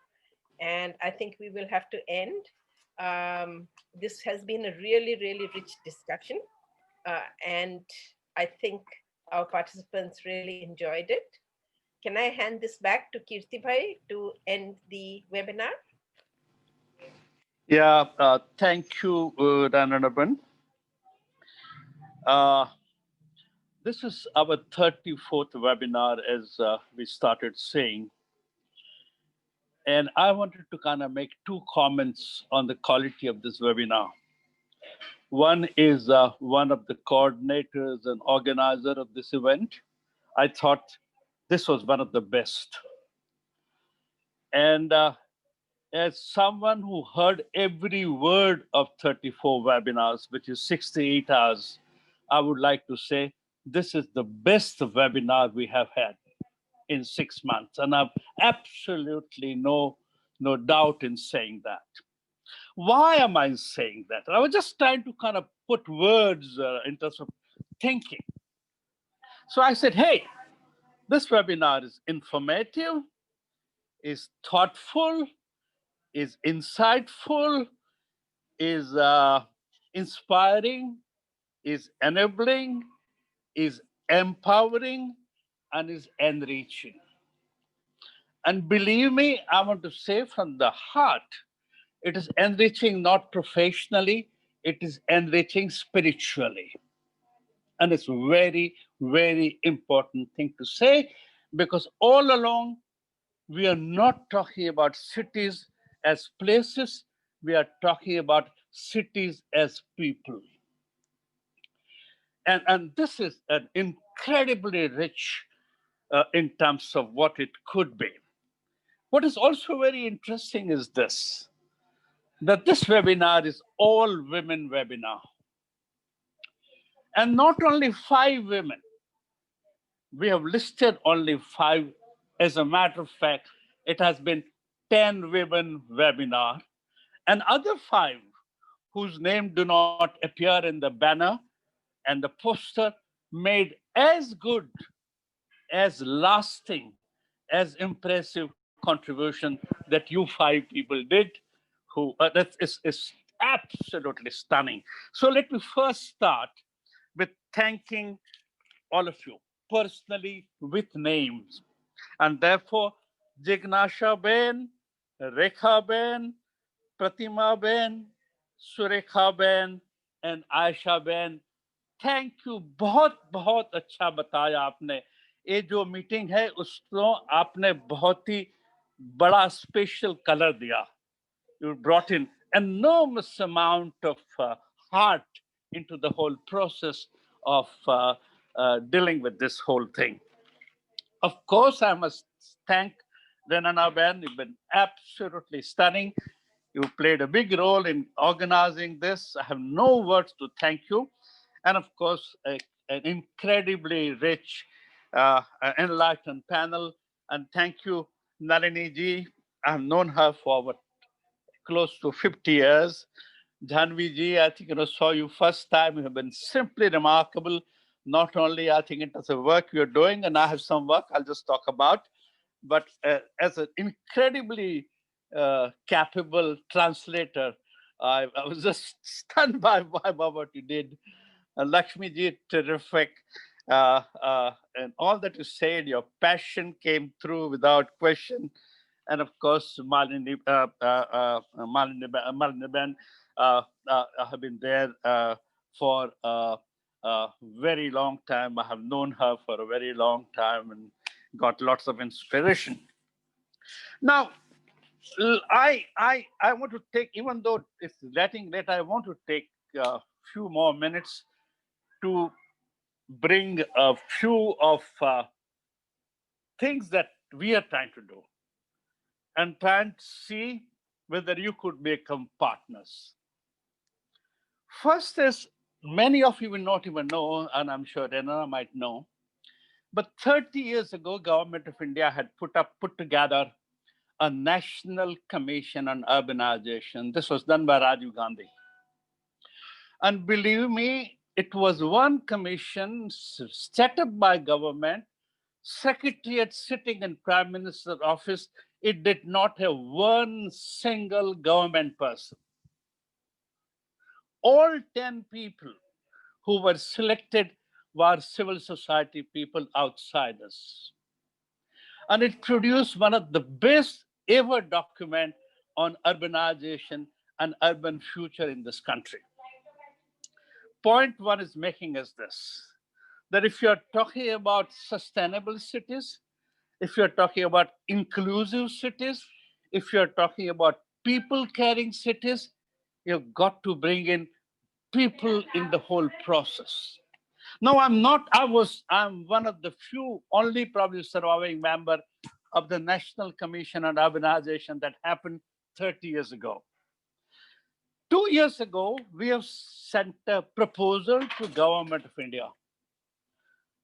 and I think we will have to end. This has been a really, really rich discussion, and I think our participants really enjoyed it. Can I hand this back to Kirti Bhai to end the webinar? Yeah, thank you, Rananaban. This is our 34th webinar, as we started saying. And I wanted to kind of make 2 comments on the quality of this webinar. One is one of the coordinators and organizer of this event. I thought this was one of the best. And as someone who heard every word of 34 webinars, which is 68 hours, I would like to say this is the best webinar we have had in 6 months. And I've absolutely no doubt in saying that. Why am I saying that? I was just trying to kind of put words in terms of thinking. So I said, hey, this webinar is informative, is thoughtful, is insightful, is inspiring, is enabling, is empowering, and is enriching. And believe me, I want to say from the heart, it is enriching not professionally, it is enriching spiritually. And it's very, very important thing to say, because all along, we are not talking about cities as places, we are talking about cities as people. And this is an incredibly rich in terms of what it could be. What is also very interesting is this, that this webinar is all women webinar. And not only 5 women, we have listed only 5. As a matter of fact, it has been 10 women webinar, and other 5 whose name do not appear in the banner and the poster made as good, as lasting, as impressive contribution that you 5 people did, who that is absolutely stunning. So let me first start with thanking all of you personally with names. And therefore, Jignasha Ben, Rekha Ben, Pratima Ben, Surekha Ben, and Aisha Ben, thank you. बहुत बहुत अच्छा बताया आपने। ये जो meeting है उसको आपने बहुत ही बड़ा स्पेशल कलर दिया। You brought in enormous amount of heart into the whole process of dealing with this whole thing. Of course, I must thank Renana Ben. You've been absolutely stunning. You played a big role in organizing this. I have no words to thank you. And of course, an incredibly rich, enlightened panel. And thank you, Nalini ji. I have known her for close to 50 years. Janvi ji, I think saw you first time. You have been simply remarkable. Not only I think in terms of work you're doing, and I have some work I'll just talk about, but as an incredibly capable translator, I was just stunned by what you did. Lakshmi ji, terrific. And all that you said, your passion came through without question. And of course, Malini Ben, I have been there for a very long time. I have known her for a very long time and got lots of inspiration. Now, I want to take, even though it's getting late, I want to take a few more minutes to bring a few of things that we are trying to do and trying to see whether you could become partners. First is, many of you will not even know, and I'm sure Renana might know, but 30 years ago, Government of India had put together a National Commission on Urbanization. This was done by Rajiv Gandhi. And believe me, it was one commission set up by government, secretariat sitting in Prime Minister's office. It did not have one single government person. All 10 people who were selected were civil society people, outsiders. And it produced one of the best ever document on urbanization and urban future in this country. Point one is making is this, that if you're talking about sustainable cities, if you're talking about inclusive cities, if you're talking about people caring cities, you've got to bring in people in the whole process. No, I'm one of the few, only probably surviving member of the National Commission on Urbanization that happened 30 years ago. 2 years ago, we have sent a proposal to Government of India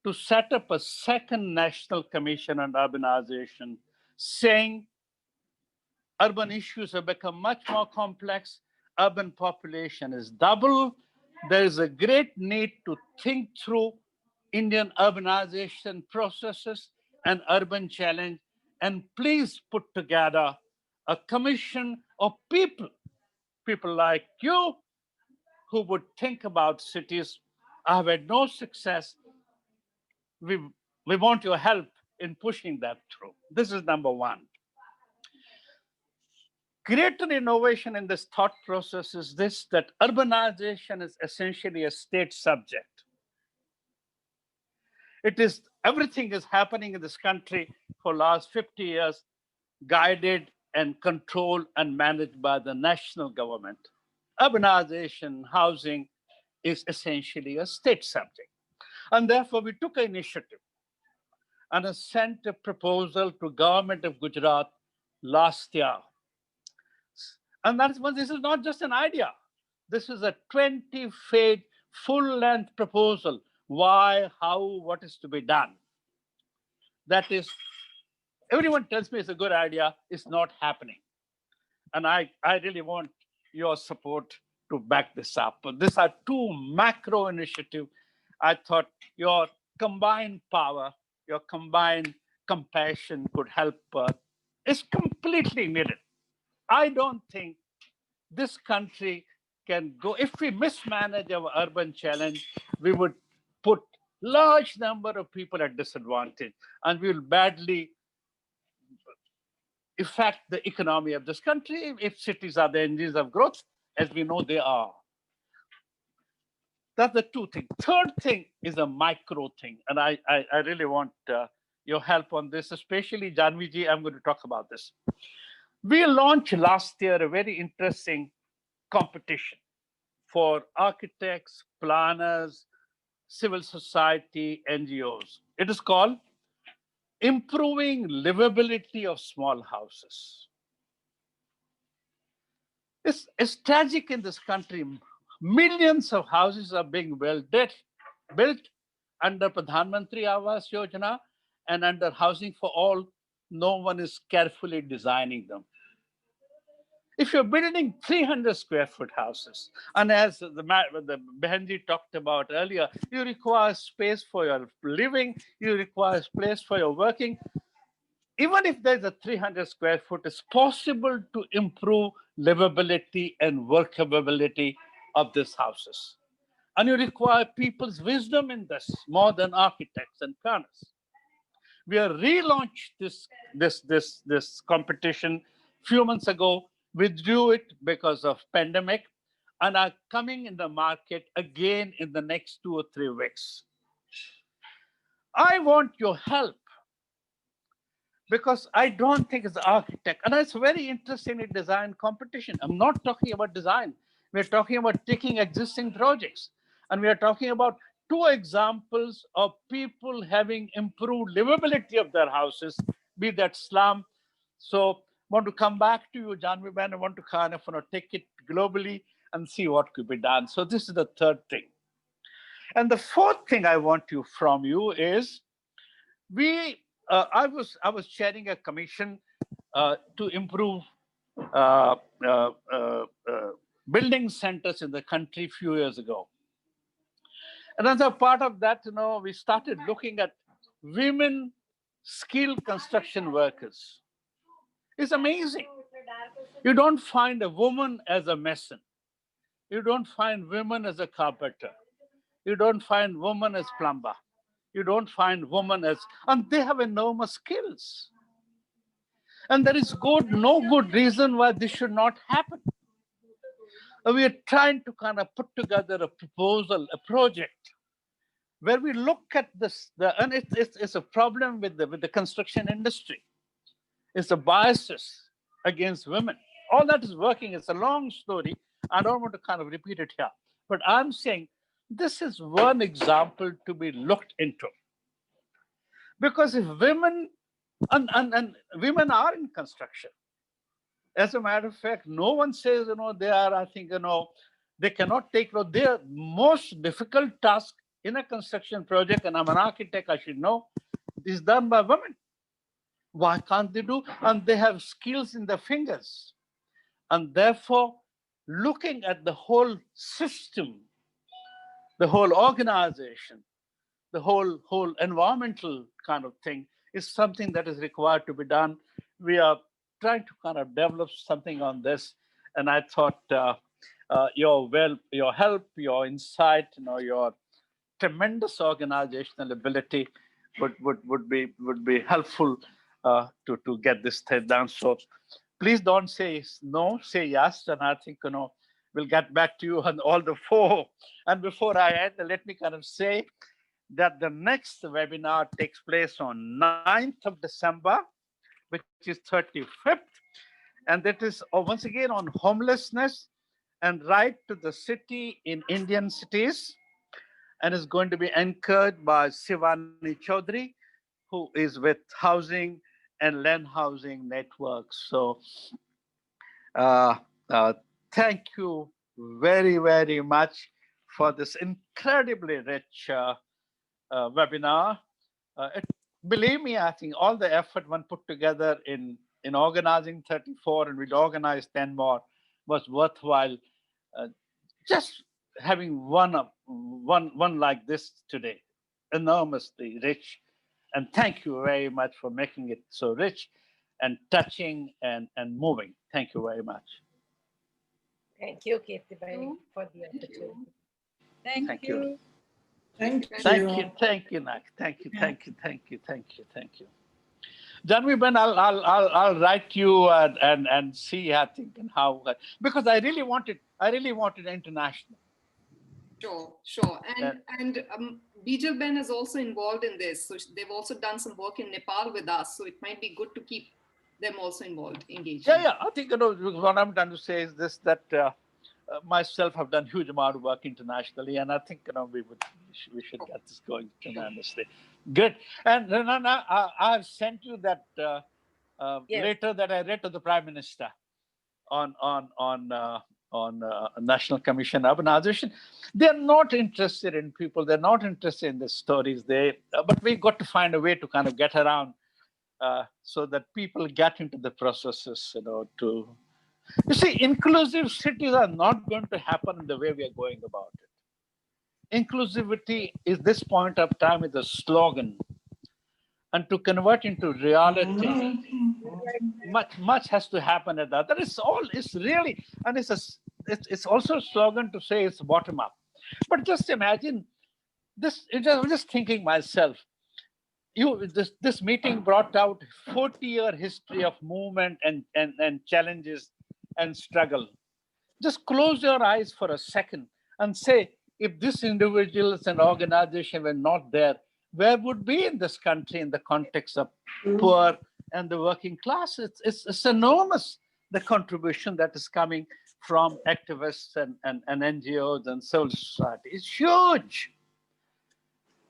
to set up a second National Commission on Urbanization, saying urban issues have become much more complex. Urban population is double. There is a great need to think through Indian urbanization processes and urban challenge, and please put together a commission of people like you who would think about cities. I have had no success. We want your help in pushing that through. This is number one. Greater innovation in this thought process is this, that urbanization is essentially a state subject. It is, everything is happening in this country for last 50 years, guided and controlled and managed by the national government. Urbanization, housing is essentially a state subject. And therefore we took an initiative and sent a proposal to Government of Gujarat last year. And that's what, this is not just an idea. This is a 20-page, full-length proposal. Why, how, what is to be done? That is, everyone tells me it's a good idea. It's not happening. And I really want your support to back this up. But these are two macro initiatives. I thought your combined power, your combined compassion could help. It's completely needed. I don't think this country can go, if we mismanage our urban challenge, we would put large number of people at disadvantage, and we will badly affect the economy of this country if cities are the engines of growth, as we know they are. That's the two things. Third thing is a micro thing, and I really want your help on this, especially Janvi-ji, I'm going to talk about this. We launched last year a very interesting competition for architects, planners, civil society, NGOs. It is called Improving Livability of Small Houses. It's tragic in this country. Millions of houses are being built under Pradhan Mantri Awas Yojana and under Housing for All. No one is carefully designing them. If you're building 300 square foot houses, and as the Behenji talked about earlier, you require space for your living, you require space for your working. Even if there's a 300 square foot, it's possible to improve livability and workability of these houses. And you require people's wisdom in this more than architects and planners. We have relaunched this competition a few months ago, withdrew it because of pandemic, and are coming in the market again in the next 2 or 3 weeks. I want your help because I don't think it's the architect, and it's very interesting in design competition. I'm not talking about design. We're talking about taking existing projects, and we are talking about 2 examples of people having improved livability of their houses, be that slum. So want to come back to you, Janvi Ben. I want to kind of take it globally and see what could be done. So this is the third thing. And the fourth thing I want from you is, I was chairing a commission to improve building centers in the country a few years ago. And as a part of that, we started looking at women skilled construction workers. It's amazing. You don't find a woman as a mason. You don't find women as a carpenter. You don't find women as plumber. You don't find women as, and they have enormous skills. And there is no good reason why this should not happen. We are trying to kind of put together a proposal, a project, where we look at this, and it's a problem with the construction industry. It's the biases against women. All that is working. It's a long story. I don't want to kind of repeat it here, but I'm saying this is one example to be looked into. Because if women, and women are in construction, As a matter of fact, no one says, they are, I think, they cannot take, their most difficult task in a construction project, and I'm an architect, I should know, is done by women. Why can't they do? And they have skills in their fingers. And therefore, looking at the whole system, the whole organization, the whole environmental kind of thing is something that is required to be done. We are trying to kind of develop something on this. And I thought your help, your insight, your tremendous organizational ability would be helpful to get this thing done. So please don't say no, say yes. And I think we'll get back to you on all the four. And before I end, let me kind of say that the next webinar takes place on 9th of December, which is 35th. And that is once again on homelessness and right to the city in Indian cities. And is going to be anchored by Shivani Chaudhary, who is with Housing and Land Housing Networks. So thank you very, very much for this incredibly rich webinar. Believe me, I think all the effort one put together in organizing 34, and we'll organize 10 more, was worthwhile. Just having one like this today, enormously rich. And thank you very much for making it so rich and touching and moving. Thank you very much. Thank you, Kirtibai, for the opportunity. Thank you. Thank you. Thank you, Nak. Thank you. Janvi Ben, I'll write you and see, I think, and how, because I really wanted international. Sure. And Bijal Ben is also involved in this. So they've also done some work in Nepal with us. So it might be good to keep them also engaged. Yeah. I think what I'm trying to say is this, that myself have done huge amount of work internationally, and I think we should get this going tremendously. Good. And Renana, I have sent you that letter that I read to the Prime Minister on National Commission Urbanization. They're not interested in people. They're not interested in the stories. But we got to find a way to kind of get around so that people get into the processes, You see, inclusive cities are not going to happen in the way we are going about it. Inclusivity is this point of time is a slogan. And to convert into reality, much has to happen at that. It's really, and it's also a slogan to say it's bottom up. But just imagine this, I'm just thinking myself, this meeting brought out 40-year history of movement and challenges and struggle. Just close your eyes for a second and say, if these individuals and organizations were not there, where would be in this country in the context of poor and the working class? It's enormous, the contribution that is coming from activists and NGOs and civil society. It's huge.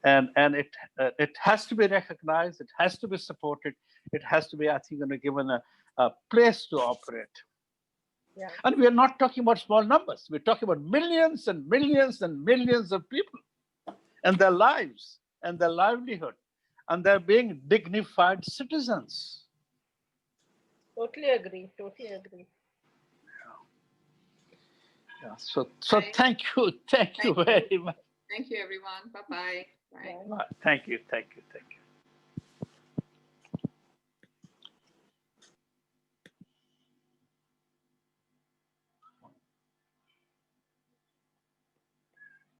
And it has to be recognized, it has to be supported, it has to be, I think, given a place to operate. Yeah. And we are not talking about small numbers. We're talking about millions and millions and millions of people and their lives and their livelihood, and they're being dignified citizens. Totally agree. Yeah. So thank you very much. Thank you, everyone. Bye-bye. Bye. Thank you.